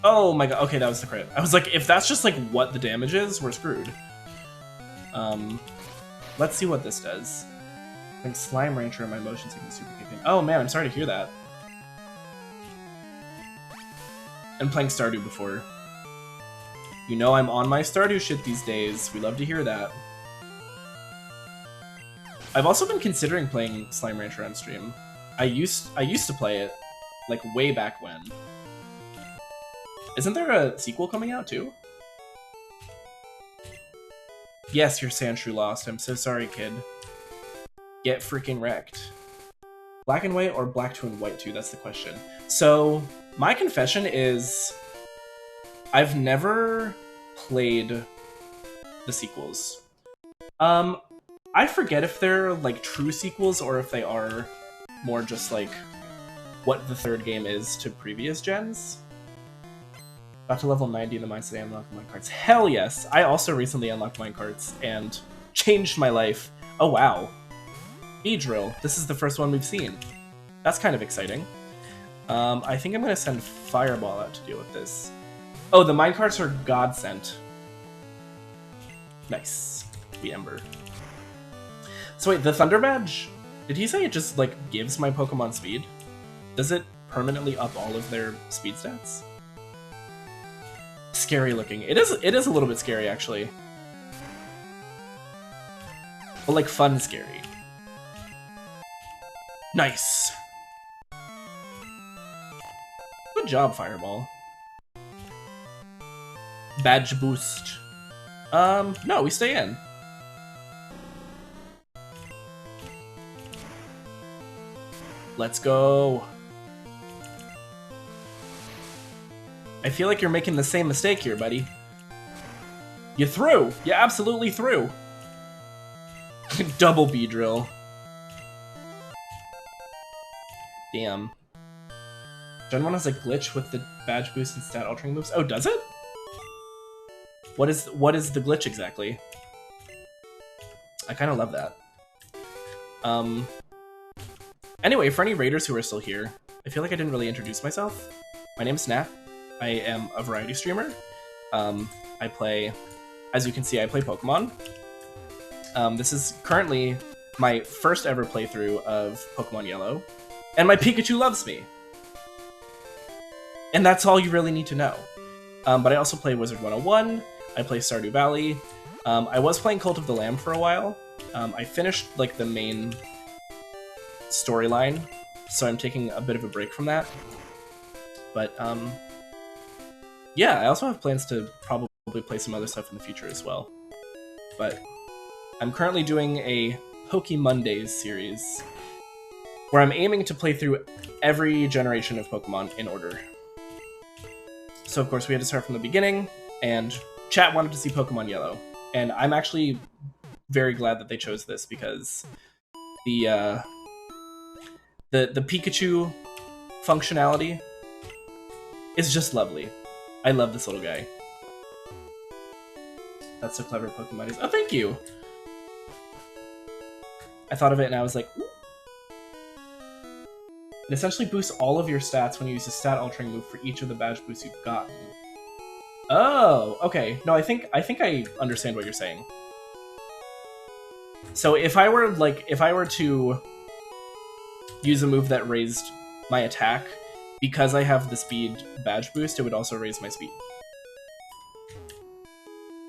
Oh my god, okay, that was the crit. I was like, if that's just like what the damage is, we're screwed. Let's see what this does. I think Slime Rancher and my motion sickness super kicking. Oh man, I'm sorry to hear that. And playing Stardew before. You know I'm on my Stardew shit these days. We love to hear that. I've also been considering playing Slime Rancher on stream. I used to play it, like way back when. Isn't there a sequel coming out too? Yes, your Sandshrew lost. I'm so sorry, kid. Get freaking wrecked. Black and white or black 2 and white 2? That's the question. So, my confession is I've never played the sequels. I forget if they're like true sequels or if they are more just like what the third game is to previous gens. Got to level 90 in the mines today, unlocked mine carts. Hell yes! I also recently unlocked mine carts and changed my life. Oh wow. Beedrill. This is the first one we've seen. That's kind of exciting. I think I'm gonna send Fireball out to deal with this. Oh, the minecarts are God sent. Nice. We Ember. So wait, the Thunder Badge? Did he say it just like gives my Pokemon speed? Does it permanently up all of their speed stats? Scary looking. It is a little bit scary actually. But like fun scary. Nice. Good job, Fireball. Badge boost. No, we stay in. Let's go. I feel like you're making the same mistake here, buddy. You threw! You absolutely threw! Double Beedrill. Damn. Gen 1 has a glitch with the badge boost and stat altering moves. Oh, does it? What is the glitch exactly? I kind of love that. Anyway, for any raiders who are still here, I feel like I didn't really introduce myself. My name is Snap. I am a variety streamer. I play, as you can see, I play Pokemon. This is currently my first ever playthrough of Pokemon Yellow, and my Pikachu loves me. And that's all you really need to know. But I also play Wizard 101, I play Stardew Valley. I was playing Cult of the Lamb for a while. I finished like the main storyline, so I'm taking a bit of a break from that. But yeah, I also have plans to probably play some other stuff in the future as well. But I'm currently doing a Poke Mondays series where I'm aiming to play through every generation of Pokemon in order. So of course we had to start from the beginning, and chat wanted to see Pokemon Yellow. And I'm actually very glad that they chose this because the Pikachu functionality is just lovely. I love this little guy. That's so clever, Pokemon is. Oh, thank you! I thought of it and I was like, ooh. It essentially boosts all of your stats when you use a stat altering move for each of the badge boosts you've gotten. Oh, okay. No, I think I understand what you're saying. So if I were to use a move that raised my attack, because I have the speed badge boost, it would also raise my speed.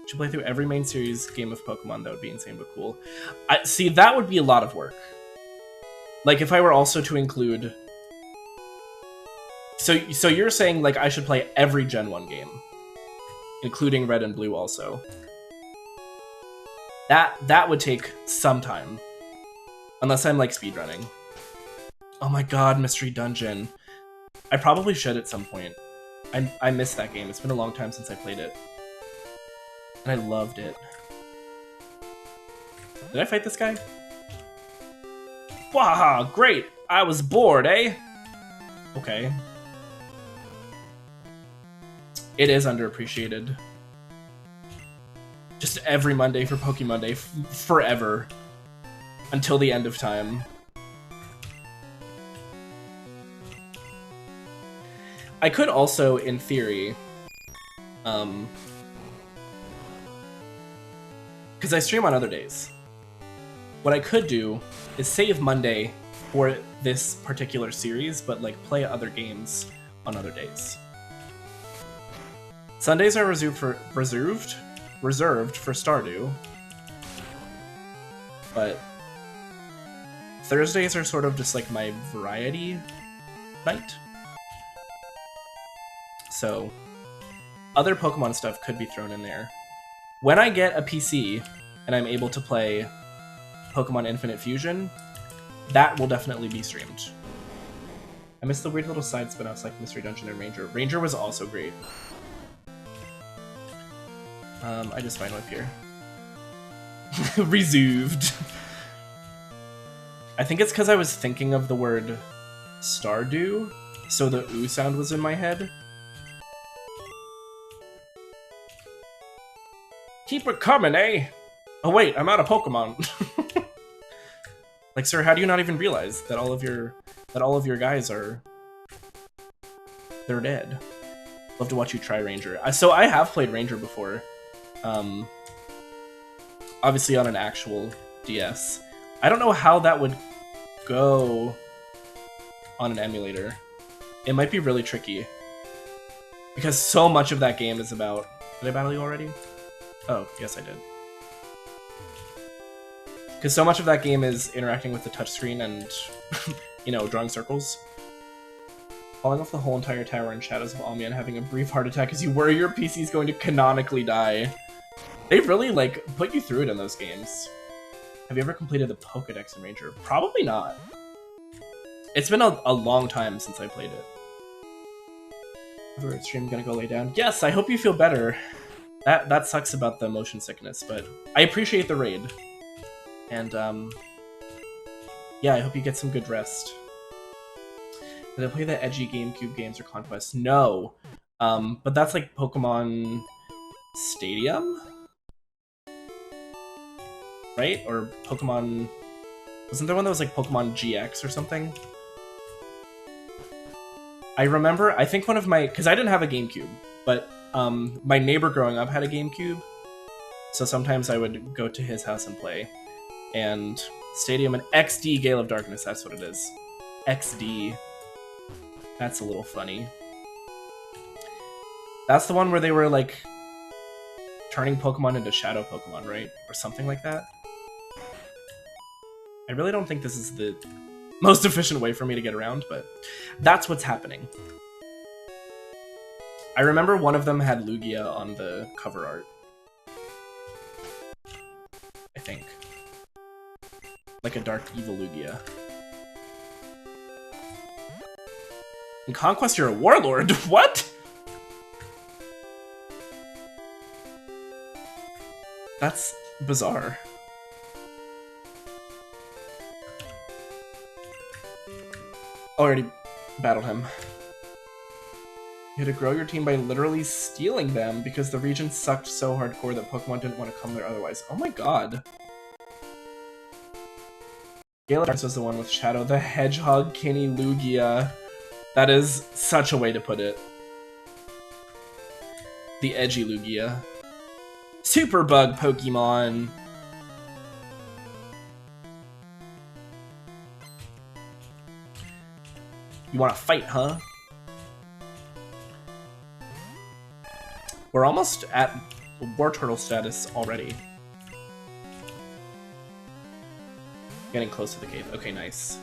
Should play through every main series game of Pokemon. That would be insane but cool. See, that would be a lot of work. Like if I were also to include. So you're saying like I should play every Gen 1 game, including Red and Blue also. That would take some time, unless I'm like speedrunning. Oh my god, Mystery Dungeon. I probably should at some point. I missed that game. It's been a long time since I played it. And I loved it. Did I fight this guy? Waha, great! I was bored, eh? Okay. It is underappreciated. Just every Monday for Poke Monday, forever. Until the end of time. I could also, in theory, because I stream on other days, what I could do is save Monday for this particular series, but like play other games on other days. Sundays are reserved for Stardew, but Thursdays are sort of just like my variety night. So other Pokemon stuff could be thrown in there. When I get a PC, and I'm able to play Pokemon Infinite Fusion, that will definitely be streamed. I missed the weird little side spin-offs like Mystery Dungeon and Ranger. Ranger was also great. I just find whip here. Reserved. I think it's because I was thinking of the word Stardew, so the ooh sound was in my head. Keep it coming, eh? Oh wait, I'm out of Pokemon. Like, sir, how do you not even realize that all of your guys are... they're dead? Love to watch you try Ranger. So I have played Ranger before. Obviously on an actual DS. I don't know how that would go on an emulator. It might be really tricky. Because so much of that game is about... Did I battle you already? Oh, yes I did. Because so much of that game is interacting with the touchscreen and, you know, drawing circles. Falling off the whole entire tower in Shadows of Almia and having a brief heart attack as you worry your PC is going to canonically die. They really, like, put you through it in those games. Have you ever completed the Pokedex in Ranger? Probably not. It's been a long time since I played it. Ever stream gonna go lay down? Yes, I hope you feel better. That sucks about the motion sickness, but I appreciate the raid. And, yeah, I hope you get some good rest. Did I play the edgy GameCube games or Conquest? No. But that's like Pokemon Stadium? Right? Or Pokemon... Wasn't there one that was like Pokemon GX or something? I remember, I think one of my... Because I didn't have a GameCube, but my neighbor growing up had a GameCube. So sometimes I would go to his house and play. And Stadium and XD Gale of Darkness, that's what it is. XD. That's a little funny. That's the one where they were, like, turning Pokemon into Shadow Pokemon, right? Or something like that? I really don't think this is the most efficient way for me to get around, but that's what's happening. I remember one of them had Lugia on the cover art. I think. Like a dark evil Lugia. In Conquest, you're a warlord? What? That's bizarre. Already battled him. You had to grow your team by literally stealing them because the region sucked so hardcore that Pokemon didn't want to come there otherwise. Oh my god. Gale of Darkness was the one with Shadow the Hedgehog, Kenny, Lugia. That is such a way to put it. The edgy Lugia. Super Bug Pokemon. You want to fight, huh? We're almost at War Turtle status already. Getting close to the cave. Okay, nice.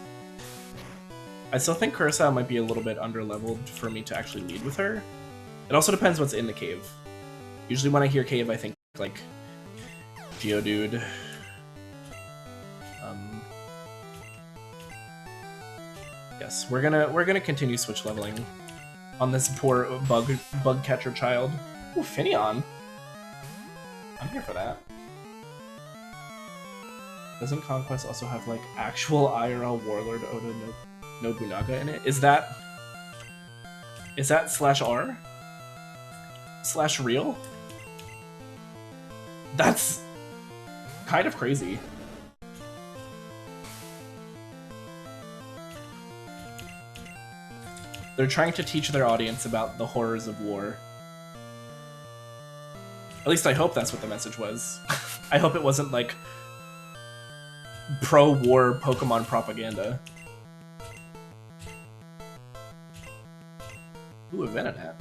I still think Curacao might be a little bit under-leveled for me to actually lead with her. It also depends what's in the cave. Usually when I hear cave, I think, like, Geodude. Yes, we're gonna continue switch leveling on this poor bug catcher child. Ooh, Finneon. I'm here for that. Doesn't Conquest also have like actual IRL Warlord Oda Nobunaga in it? Is that /R? /real? That's kind of crazy. They're trying to teach their audience about the horrors of war. At least I hope that's what the message was. I hope it wasn't like pro-war Pokemon propaganda. Ooh, a Venonat.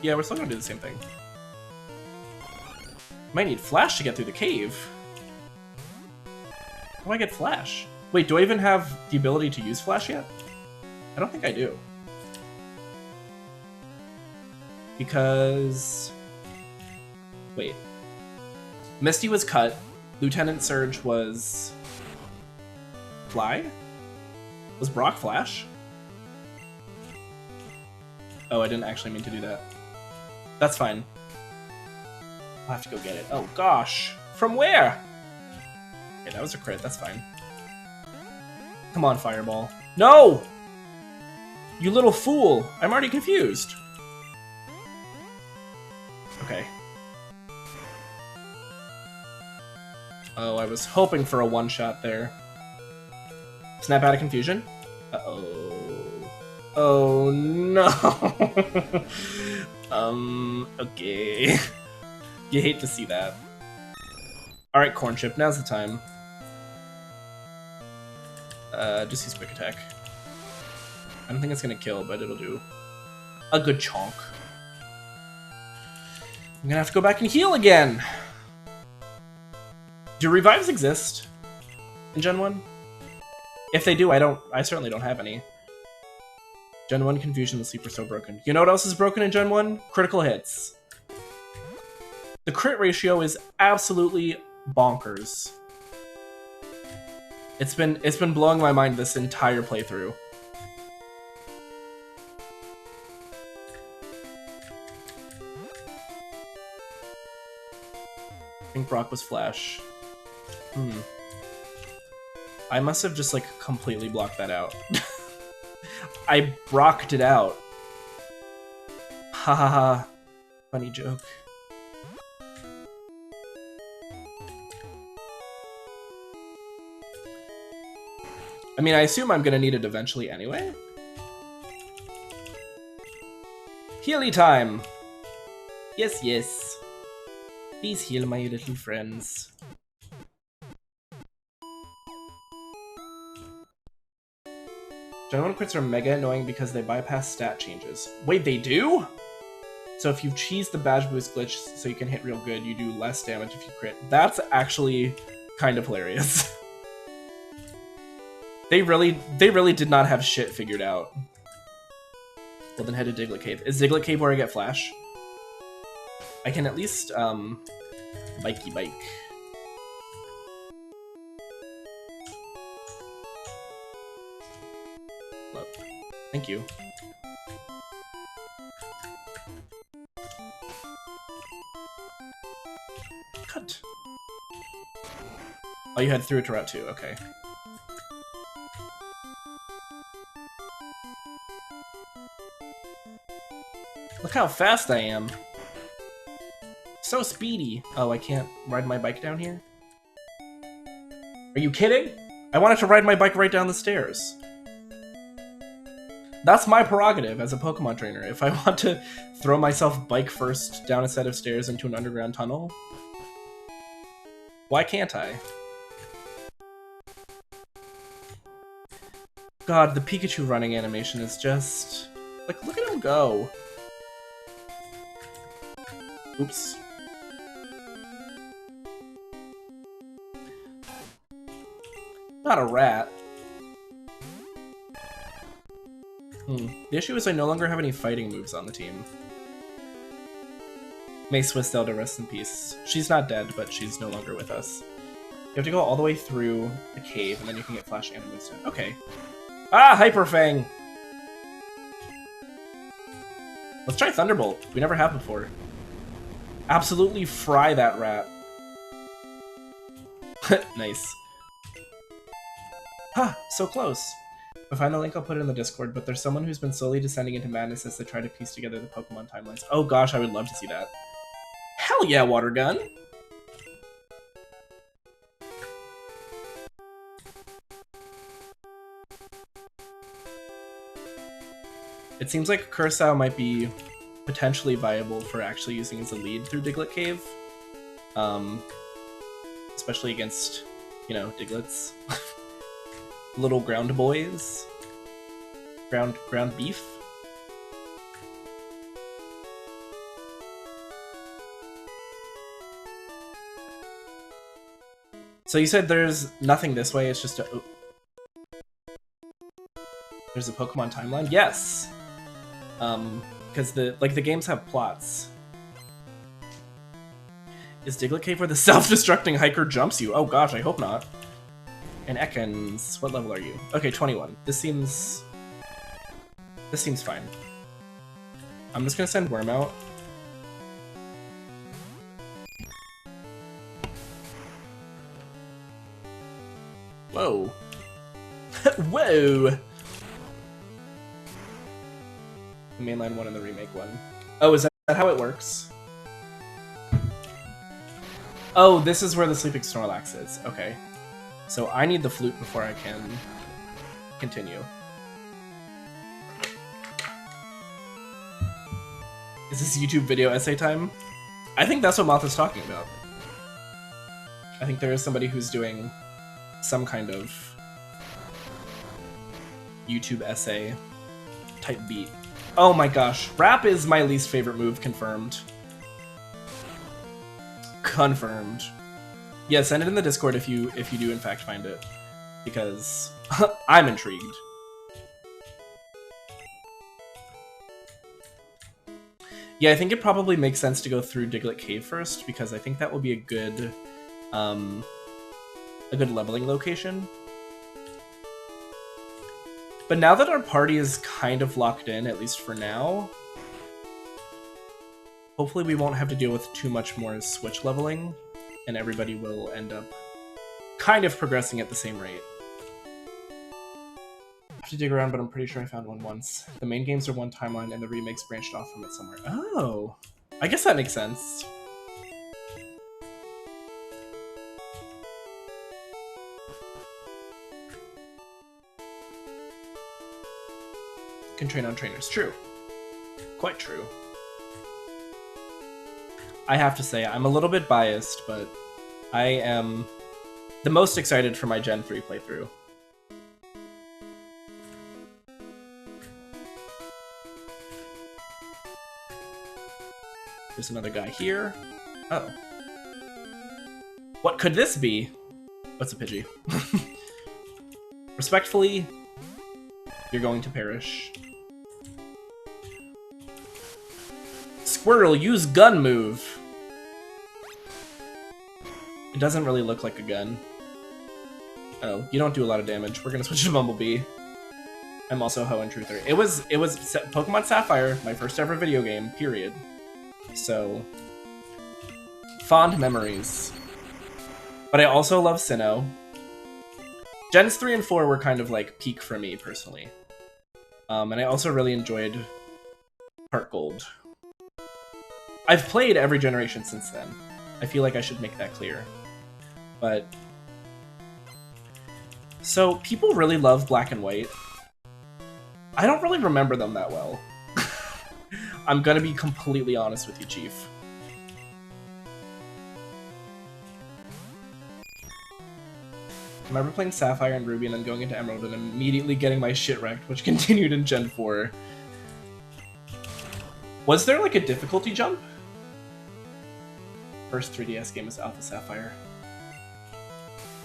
Yeah, we're still gonna do the same thing. Might need Flash to get through the cave. How do I get Flash? Wait, do I even have the ability to use Flash yet? I don't think I do. Because... Wait. Misty was cut. Lieutenant Surge was... Fly? Was Brock Flash? Oh, I didn't actually mean to do that. That's fine. I'll have to go get it. Oh, gosh. From where? Okay, that was a crit. That's fine. Come on, Fireball. No! You little fool! I'm already confused. Okay. Oh, I was hoping for a one-shot there. Snap out of confusion. Uh-oh. Oh, no! Okay. You hate to see that. Alright, Corn Chip, now's the time. Just use Quick Attack. I don't think it's gonna kill, but it'll do a good chonk. I'm gonna have to go back and heal again! Do revives exist in Gen 1? If they do, I certainly don't have any. Gen 1 Confusion and Sleep are so broken. You know what else is broken in Gen 1? Critical hits. The crit ratio is absolutely bonkers. It's been blowing my mind this entire playthrough. I think Brock was Flash. I must have just, like, completely blocked that out. I Brocked it out. Ha ha ha. Funny joke. I mean, I assume I'm gonna need it eventually anyway. Healy time! Yes, yes. Please heal my little friends. Gen 1 crits are mega annoying because they bypass stat changes. Wait, they do? So if you cheese the badge boost glitch so you can hit real good, you do less damage if you crit. That's actually kind of hilarious. They really did not have shit figured out. Well, then head to Diglett Cave. Is Diglett Cave where I get Flash? I can at least, bikey bike. Love. Thank you. Cut. Oh, you had through it to Route 2, okay. Look how fast I am. So speedy. Oh, I can't ride my bike down here? Are you kidding? I wanted to ride my bike right down the stairs. That's my prerogative as a Pokemon trainer. If I want to throw myself bike first down a set of stairs into an underground tunnel, why can't I? God, the Pikachu running animation is just... like, look at him go. Oops. Not a rat. The issue is I no longer have any fighting moves on the team. May Swiss Zelda rest in peace. She's not dead, but she's no longer with us. You have to go all the way through the cave, and then you can get Flash and moves in. Okay. Ah, Hyper Fang! Let's try Thunderbolt. We never have before. Absolutely fry that rat. Nice. Ha! So close. If I find the link, I'll put it in the Discord, but there's someone who's been slowly descending into madness as they try to piece together the Pokemon timelines. Oh gosh, I would love to see that. Hell yeah, Water Gun! It seems like Curacao might be potentially viable for actually using as a lead through Diglett Cave. Especially against, you know, Digletts. Little ground boys. Ground beef. So you said there's nothing this way, it's just a... Oh. There's a Pokemon timeline? Yes! Because the games have plots. Is Diglett Cave where the self-destructing hiker jumps you? Oh gosh, I hope not. And Ekans, what level are you? Okay, 21. This seems fine. I'm just gonna send Worm out. Whoa. Whoa! The mainline one and the remake one. Oh, is that how it works? Oh, this is where the Sleeping Snorlax is. Okay. So I need the flute before I can continue. Is this YouTube video essay time? I think that's what Moth is talking about. I think there is somebody who's doing some kind of YouTube essay type beat. Oh my gosh, rap is my least favorite move, confirmed. Confirmed. Yeah, send it in the Discord if you do in fact find it, because I'm intrigued. Yeah, I think it probably makes sense to go through Diglett Cave first, because I think that will be a good leveling location. But now that our party is kind of locked in, at least for now, hopefully we won't have to deal with too much more switch leveling, and everybody will end up kind of progressing at the same rate. I have to dig around, but I'm pretty sure I found one once. The main games are one timeline, and the remakes branched off from it somewhere. Oh, I guess that makes sense. Can train on trainers. True. Quite true. I have to say, I'm a little bit biased, but I am the most excited for my Gen 3 playthrough. There's another guy here. Oh. What could this be? What's a Pidgey? Respectfully, you're going to perish. Squirtle, use gun move! It doesn't really look like a gun. Oh, you don't do a lot of damage. We're gonna switch to Bumblebee. I'm also Hoenn Truther. It was Pokemon Sapphire, my first ever video game, period. So, fond memories. But I also love Sinnoh. Gens 3 and 4 were kind of like peak for me, personally. And I also really enjoyed Heart Gold. I've played every generation since then. I feel like I should make that clear. But... So, people really love Black and White. I don't really remember them that well. I'm gonna be completely honest with you, Chief. I remember playing Sapphire and Ruby and then going into Emerald and immediately getting my shit wrecked, which continued in Gen 4. Was there like a difficulty jump? First 3DS game is Alpha Sapphire.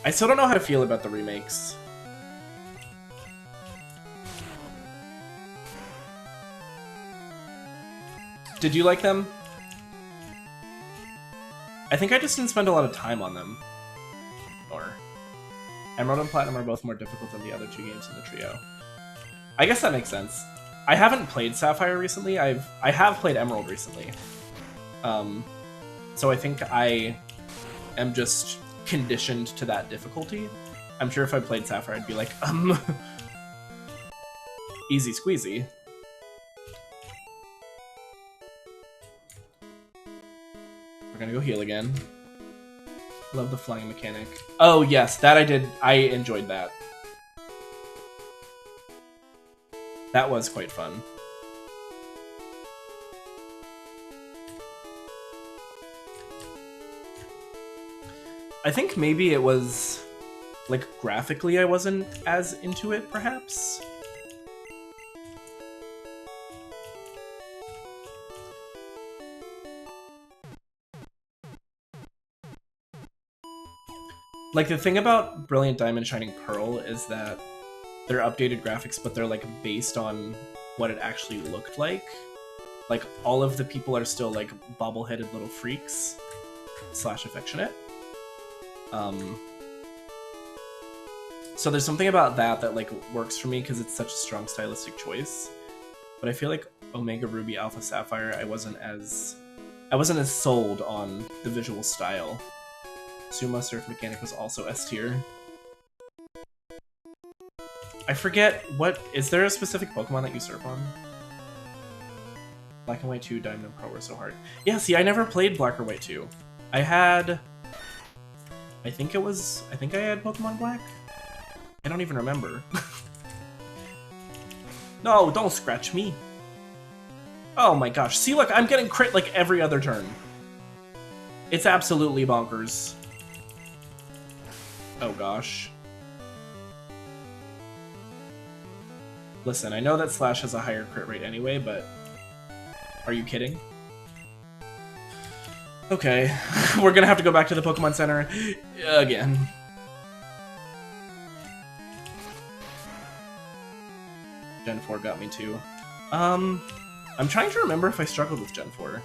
I still don't know how to feel about the remakes. Did you like them? I think I just didn't spend a lot of time on them. Or Emerald and Platinum are both more difficult than the other two games in the trio. I guess that makes sense. I haven't played Sapphire recently. I have played Emerald recently. So I think I am just conditioned to that difficulty. I'm sure if I played Sapphire, I'd be like, easy squeezy. We're gonna go heal again. Love the flying mechanic. Oh yes, that I did. I enjoyed that. That was quite fun. I think maybe it was, like, graphically I wasn't as into it, perhaps? Like, the thing about Brilliant Diamond Shining Pearl is that they're updated graphics, but they're, like, based on what it actually looked like. Like, all of the people are still, like, bobble-headed little freaks. slash affectionate. So there's something about that like works for me because it's such a strong stylistic choice. But I feel like Omega Ruby Alpha Sapphire, I wasn't as sold on the visual style. Sumo Surf Mechanic was also S tier. I forget is there a specific Pokemon that you surf on? Black and White 2, Diamond and Pearl were so hard. Yeah, see, I never played Black or White 2. I think I had Pokemon Black? I don't even remember. No, don't scratch me. Oh my gosh. See, look, I'm getting crit like every other turn. It's absolutely bonkers. Oh gosh. Listen, I know that Slash has a higher crit rate anyway, but are you kidding? Okay, we're gonna have to go back to the Pokemon Center again. Gen 4 got me too. I'm trying to remember if I struggled with Gen 4.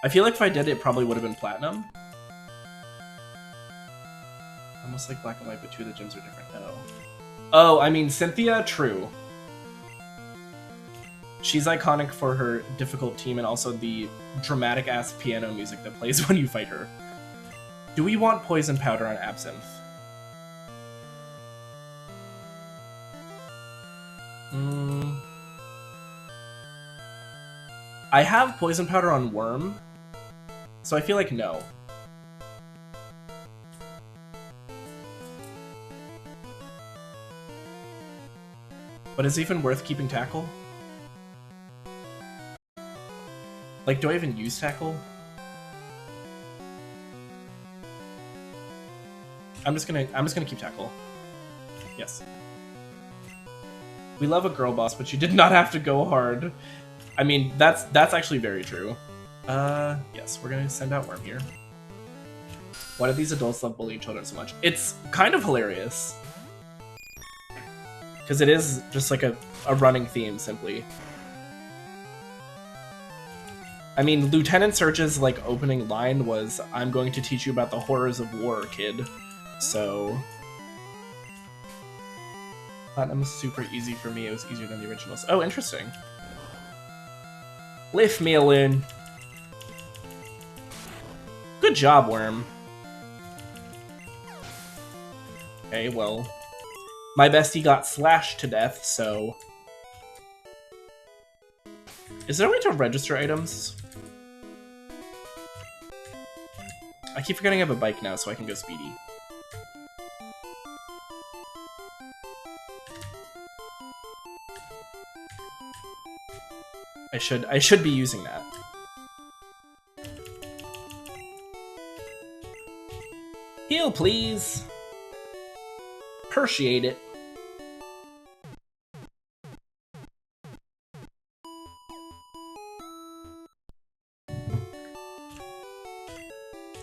I feel like if I did, it probably would have been Platinum. Almost like Black and White, but two of the gyms are different. Oh, I mean, Cynthia, true. She's iconic for her difficult team and also the dramatic-ass piano music that plays when you fight her. Do we want Poison Powder on Absinthe? I have Poison Powder on Worm, so I feel like no. But is it even worth keeping Tackle? Like, do I even use Tackle? I'm just gonna keep Tackle. Yes. We love a girl boss, but you did not have to go hard. I mean, that's actually very true. Yes, we're gonna send out Worm here. Why do these adults love bullying children so much? It's kind of hilarious. Because it is just like a running theme, simply. I mean, Lieutenant Surge's like opening line was, "I'm going to teach you about the horrors of war, kid." So Platinum was super easy for me. It was easier than the originals. Oh, interesting. Lift me alone. Good job, Worm. Okay, well, my bestie got slashed to death, so... Is there a way to register items? I keep forgetting I have a bike now, so I can go speedy. I should be using that. Heal, please. Appreciate it.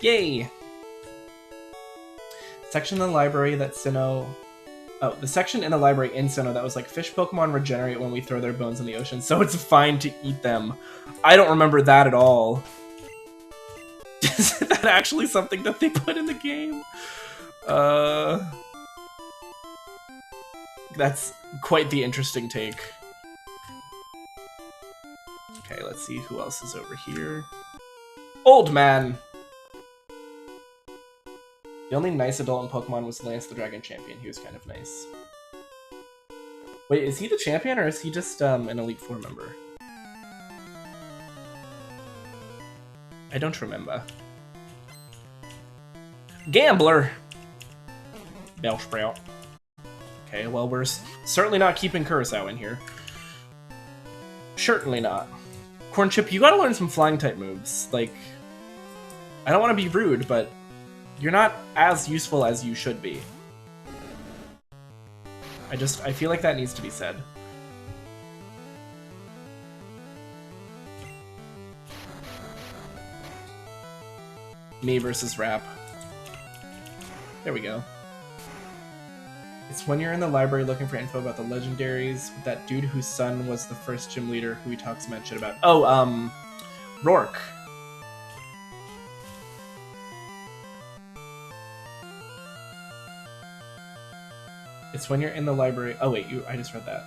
Yay! Section in the library that Sinnoh... Oh, the section in the library in Sinnoh that was like, fish Pokemon regenerate when we throw their bones in the ocean, so it's fine to eat them. I don't remember that at all. Is that actually something that they put in the game? That's quite the interesting take. Okay, let's see who else is over here. Old Man! The only nice adult in Pokemon was Lance the Dragon Champion. He was kind of nice. Wait, is he the champion or is he just an Elite Four member? I don't remember. Gambler! Bellsprout. Okay, well, we're certainly not keeping Curacao in here. Certainly not. Cornchip, you gotta learn some flying-type moves. Like, I don't want to be rude, but you're not as useful as you should be. I feel like that needs to be said. Me versus Rap. There we go. It's when you're in the library looking for info about the legendaries with that dude whose son was the first gym leader who he talks mad shit about. Oh, Rourke. It's when you're in the library. Oh wait, I just read that.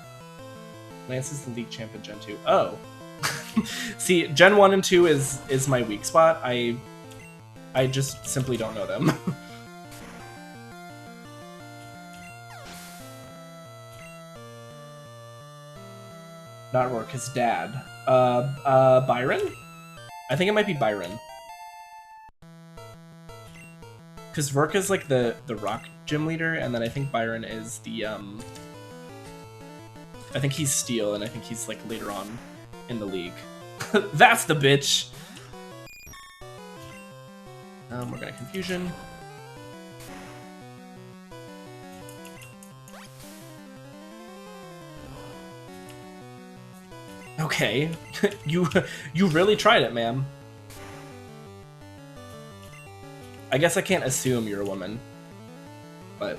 Lance is the league champ in Gen 2. Oh. See, Gen 1 and 2 is my weak spot. I just simply don't know them. Not Rourke, his dad. Byron? I think it might be Byron. Because Rourke is like the rock gym leader, and then I think Byron is the I think he's Steel, and I think he's like later on in the league. That's the bitch! We're gonna confusion. Okay. you really tried it, ma'am. I guess I can't assume you're a woman, but...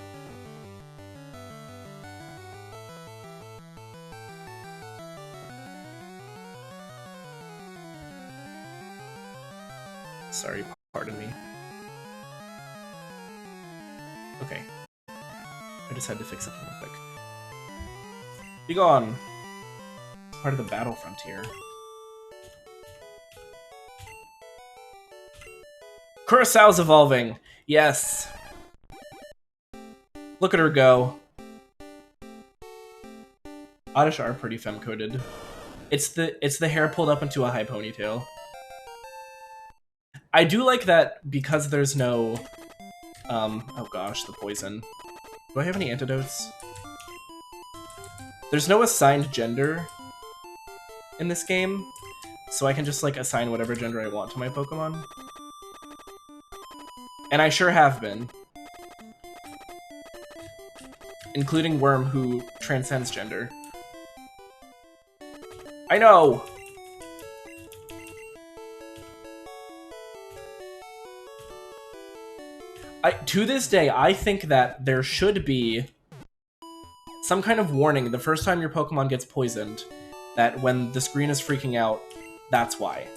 Sorry, pardon me. Okay. I just had to fix something real quick. Be gone! Part of the battle frontier. Curaçao's evolving. Yes. Look at her go. Oddish are pretty femme-coded. It's the hair pulled up into a high ponytail. I do like that because there's no oh gosh, the poison. Do I have any antidotes? There's no assigned gender in this game, so I can just like assign whatever gender I want to my Pokemon. And I sure have been. Including Worm, who transcends gender. I know! To this day, I think that there should be some kind of warning the first time your Pokemon gets poisoned, that when the screen is freaking out, that's why.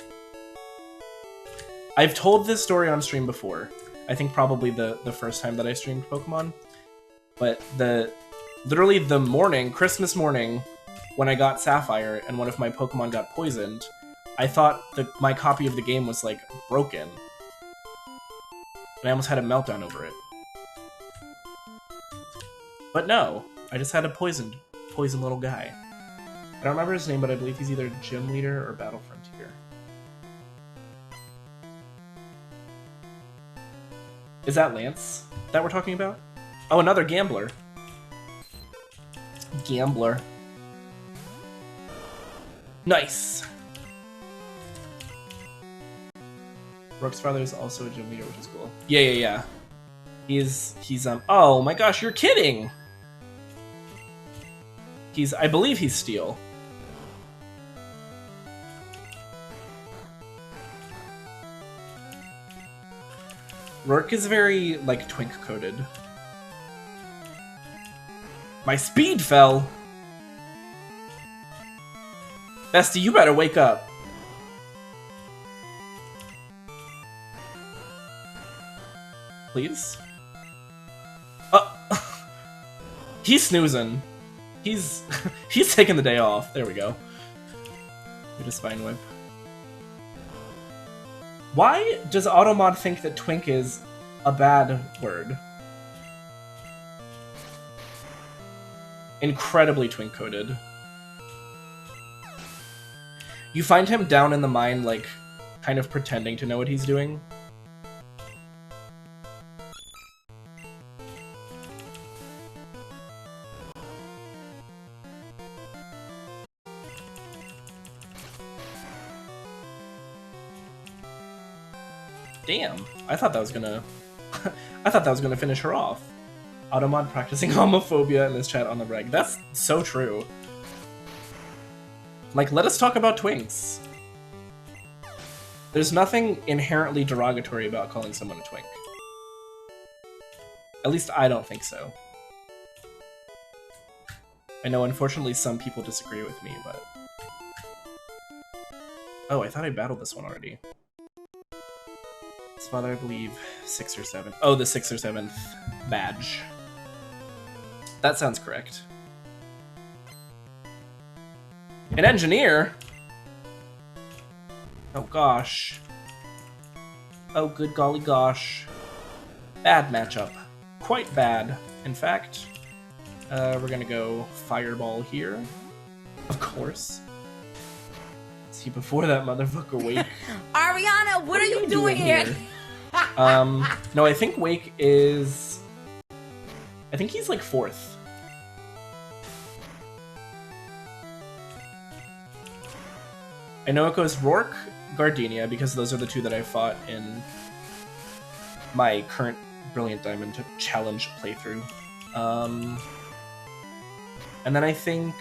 I've told this story on stream before. I think probably the first time that I streamed Pokemon. But literally the morning, Christmas morning, when I got Sapphire and one of my Pokemon got poisoned, I thought that my copy of the game was like broken. And I almost had a meltdown over it. But no, I just had a poisoned little guy. I don't remember his name, but I believe he's either Gym Leader or Battle Frontier. Is that Lance that we're talking about? Oh, another Gambler. Gambler. Nice! Rourke's father is also a gym leader, which is cool. Yeah. He's oh my gosh, you're kidding! I believe he's Steel. Rourke is very, like, twink-coded. My speed fell! Bestie, you better wake up. Please? He's snoozing. He's taking the day off. There we go. We just Spine Whip. Why does Automod think that twink is a bad word? Incredibly twink-coded. You find him down in the mine, like, kind of pretending to know what he's doing. Damn, I thought that was gonna finish her off. Automod practicing homophobia in this chat on the reg. That's so true. Like, let us talk about twinks. There's nothing inherently derogatory about calling someone a twink. At least I don't think so. I know, unfortunately, some people disagree with me, but... Oh, I thought I battled this one already. His father, I believe, 6 or 7. Oh, the 6th or 7th badge. That sounds correct. An engineer? Oh gosh. Oh good golly gosh. Bad matchup. Quite bad, in fact. We're gonna go Fireball here. Of course. See, before that motherfucker Wake. Ariana, what are you doing here? No, I think Wake is... I think he's like 4th. I know it goes Rourke, Gardenia, because those are the 2 that I fought in my current Brilliant Diamond Challenge playthrough. And then I think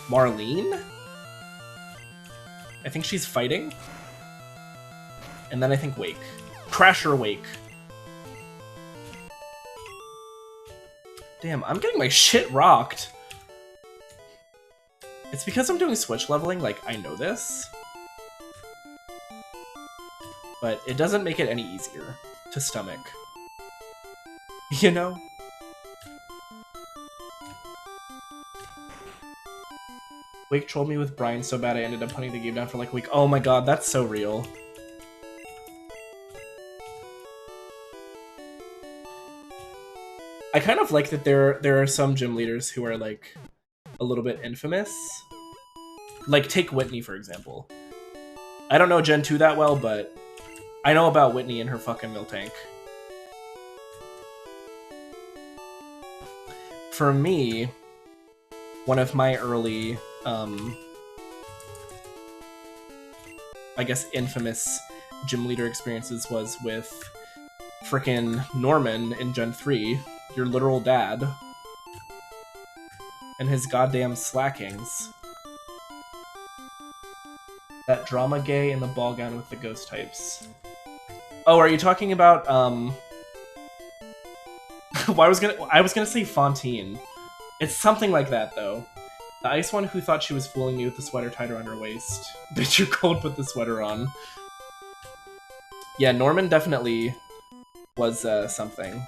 Marlene? I think she's fighting. And then I think Wake. Crasher Wake. Damn, I'm getting my shit rocked. It's because I'm doing switch leveling, like, I know this. But it doesn't make it any easier to stomach. You know? Wake trolled me with Brian so bad I ended up putting the game down for like a week. Oh my god, that's so real. I kind of like that there are some gym leaders who are like a little bit infamous. Like take Whitney for example. I don't know Gen 2 that well, but I know about Whitney and her fucking Miltank. For me, one of my early I guess infamous gym leader experiences was with frickin' Norman in Gen 3, your literal dad, and his goddamn slackings. That drama gay in the ball gown with the ghost types. Oh, are you talking about well, I was gonna say Fontaine. It's something like that though. The ice one who thought she was fooling me with the sweater tied around her waist. Bitch, you're cold, put the sweater on. Yeah, Norman definitely was something.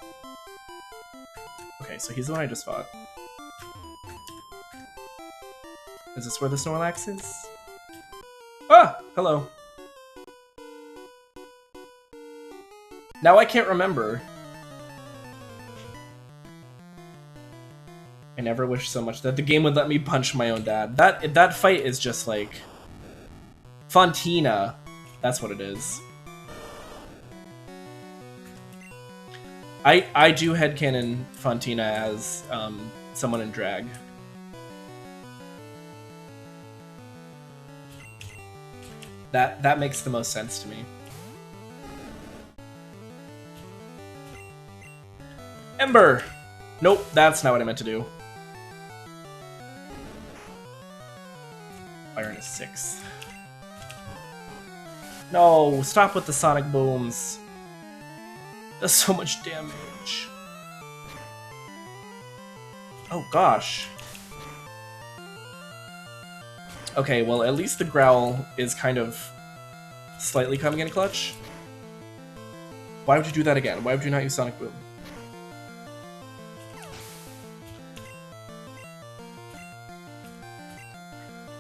Okay, so he's the one I just fought. Is this where the Snorlax is? Ah! Hello. Now I can't remember. I never wished so much that the game would let me punch my own dad. That fight is just like... Fontina. That's what it is. I do headcanon Fontina as someone in drag. That makes the most sense to me. Ember! Nope, that's not what I meant to do. Byron is 6th. No, stop with the sonic booms. Does so much damage. Oh gosh. Okay, well at least the growl is kind of slightly coming in clutch. Why would you do that again? Why would you not use Sonic Boom?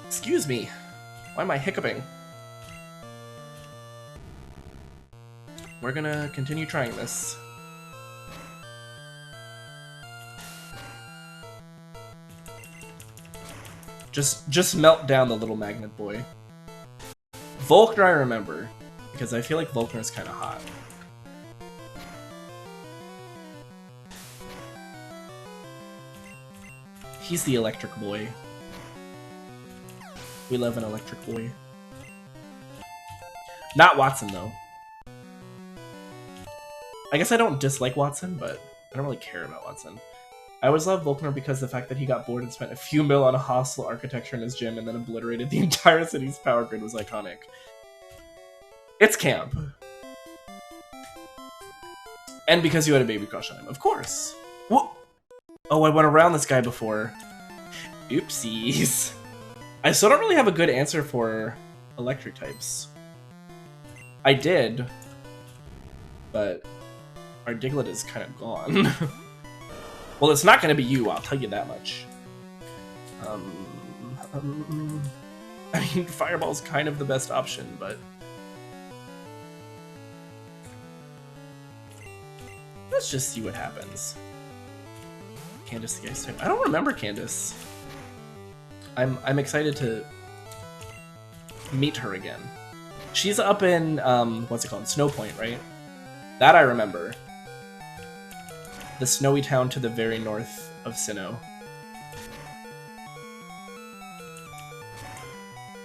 Excuse me. Why am I hiccuping? We're gonna continue trying this. Just melt down the little magnet boy. Volkner I remember, because I feel like Volkner's kind of hot. He's the electric boy. We love an electric boy. Not Watson, though. I guess I don't dislike Watson, but I don't really care about Watson. I always loved Volkner because the fact that he got bored and spent a few mil on a hostile architecture in his gym and then obliterated the entire city's power grid was iconic. It's camp. And because you had a baby crush on him, of course. Whoa! Oh, I went around this guy before. Oopsies. I still don't really have a good answer for electric types. I did, but our Diglett is kind of gone. Well, it's not gonna be you, I'll tell you that much. I mean, Fireball's kind of the best option, but... let's just see what happens. Candace the Ice type. I don't remember Candace. I'm excited to meet her again. She's up in, what's it called? Snow Point, right? That I remember. The snowy town to the very north of Sinnoh.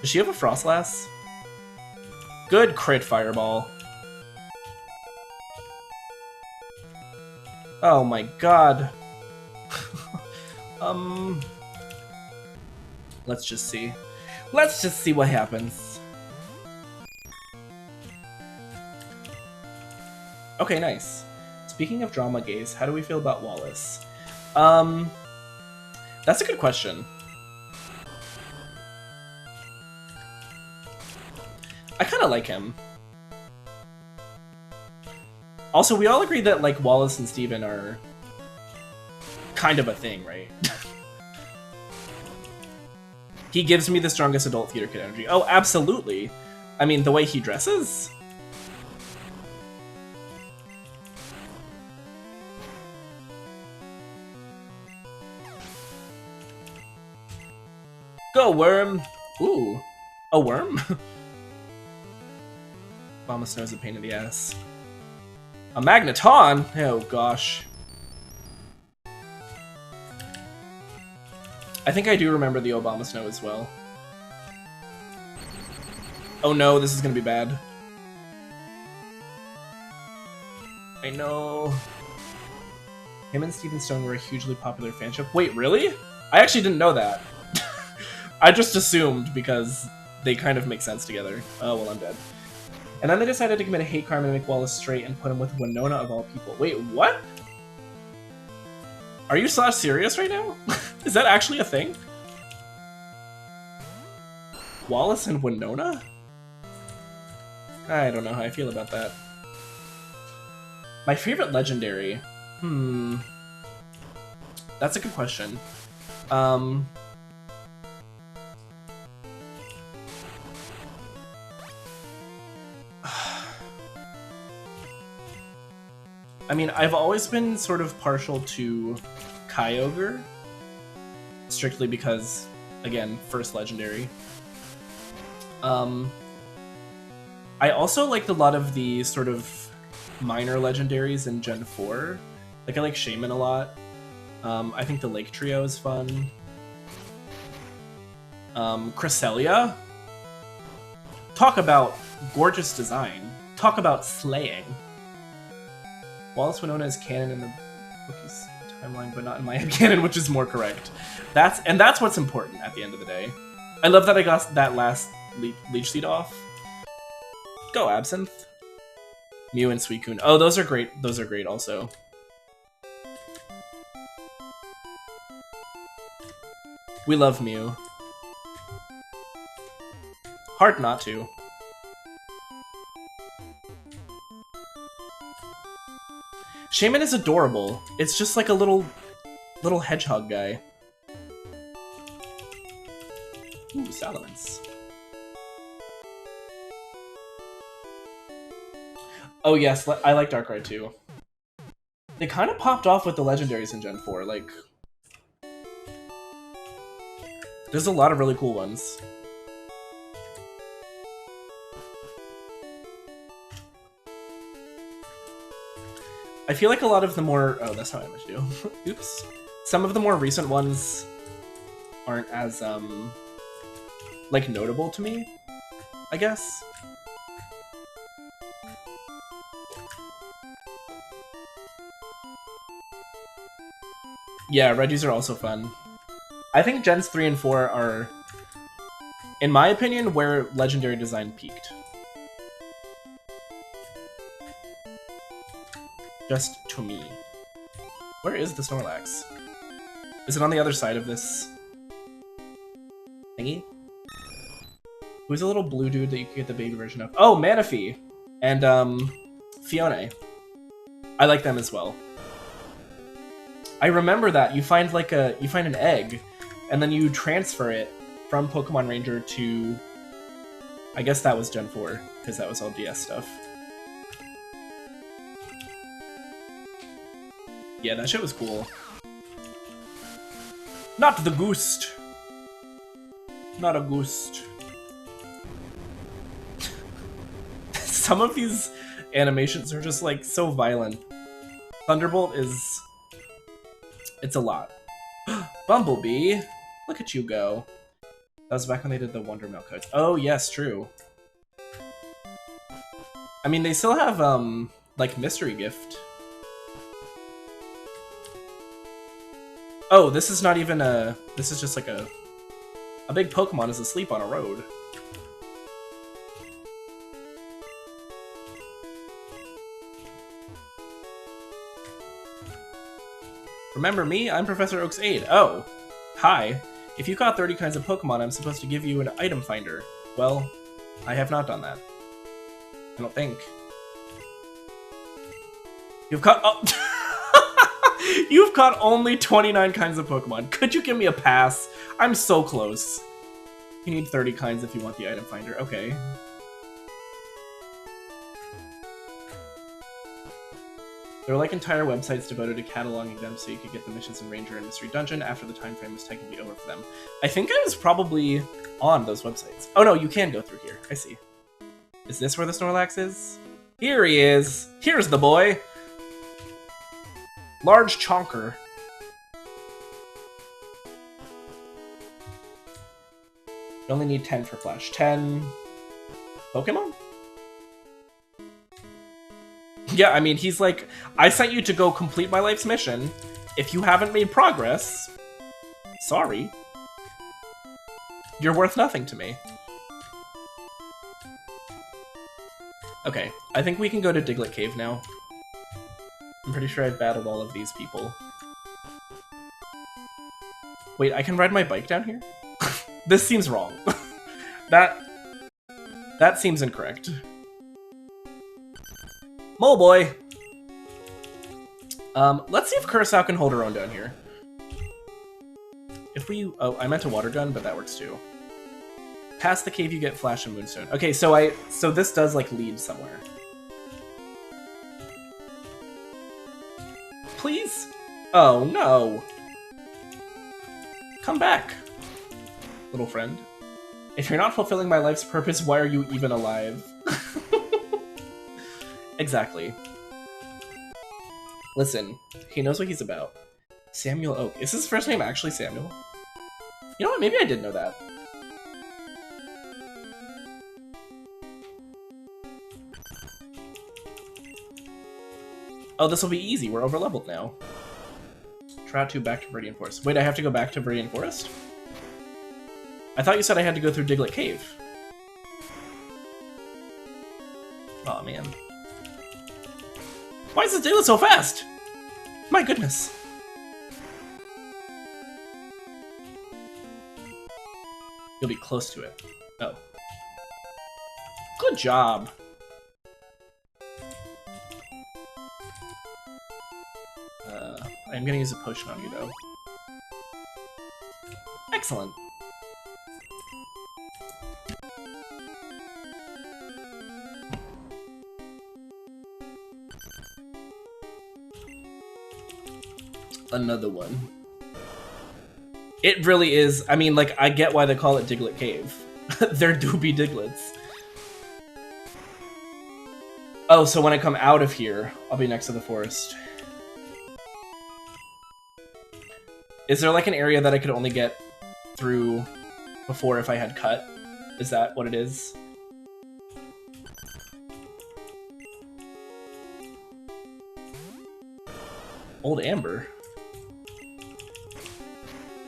Does she have a Frostlass? Good crit, Fireball. Oh my god. Let's just see. Let's just see what happens. Okay, nice. Speaking of drama gaze, how do we feel about Wallace? That's a good question. I kind of like him. Also, we all agree that, like, Wallace and Steven are kind of a thing, right? He gives me the strongest adult theater kid energy. Oh, absolutely. I mean, the way he dresses? Go, worm! Ooh. A worm? Mama Snow's a pain in the ass. A Magneton? Oh, gosh. I think I do remember the Obama Snow as well. Oh no, this is gonna be bad. I know. Him and Steven Stone were a hugely popular fanship. Wait, really? I actually didn't know that. I just assumed because they kind of make sense together. Oh, well, I'm dead. And then they decided to commit a hate crime and make Wallace straight and put him with Winona of all people. Wait, what? Are you serious right now? Is that actually a thing? Wallace and Winona? I don't know how I feel about that. My favorite legendary? That's a good question. I mean, I've always been sort of partial to Kyogre, strictly because, again, first legendary. I also liked a lot of the sort of minor legendaries in Gen 4. Like, I like Shaman a lot. I think the Lake Trio is fun. Cresselia? Talk about gorgeous design. Talk about slaying. Wallace Winona is canon in the bookie's timeline, but not in my canon, which is more correct. That's what's important at the end of the day. I love that I got that last Leech Seed off. Go, Absinthe. Mew and Suicune. Oh, those are great. Those are great also. We love Mew. Hard not to. Shaman is adorable. It's just like a little hedgehog guy. Ooh, Salamence. Oh yes, I like Darkrai too. They kind of popped off with the legendaries in Gen 4, like... there's a lot of really cool ones. I feel like a lot of the more... oh, that's not what I meant to do. Oops. Some of the more recent ones aren't as, like, notable to me, I guess. Yeah, Regis are also fun. I think Gens 3 and 4 are, in my opinion, where legendary design peaked. Just to me. Where is the Snorlax? Is it on the other side of this thingy? Who's a little blue dude that you can get the baby version of? Oh, Manaphy! And, Fiona. I like them as well. I remember that. You find like you find an egg, and then you transfer it from Pokemon Ranger to... I guess that was Gen 4, because that was all DS stuff. Yeah, that shit was cool. Not the Goost. Not a Goost. Some of these animations are just like so violent. Thunderbolt is... it's a lot. Bumblebee! Look at you go. That was back when they did the Wonder Milk codes. Oh yes, true. I mean, they still have, like, Mystery Gift. Oh, this is not even a... this is just like a big Pokemon is asleep on a road. Remember me? I'm Professor Oak's aide. Oh, hi. If you caught 30 kinds of Pokemon, I'm supposed to give you an item finder. Well, I have not done that. I don't think. You've caught... oh. You've caught only 29 kinds of Pokemon. Could you give me a pass? I'm so close. You need 30 kinds if you want the item finder. Okay. There were like entire websites devoted to cataloging them so you could get the missions in Ranger and Mystery Dungeon after the time frame was technically over for them. I think I was probably on those websites. Oh no, you can go through here. I see. Is this where the Snorlax is? Here he is! Here's the boy! Large Chonker. You only need 10 for Flash. 10... Pokemon? Yeah, I mean, he's like, I sent you to go complete my life's mission. If you haven't made progress, sorry. You're worth nothing to me. Okay, I think we can go to Diglett Cave now. I'm pretty sure I've battled all of these people. Wait, I can ride my bike down here? This seems wrong. That seems incorrect. Mole boy! Let's see if Curacao can hold her own down here. If we... oh, I meant a water gun, but that works too. Past the cave you get Flash and Moonstone. Okay, so this does, like, lead somewhere. Please? Oh, no! Come back, little friend. If you're not fulfilling my life's purpose, why are you even alive? Exactly. Listen, he knows what he's about. Samuel Oak. Is his first name actually Samuel? You know what? Maybe I did know that. Oh, this will be easy. We're over-leveled now. Route 2 back to Viridian Forest. Wait, I have to go back to Viridian Forest? I thought you said I had to go through Diglett Cave. Aw, man. Why is this Diglett so fast? My goodness. You'll be close to it. Oh. Good job. I'm gonna use a potion on you, though. Excellent. Another one. It really is. I mean, like, I get why they call it Diglett Cave. There do be Diglets. Oh, so when I come out of here, I'll be next to the forest. Is there, like, an area that I could only get through before if I had cut? Is that what it is? Old Amber?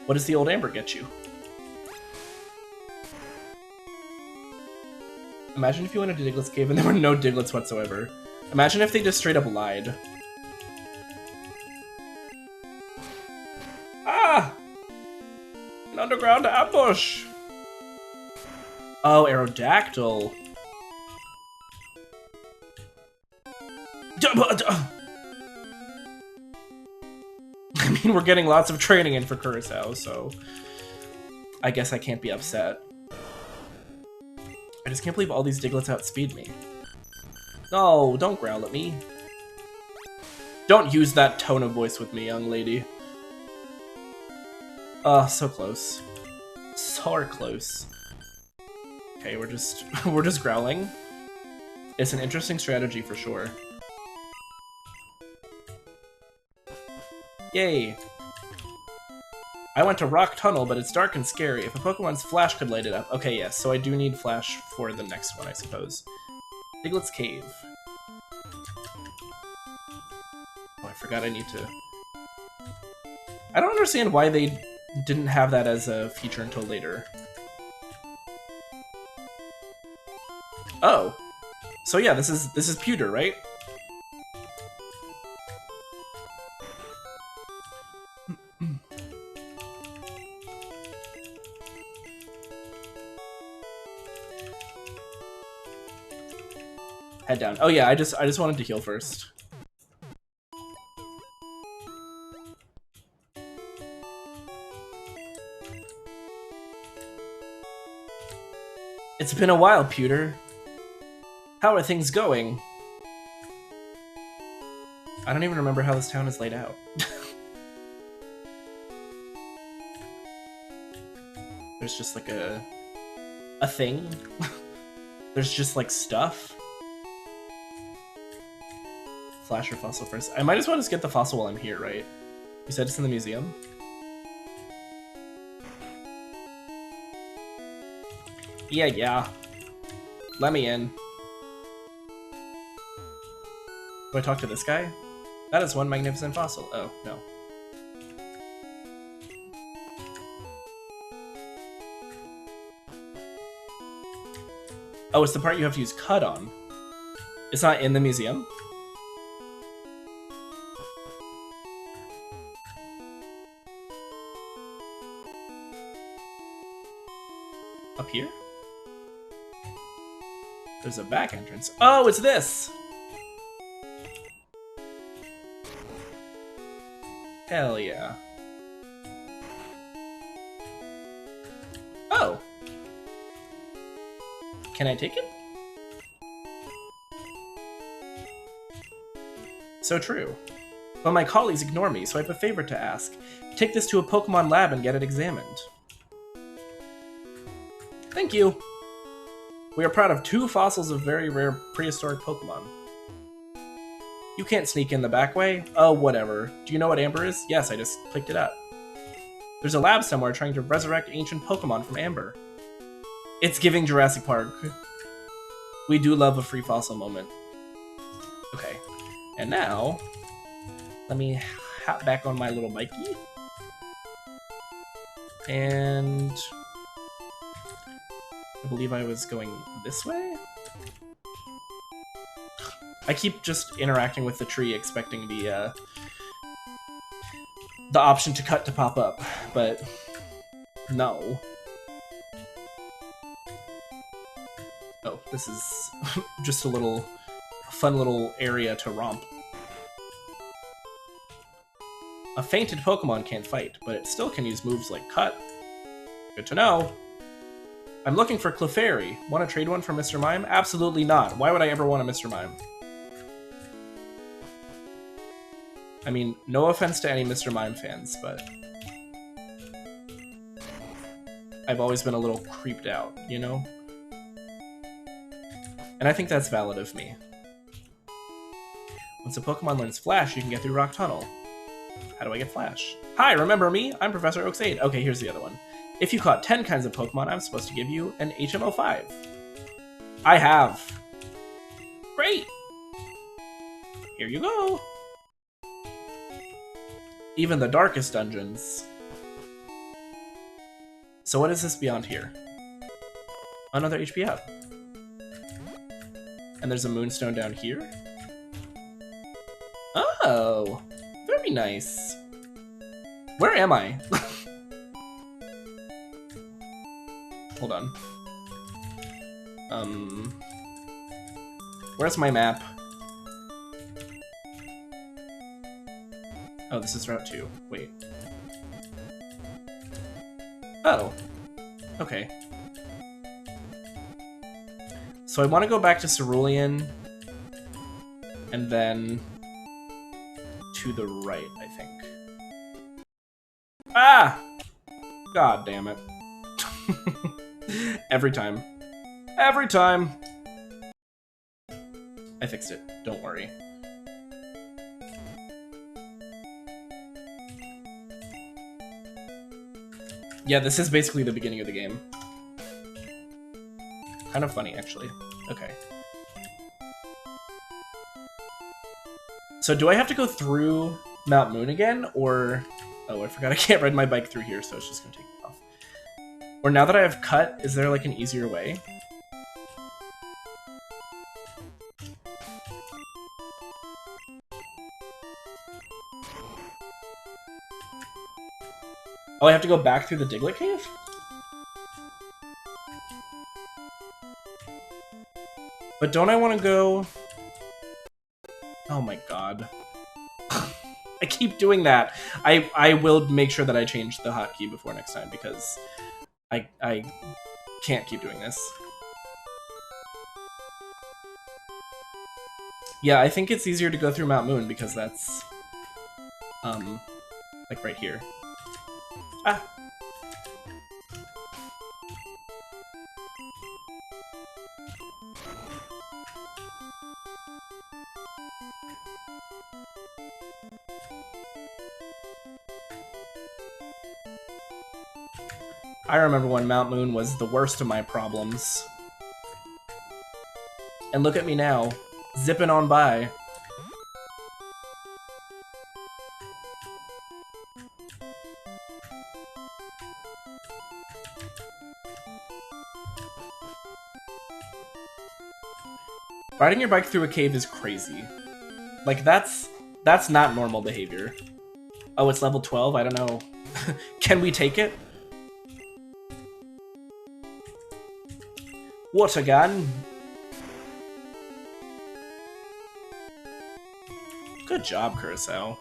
What does the Old Amber get you? Imagine if you went into Diglett's Cave and there were no Diglets whatsoever. Imagine if they just straight up lied. Ah! An underground ambush! Oh, Aerodactyl. I mean, we're getting lots of training in for Curacao, so I guess I can't be upset. I just can't believe all these Diglets outspeed me. No, don't growl at me. Don't use that tone of voice with me, young lady. So close. So close. Okay, we're just growling. It's an interesting strategy for sure. Yay. I went to Rock Tunnel, but it's dark and scary. If a Pokemon's flash could light it up. Okay, yes, so I do need flash for the next one, I suppose. Diglett's Cave. Oh, I forgot I need to... I don't understand why they didn't have that as a feature until later. Oh. So yeah, this is Pewter, right? Head down. Oh yeah, I just wanted to heal first. It's been a while, Pewter. How are things going? I don't even remember how this town is laid out. There's just like a thing. There's just like stuff. Flash or fossil first. I might as well just get the fossil while I'm here, right? You said it's in the museum? Yeah. Let me in. Do I talk to this guy? That is one magnificent fossil. Oh, no. Oh, it's the part you have to use cut on. It's not in the museum? Up here? There's a back entrance. Oh, it's this! Hell yeah. Oh! Can I take it? So true. But my colleagues ignore me, so I have a favor to ask. Take this to a Pokemon lab and get it examined. Thank you! We are proud of 2 fossils of very rare prehistoric Pokemon. You can't sneak in the back way? Oh, whatever. Do you know what Amber is? Yes, I just picked it up. There's a lab somewhere trying to resurrect ancient Pokemon from Amber. It's giving Jurassic Park. We do love a free fossil moment. Okay. And now, let me hop back on my little Mikey. And... I believe I was going this way? I keep just interacting with the tree, expecting the option to cut to pop up, but no. Oh, this is just a fun little area to romp. A fainted Pokemon can't fight, but it still can use moves like Cut. Good to know. I'm looking for Clefairy. Want to trade one for Mr. Mime? Absolutely not. Why would I ever want a Mr. Mime? I mean, no offense to any Mr. Mime fans, but I've always been a little creeped out, you know? And I think that's valid of me. Once a Pokemon learns Flash, you can get through Rock Tunnel. How do I get Flash? Hi, remember me? I'm Professor Oak's aide. Okay, here's the other one. If you caught 10 kinds of Pokemon, I'm supposed to give you an HM05. I have. Great! Here you go. Even the darkest dungeons. So what is this beyond here? Another HP up. And there's a moonstone down here? Oh! Very nice. Where am I? Hold on. Where's my map? Oh, this is Route 2. Wait. Oh. Okay. So I want to go back to Cerulean, and then to the right, I think. Ah! God damn it. Every time. Every time! I fixed it. Don't worry. Yeah, this is basically the beginning of the game. Kind of funny, actually. Okay. So do I have to go through Mount Moon again, or... Oh, I forgot I can't ride my bike through here, so it's just gonna take me off. Or now that I have cut, is there like an easier way? Oh, I have to go back through the Diglett Cave? But don't I want to go... Oh my god. I keep doing that. I will make sure that I change the hotkey before next time, because I can't keep doing this. Yeah, I think it's easier to go through Mount Moon, because that's... like right here. Ah! I remember when Mount Moon was the worst of my problems. And look at me now, zipping on by. Riding your bike through a cave is crazy. Like, that's not normal behavior. Oh, it's level 12? I don't know. Can we take it? Water gun. Good job, Curacao.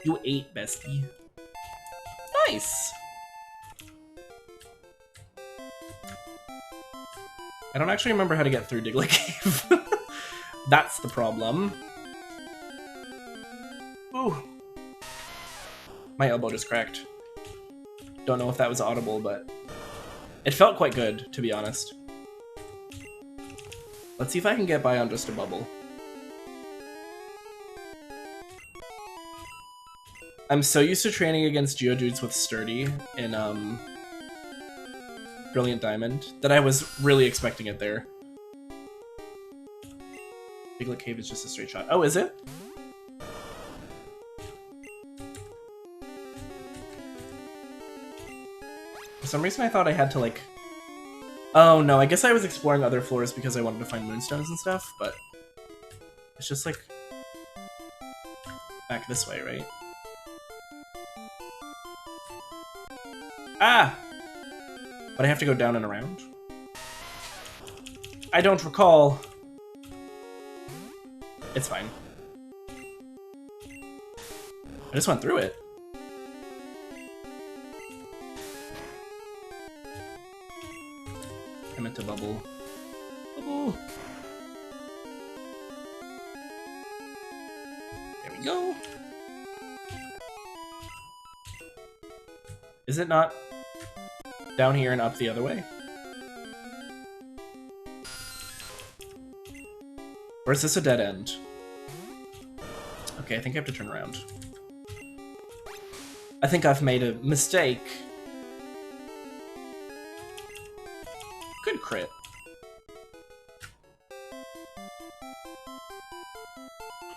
You ate, bestie. Nice! I don't actually remember how to get through Diglett Cave. That's the problem. Ooh. My elbow just cracked. Don't know if that was audible, but it felt quite good, to be honest. Let's see if I can get by on just a bubble. I'm so used to training against Geodudes with Sturdy in Brilliant Diamond that I was really expecting it there. Diglett Cave is just a straight shot. Oh, is it? For some reason I thought I had to like... Oh no, I guess I was exploring other floors because I wanted to find moonstones and stuff, but it's just like back this way, right? Ah! But I have to go down and around? I don't recall. It's fine. I just went through it. I meant to bubble. Bubble! There we go. Is it not down here and up the other way? Or is this a dead end? Okay, I think I have to turn around. I think I've made a mistake. Good crit.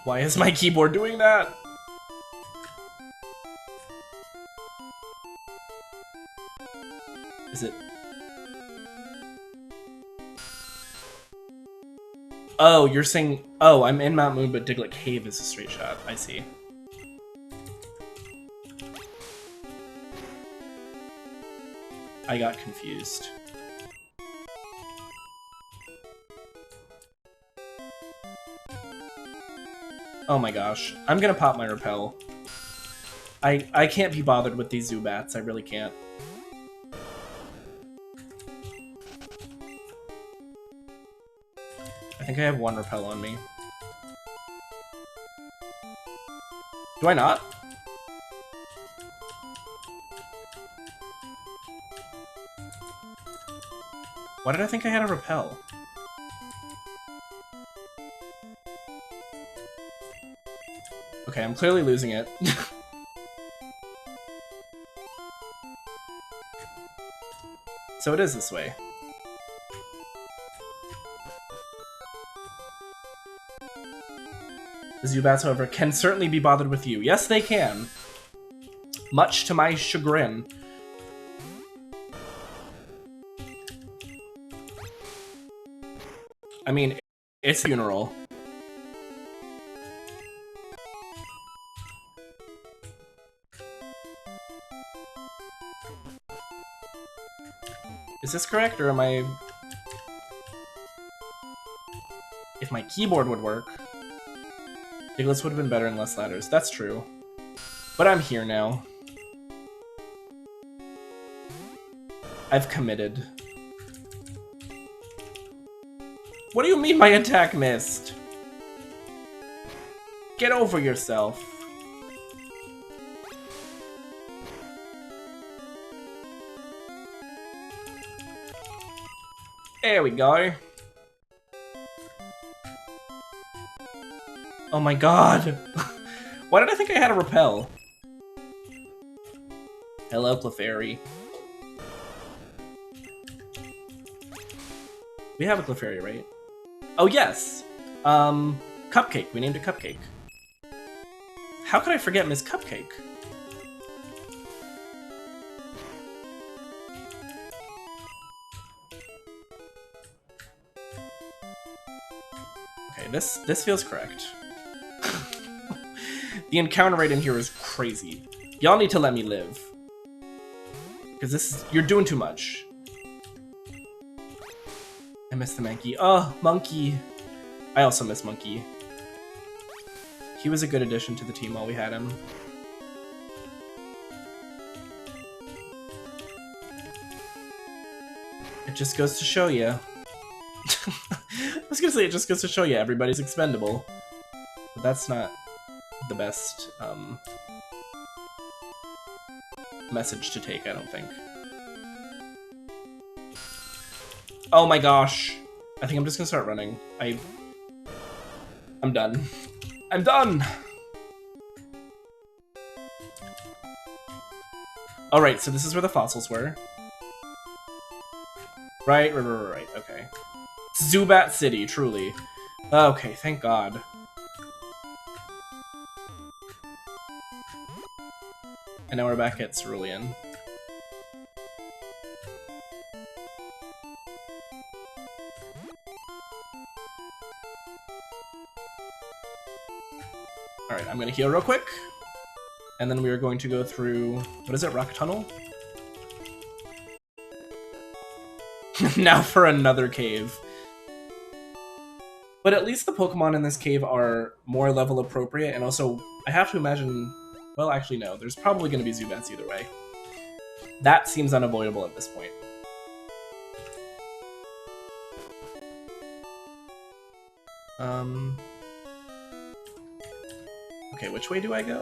Why is my keyboard doing that? Is it... Oh, you're saying... Oh, I'm in Mount Moon, but Diglett Cave is a straight shot. I see. I got confused. Oh my gosh. I'm gonna pop my repel. I can't be bothered with these Zubats. I really can't. I think I have one repel on me. Do I not? Why did I think I had a repel? Okay, I'm clearly losing it. So it is this way. The Zubats, however, can certainly be bothered with you. Yes, they can. Much to my chagrin. I mean, it's a funeral. Is this correct, or am I... If my keyboard would work, Diglets would have been better in less ladders. That's true. But I'm here now. I've committed. What do you mean my attack missed? Get over yourself. There we go. Oh my god. Why did I think I had a repel? Hello, Clefairy. We have a Clefairy, right? Oh, yes! Cupcake. We named it Cupcake. How could I forget Miss Cupcake? Okay, this feels correct. The encounter rate in here is crazy. Y'all need to let me live. Because this is... You're doing too much. I miss the Monkey. Oh, Monkey. I also miss Monkey. He was a good addition to the team while we had him. It just goes to show you. I was gonna say, it just goes to show you everybody's expendable. But that's not the best message to take, I don't think. Oh my gosh. I think I'm just gonna start running. I'm done. I'm done! Alright, so this is where the fossils were. Right, okay. Zubat City, truly. Okay, thank God. And now we're back at Cerulean. Alright, I'm gonna heal real quick. And then we are going to go through... What is it? Rock Tunnel? Now for another cave. But at least the Pokemon in this cave are more level appropriate, and also, I have to imagine... Well, actually, no. There's probably going to be Zubats either way. That seems unavoidable at this point. Okay, which way do I go?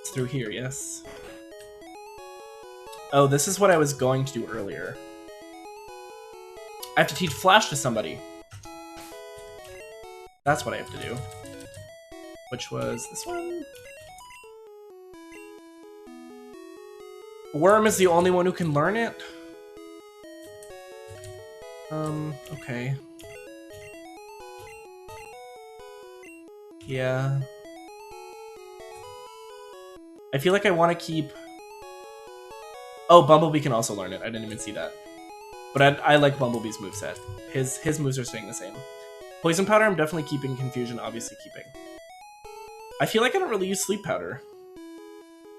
It's through here, yes. Oh, this is what I was going to do earlier. I have to teach Flash to somebody. That's what I have to do. Which was this one? Worm is the only one who can learn it? Okay. Yeah. I feel like I want to keep... Oh, Bumblebee can also learn it. I didn't even see that. But I like Bumblebee's moveset. His moves are staying the same. Poison Powder, I'm definitely keeping. Confusion, obviously keeping. I feel like I don't really use Sleep Powder.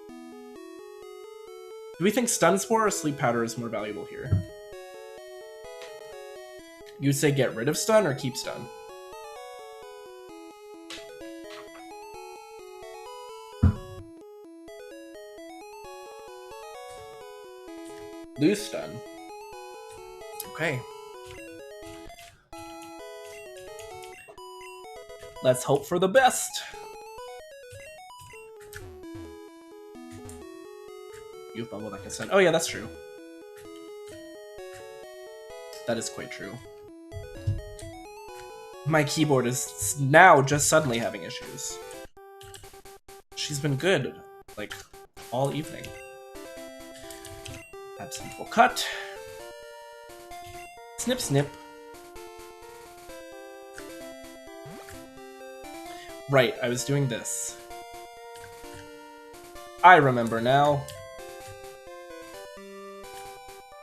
Do we think Stun Spore or Sleep Powder is more valuable here? You'd say get rid of stun or keep stun? Lose stun. Okay. Let's hope for the best. You have bubble that can stun. Oh yeah, that's true. That is quite true. My keyboard is now just suddenly having issues. She's been good, like, all evening. Absent will cut. Snip, snip. Right, I was doing this. I remember now.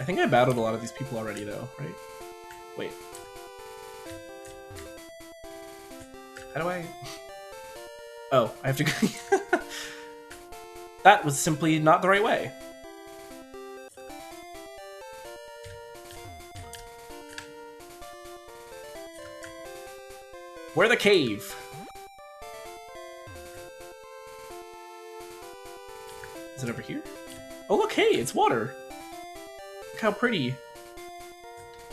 I think I battled a lot of these people already, though, right? Wait. How do I... Oh, I have to go... That was simply not the right way. Where the cave? Is it over here? Oh look, hey, it's water! Look how pretty.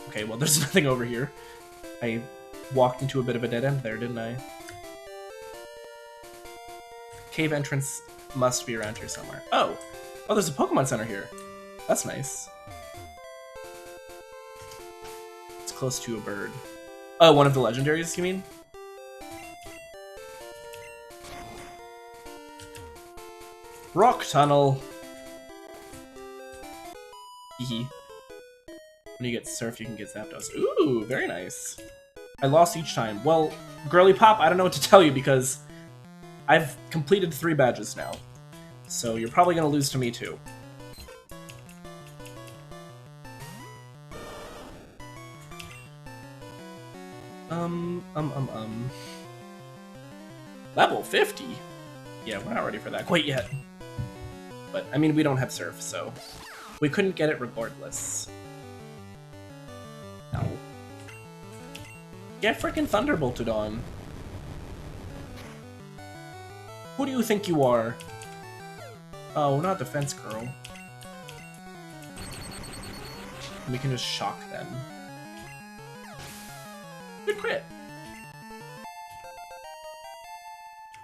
Okay, well there's nothing over here. I walked into a bit of a dead end there, didn't I? Cave entrance must be around here somewhere. Oh! Oh, there's a Pokemon Center here. That's nice. It's close to a bird. Oh, one of the legendaries, you mean? Rock tunnel. Hehe. When you get surf, you can get Zapdos. Ooh, very nice. I lost each time. Well, Girly Pop, I don't know what to tell you because I've completed 3 badges now. So you're probably gonna lose to me too. Level 50? Yeah, we're not ready for that quite yet. But, I mean, we don't have Surf, so we couldn't get it regardless. No. Get frickin' Thunderbolted on. Who do you think you are? Oh, not Defense Girl. We can just shock them. Good crit.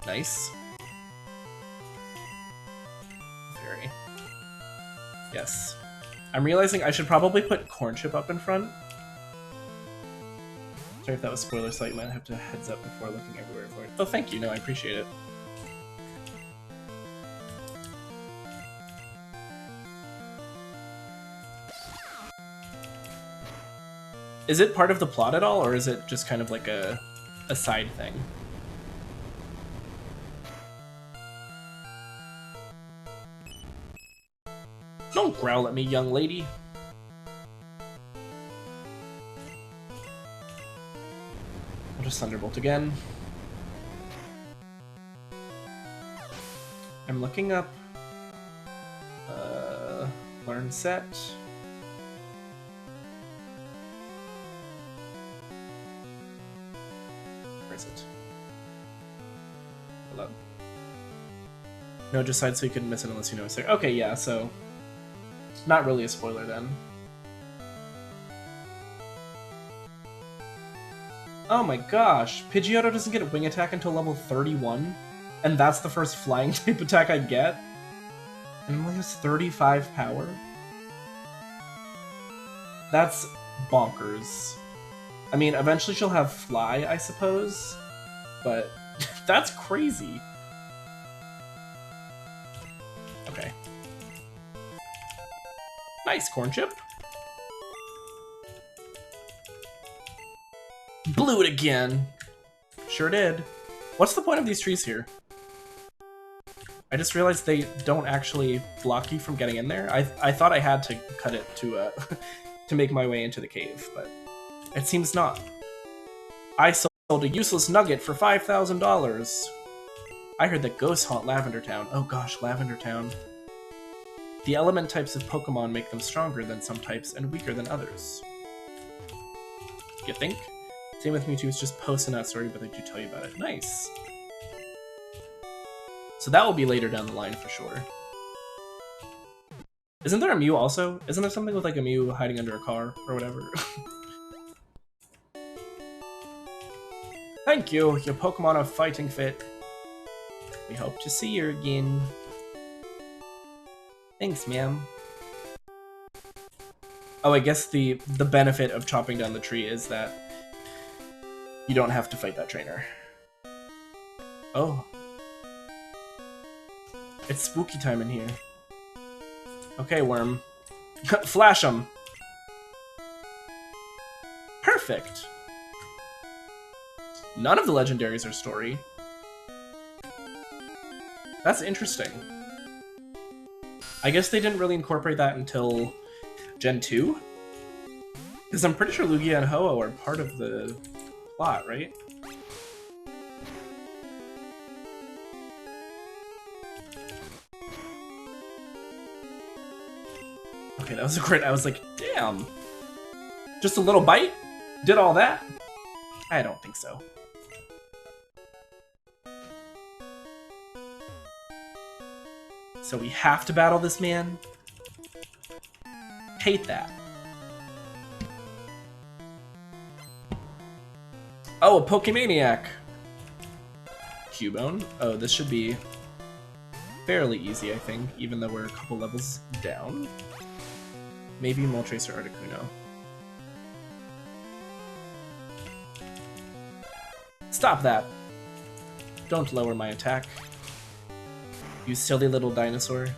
Nice. Fairy. Yes. I'm realizing I should probably put Corn Chip up in front. Sorry if that was spoiler, so you might have to heads up before looking everywhere for it. Oh, thank you. No, I appreciate it. Is it part of the plot at all, or is it just kind of like a side thing? Don't growl at me, young lady. I'll just Thunderbolt again. I'm looking up learn set. Where is it? Hello? No, just side so you couldn't miss it unless you know it's there. Okay, yeah, so not really a spoiler then. Oh my gosh, Pidgeotto doesn't get a wing attack until level 31, and that's the first flying type attack I get? And it only has 35 power? That's bonkers. I mean, eventually she'll have Fly, I suppose, but that's crazy. Okay. Nice, Corn Chip. Blew it again. Sure did. What's the point of these trees here? I just realized they don't actually block you from getting in there. I thought I had to cut it to to make my way into the cave, but it seems not. I sold a useless nugget for $5,000. I heard that ghosts haunt Lavender Town. Oh gosh, Lavender Town. The element types of Pokemon make them stronger than some types and weaker than others. you think? Same with Mewtwo, it's just post in that story, but they do tell you about it. Nice. So that will be later down the line for sure. Isn't there a Mew also? Isn't there something with like a Mew hiding under a car or whatever? Thank you, your Pokemon are fighting fit. We hope to see you again. Thanks, ma'am. Oh, I guess the benefit of chopping down the tree is that you don't have to fight that trainer. Oh. It's spooky time in here. Okay, Worm. Flash him! Perfect! None of the legendaries are story. That's interesting. I guess they didn't really incorporate that until Gen 2? Because I'm pretty sure Lugia and Ho-Oh are part of the plot, right? Okay, that was a crit. I was like, damn. Just a little bite? Did all that? I don't think so. So we have to battle this man? Hate that. Oh, a Pokemaniac! Cubone? Oh, this should be fairly easy, I think, even though we're a couple levels down. Maybe Moltres or Articuno. Stop that! Don't lower my attack. You silly little dinosaur.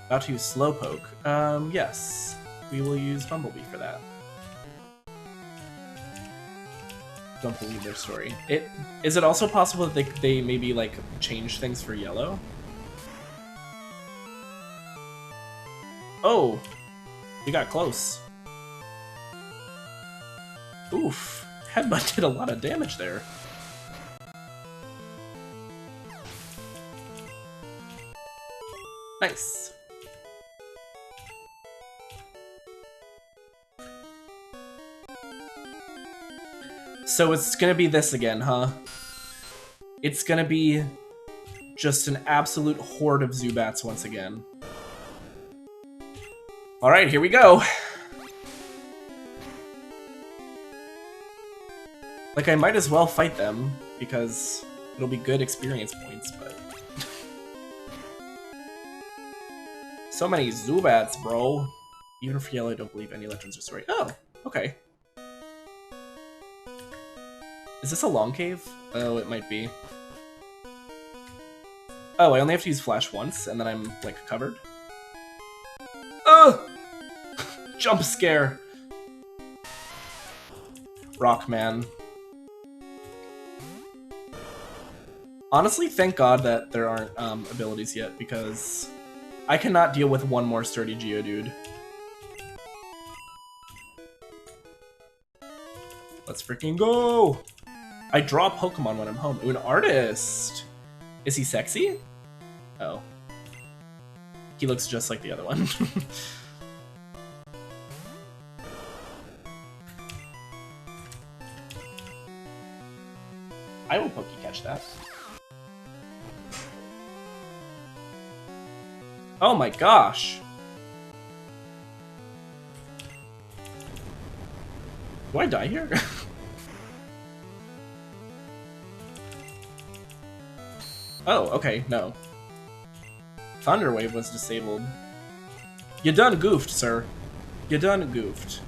About to use Slowpoke. Yes. We will use Bumblebee for that. Don't believe their story. Is it also possible that they maybe, like, change things for Yellow? Oh! We got close. Oof. Headbutt did a lot of damage there. Nice. So it's gonna be this again, huh? It's gonna be just an absolute horde of Zubats once again. Alright, here we go! Like, I might as well fight them, because it'll be good experience points, but... So many Zubats, bro! Even for Yellow, I don't believe any legends or story. Oh, okay. Is this a long cave? Oh, it might be. Oh, I only have to use Flash once, and then I'm, like, covered? Ugh! Jump scare! Rockman. Honestly, thank God that there aren't abilities yet, because I cannot deal with one more sturdy Geodude. Let's freaking go! I draw Pokemon when I'm home. Ooh, an artist! Is he sexy? Oh. He looks just like the other one. I will Poke-catch that. Oh my gosh! Do I die here? Oh, okay, no. Thunder Wave was disabled. You done goofed, sir. You done goofed.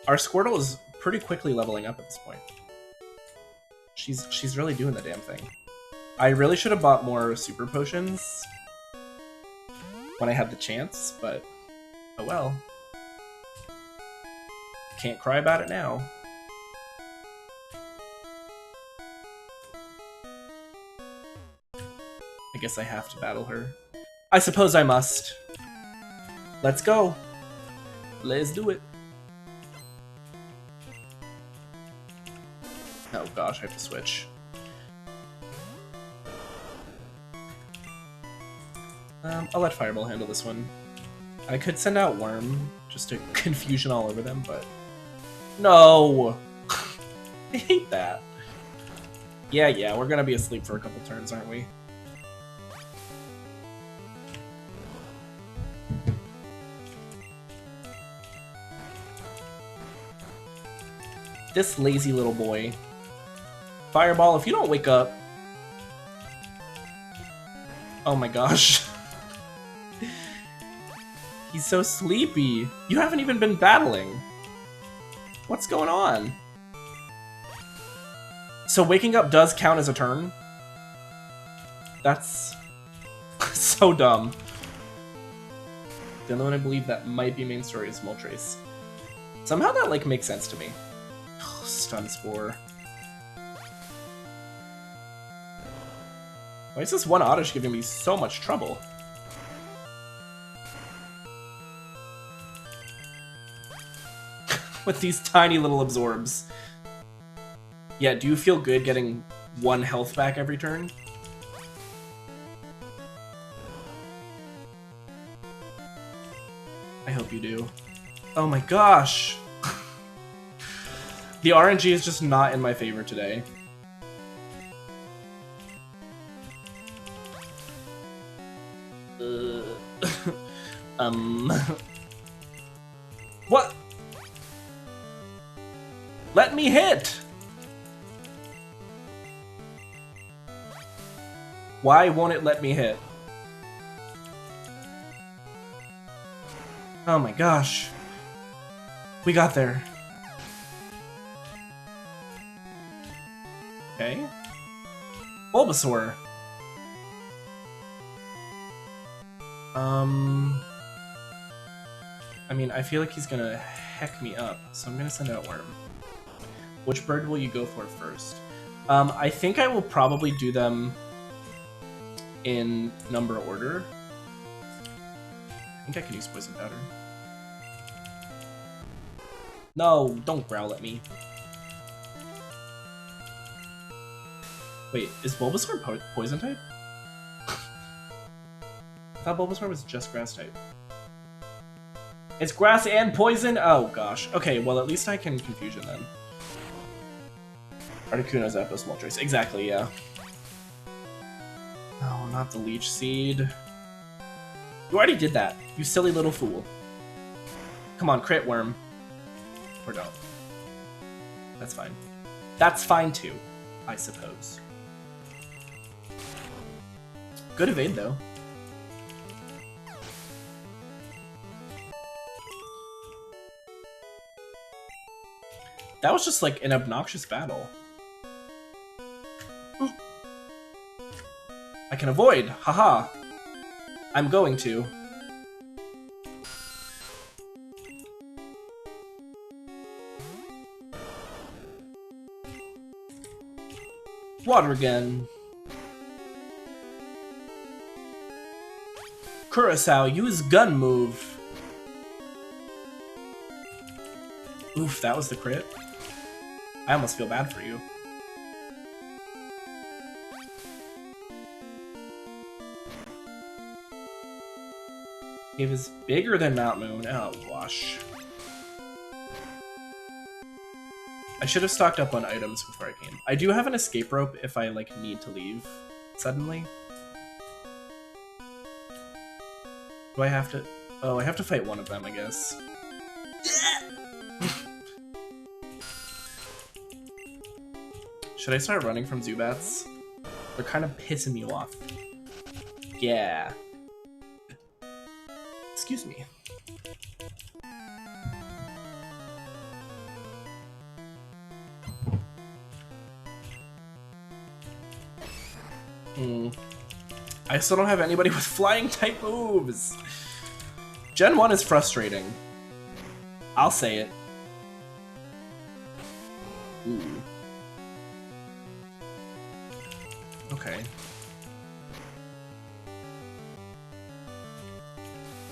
Our Squirtle is pretty quickly leveling up at this point. She's really doing the damn thing. I really should have bought more super potions when I had the chance, but oh well. Can't cry about it now. I guess I have to battle her. I suppose I must. Let's go. Let's do it. Oh gosh, I have to switch. I'll let Fireball handle this one. I could send out Worm, just to confusion all over them, but... No! I hate that. Yeah, we're gonna be asleep for a couple turns, aren't we? This lazy little boy. Fireball, if you don't wake up... Oh my gosh. He's so sleepy. You haven't even been battling. What's going on? So waking up does count as a turn? That's so dumb. The only one I believe that might be main story is Moltres. Somehow that like makes sense to me. Oh, Stun Spore. Why is this one Oddish giving me so much trouble? With these tiny little absorbs. Yeah, do you feel good getting 1 health back every turn? I hope you do. Oh my gosh! The RNG is just not in my favor today. What? Let me hit! Why won't it let me hit? Oh my gosh. We got there. Okay. Bulbasaur. I mean, I feel like he's gonna heck me up, so I'm gonna send out Worm. Which bird will you go for first? I think I will probably do them in number order. I think I can use Poison Powder. No, don't growl at me. Wait, is Bulbasaur poison type? I thought Bulbasaur was just grass type. It's grass and poison? Oh gosh. Okay, well at least I can Confusion then. Articuno, Zapdos, Moltres. Exactly, yeah. Oh, not the Leech Seed. You already did that, you silly little fool. Come on, crit Worm. Or don't. That's fine. That's fine too, I suppose. Good evade though. That was just like an obnoxious battle. Ooh. I can avoid, haha. I'm going to. Water again. Curacao, use gun move. Oof, that was the crit. I almost feel bad for you. It was bigger than Mount Moon. Oh, gosh. I should have stocked up on items before I came. I do have an escape rope if I, like, need to leave suddenly. Do I have to... Oh, I have to fight one of them, I guess. Should I start running from Zubats? They're kind of pissing me off. Yeah. Excuse me. I still don't have anybody with flying type moves. Gen 1 is frustrating. I'll say it. Ooh. Okay.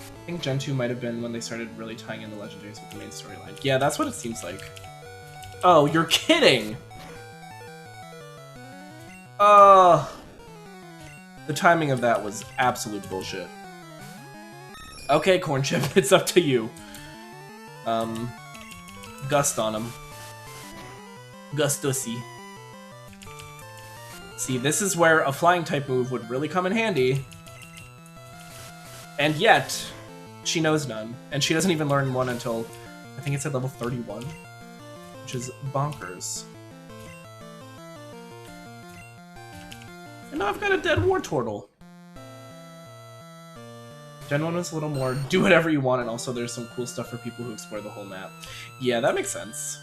I think Gen 2 might have been when they started really tying in the legendaries with the main storyline. Yeah, that's what it seems like. Oh, you're kidding! The timing of that was absolute bullshit. Okay, Corn Chip, it's up to you. Gust on him. Gustussy. See, this is where a flying type move would really come in handy. And yet, she knows none. And she doesn't even learn one until, I think it's at level 31. Which is bonkers. And now I've got a dead war turtle. Gen 1 was a little more do whatever you want, and also there's some cool stuff for people who explore the whole map. Yeah, that makes sense.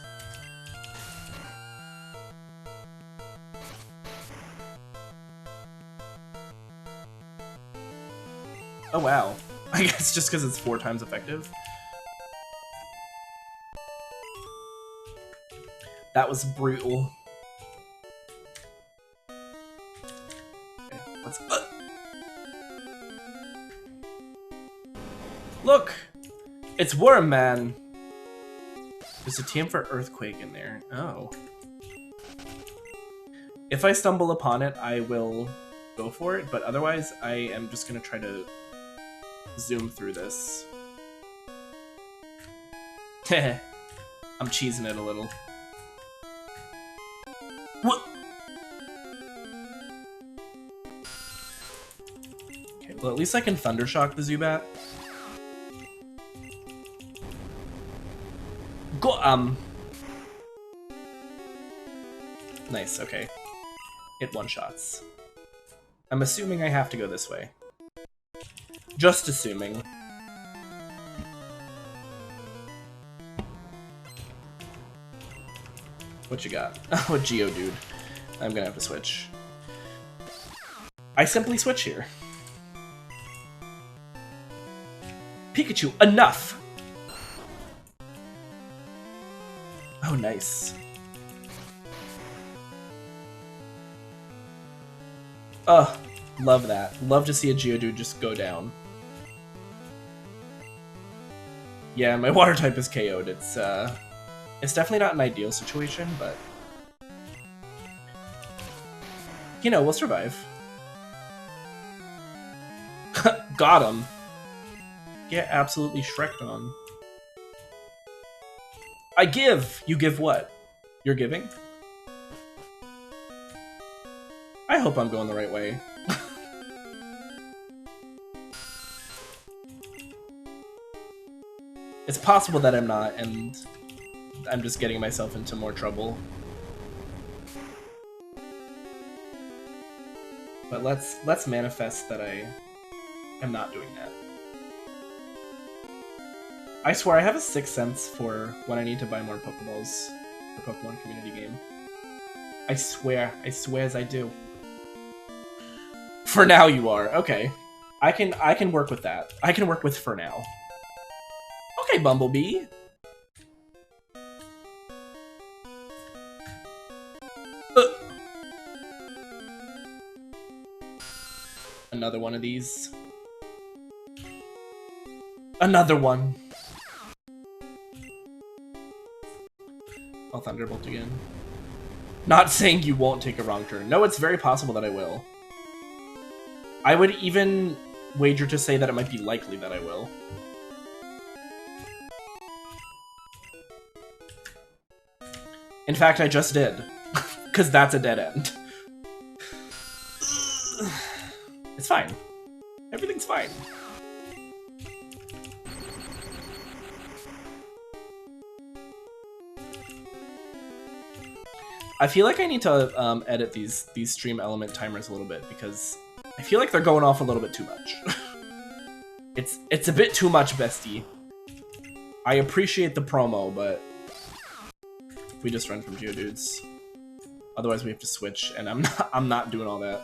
Oh wow. I guess just because it's 4 times effective. That was brutal. Okay, let's... Look! It's Worm Man! There's a TM for Earthquake in there. Oh. If I stumble upon it, I will go for it, but otherwise I am just gonna try to zoom through this. Heh. I'm cheesing it a little. What? Okay, well at least I can Thundershock the Zubat. Go, Nice, okay. It one-shots. I'm assuming I have to go this way. Just assuming. What you got? Oh, a Geodude. I'm gonna have to switch. I simply switch here. Pikachu, enough! Oh, nice. Ugh, love that. Love to see a Geodude just go down. Yeah, my water type is KO'd. It's definitely not an ideal situation, but... You know, we'll survive. Got him. Get absolutely Shrek'd on. I give! You give what? You're giving? I hope I'm going the right way. It's possible that I'm not, and I'm just getting myself into more trouble. But let's manifest that I am not doing that. I swear I have a sixth sense for when I need to buy more Pokeballs for Pokemon Community Game. I swear as I do. For now you are, okay. I can work with that. I can work with for now. Okay, Bumblebee. Another one of these. Another one. I'll Thunderbolt again. Not saying you won't take a wrong turn. No, it's very possible that I will. I would even wager to say that it might be likely that I will. In fact, I just did. Because that's a dead end. It's fine. Everything's fine. I feel like I need to edit these stream element timers a little bit because I feel like they're going off a little bit too much. It's a bit too much, bestie. I appreciate the promo, but we just run from Geodudes. Otherwise, we have to switch, and I'm not doing all that.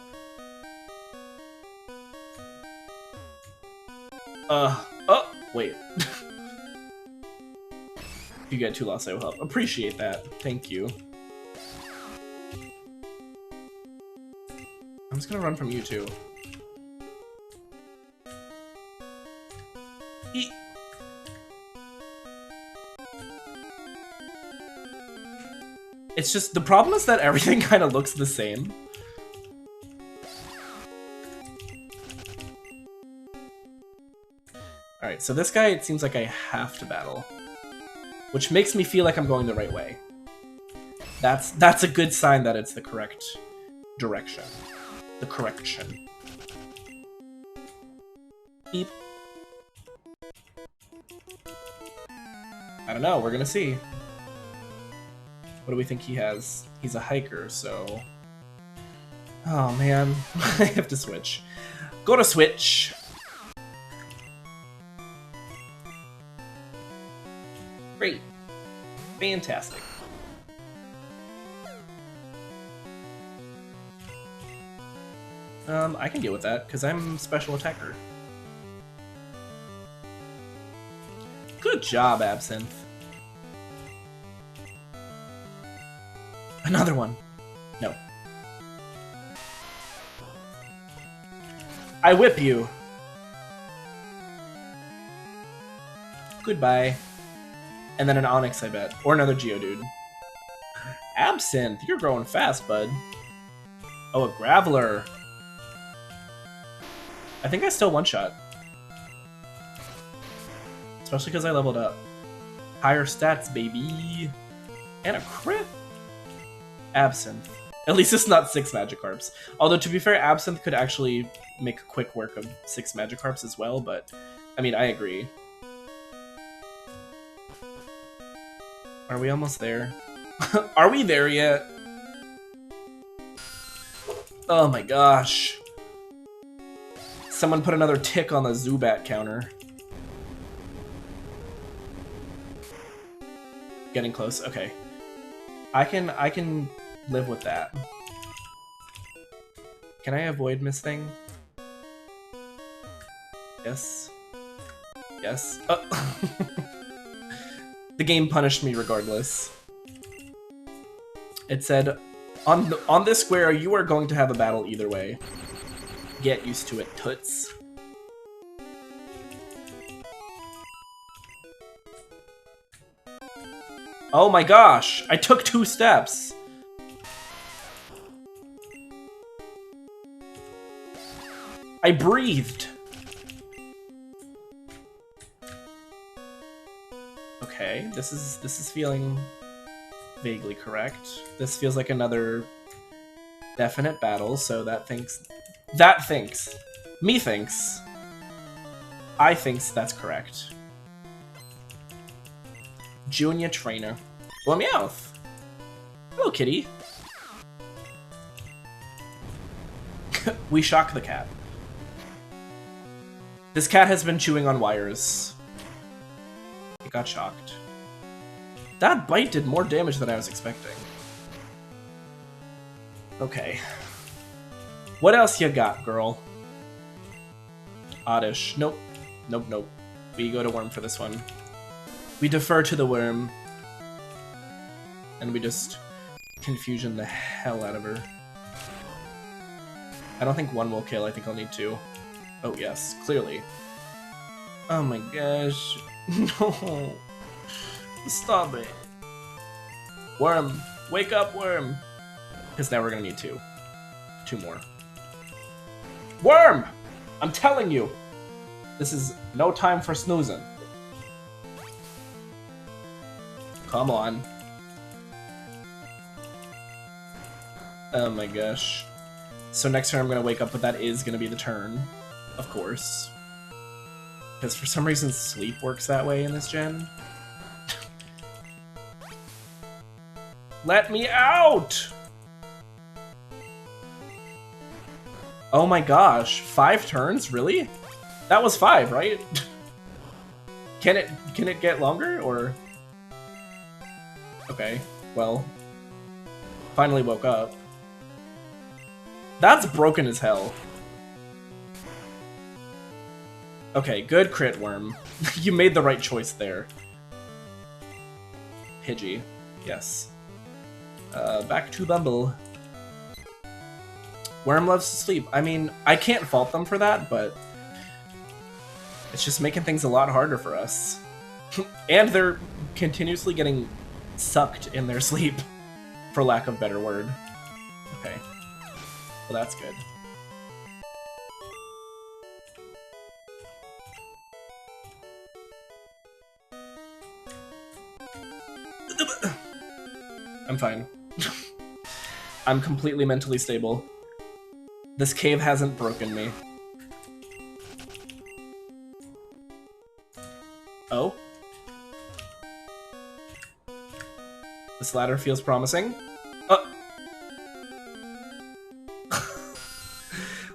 Oh, wait. If you get 2 lost, I will help. Appreciate that. Thank you. I'm just gonna run from you too. It's just, the problem is that everything kind of looks the same. Alright, so this guy, it seems like I have to battle. Which makes me feel like I'm going the right way. That's a good sign that it's the correct direction. The correction. Beep. I don't know, we're gonna see. What do we think he has? He's a hiker, so... Oh man, I have to switch. Go to switch! Great. Fantastic. I can deal with that, because I'm special attacker. Good job, Absinthe. Another one. No. I whip you. Goodbye. And then an Onyx, I bet. Or another Geodude. Absinthe, you're growing fast, bud. Oh, a Graveler. I think I still one-shot. Especially because I leveled up. Higher stats, baby. And a crit. Absinthe. At least it's not 6 Magikarps. Although, to be fair, Absinthe could actually make quick work of 6 Magikarps as well, but... I mean, I agree. Are we almost there? Are we there yet? Oh my gosh. Someone put another tick on the Zubat counter. Getting close. Okay. I can live with that. Can I avoid Miss Thing? Yes. Yes. Oh. The game punished me regardless. It said, on this square, you are going to have a battle either way. Get used to it, toots. Oh my gosh! I took 2 steps! I breathed! Okay, this is feeling vaguely correct. This feels like another definite battle, so that thinks... Me thinks. I thinks that's correct. Junior trainer. Well, Meowth. Hello, kitty. We shock the cat. This cat has been chewing on wires. It got shocked. That bite did more damage than I was expecting. Okay. What else you got, girl? Oddish. Nope. Nope, nope. We go to Worm for this one. We defer to the Worm. And we just confusion the hell out of her. I don't think 1 will kill, I think I'll need 2. Oh yes, clearly. Oh my gosh. No. Stop it. Worm. Wake up, Worm. Because now we're gonna need 2. 2 more. Worm! I'm telling you! This is no time for snoozing. Come on. Oh my gosh. So next turn I'm gonna wake up, but that is gonna be the turn. Of course. Because for some reason sleep works that way in this gen. Let me out! Oh my gosh, 5 turns? Really? That was 5, right? Can it get longer, or...? Okay, well... Finally woke up. That's broken as hell. Okay, good crit, Worm. You made the right choice there. Pidgey. Yes. Back to Bumble. Worm loves to sleep. I mean, I can't fault them for that, but... It's just making things a lot harder for us. And they're continuously getting sucked in their sleep, for lack of a better word. Okay. Well, that's good. I'm fine. I'm completely mentally stable. This cave hasn't broken me. Oh? This ladder feels promising.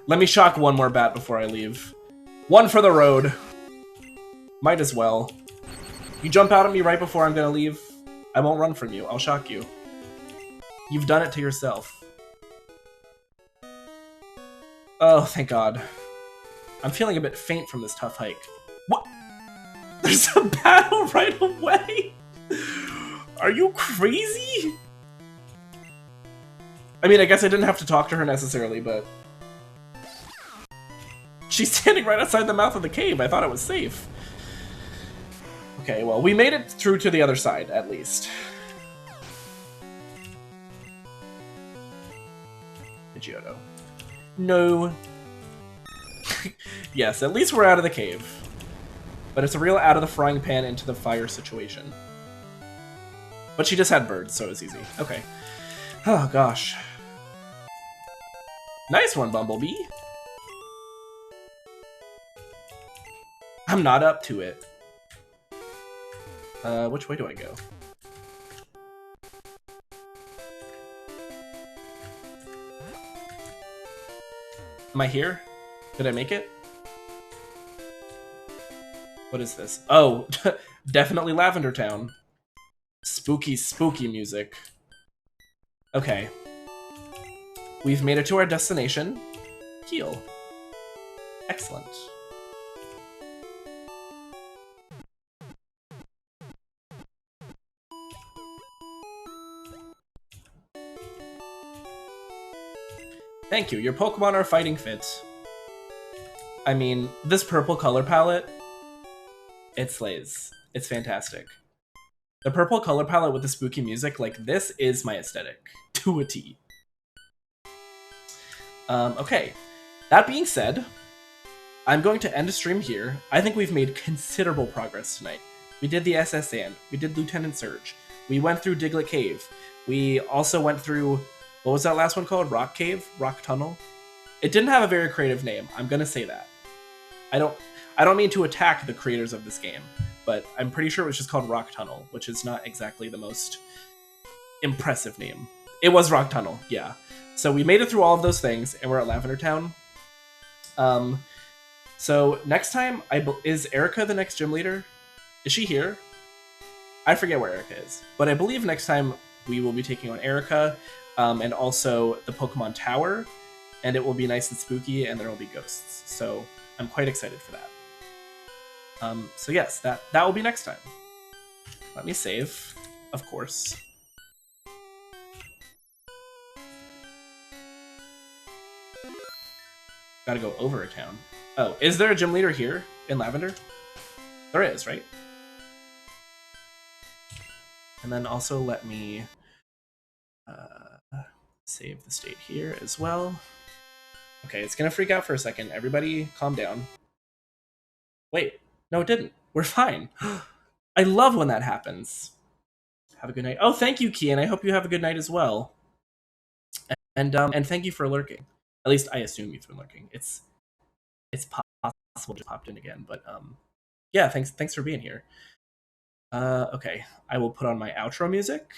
Let me shock one more bat before I leave. One for the road. Might as well. You jump out at me right before I'm gonna leave, I won't run from you. I'll shock you. You've done it to yourself. Oh, thank God. I'm feeling a bit faint from this tough hike. What? There's a battle right away? Are you crazy? I mean, I guess I didn't have to talk to her necessarily, but... She's standing right outside the mouth of the cave. I thought it was safe. Okay, well, we made it through to the other side, at least. Pidgeotto. No. Yes, at least we're out of the cave. But it's a real out of the frying pan into the fire situation. But she just had birds, so it was easy. Okay. Oh, gosh. Nice one, Bumblebee. I'm not up to it. Which way do I go? Am I here? Did I make it? What is this? Oh, definitely Lavender Town. Spooky, spooky music. Okay. We've made it to our destination. Heal. Excellent. Thank you, your Pokemon are fighting fit. I mean, this purple color palette, it slays. It's fantastic. The purple color palette with the spooky music, like, this is my aesthetic. To a T. Okay. That being said, I'm going to end the stream here. I think we've made considerable progress tonight. We did the SS Sand. We did Lieutenant Surge. We went through Diglett Cave. We also went through... What was that last one called? Rock Cave? Rock Tunnel? It didn't have a very creative name. I'm gonna say that. I don't mean to attack the creators of this game, but I'm pretty sure it was just called Rock Tunnel, which is not exactly the most impressive name. It was Rock Tunnel, yeah. So we made it through all of those things, and we're at Lavender Town. So next time, is Erica the next gym leader? Is she here? I forget where Erica is, but I believe next time we will be taking on Erica, and also the Pokemon Tower, and it will be nice and spooky, and there will be ghosts. So I'm quite excited for that. So yes, that will be next time. Let me save, of course. Gotta go over a town. Oh, is there a gym leader here in Lavender? There is, right? And then also let me save the state here as well. Okay, it's gonna freak out for a second. Everybody calm down. Wait, no it didn't. We're fine. I love when that happens. Have a good night. Oh, thank you, Kian. I hope you have a good night as well. And thank you for lurking. At least I assume you've been lurking. It's possible just popped in again, but yeah, thanks for being here. Okay, I will put on my outro music.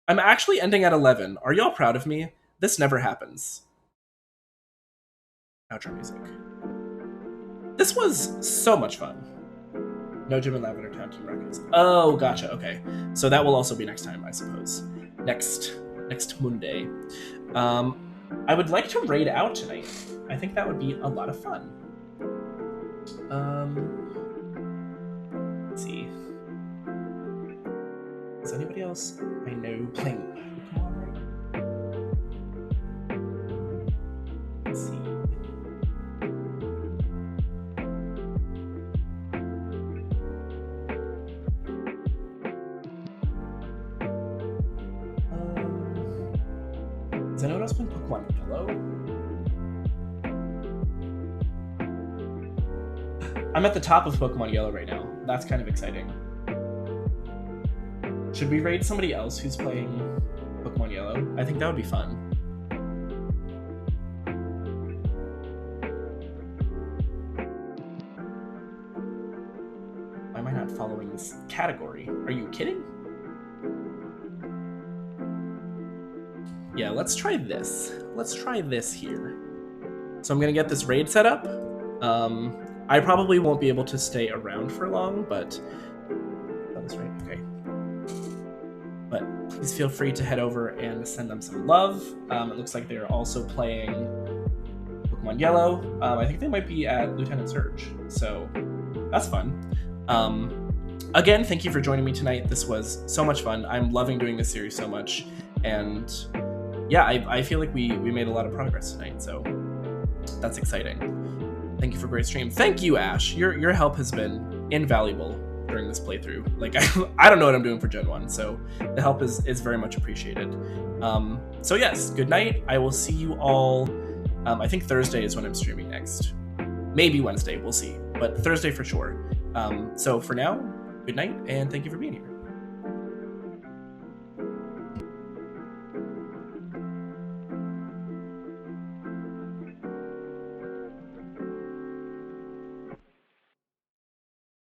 I'm actually ending at 11. Are y'all proud of me? This never happens. Outro music. This was so much fun. No gym in Lavender Town Team Records. Oh, gotcha. Okay, so that will also be next time, I suppose. Next Monday. I would like to raid out tonight. I think that would be a lot of fun. Let's see. Is anybody else I know playing Pokemon right now? Let's see. Is anyone else playing Pokemon Yellow? I'm at the top of Pokemon Yellow right now. That's kind of exciting. Should we raid somebody else who's playing Pokemon Yellow? I think that would be fun. Why am I not following this category? Are you kidding? Yeah, let's try this. Let's try this here. So I'm gonna get this raid set up. I probably won't be able to stay around for long, but that's right. Okay. But please feel free to head over and send them some love. It looks like they're also playing Pokemon Yellow. I think they might be at Lieutenant Surge, so that's fun. Again, thank you for joining me tonight. This was so much fun. I'm loving doing this series so much, and yeah, I feel like we made a lot of progress tonight, so that's exciting. Thank you for a great stream. Thank you, Ash. Your help has been invaluable during this playthrough. Like, I don't know what I'm doing for Gen 1, so the help is very much appreciated. So yes, good night. I will see you all. I think Thursday is when I'm streaming next. Maybe Wednesday, we'll see. But Thursday for sure. So for now, good night, and thank you for being here.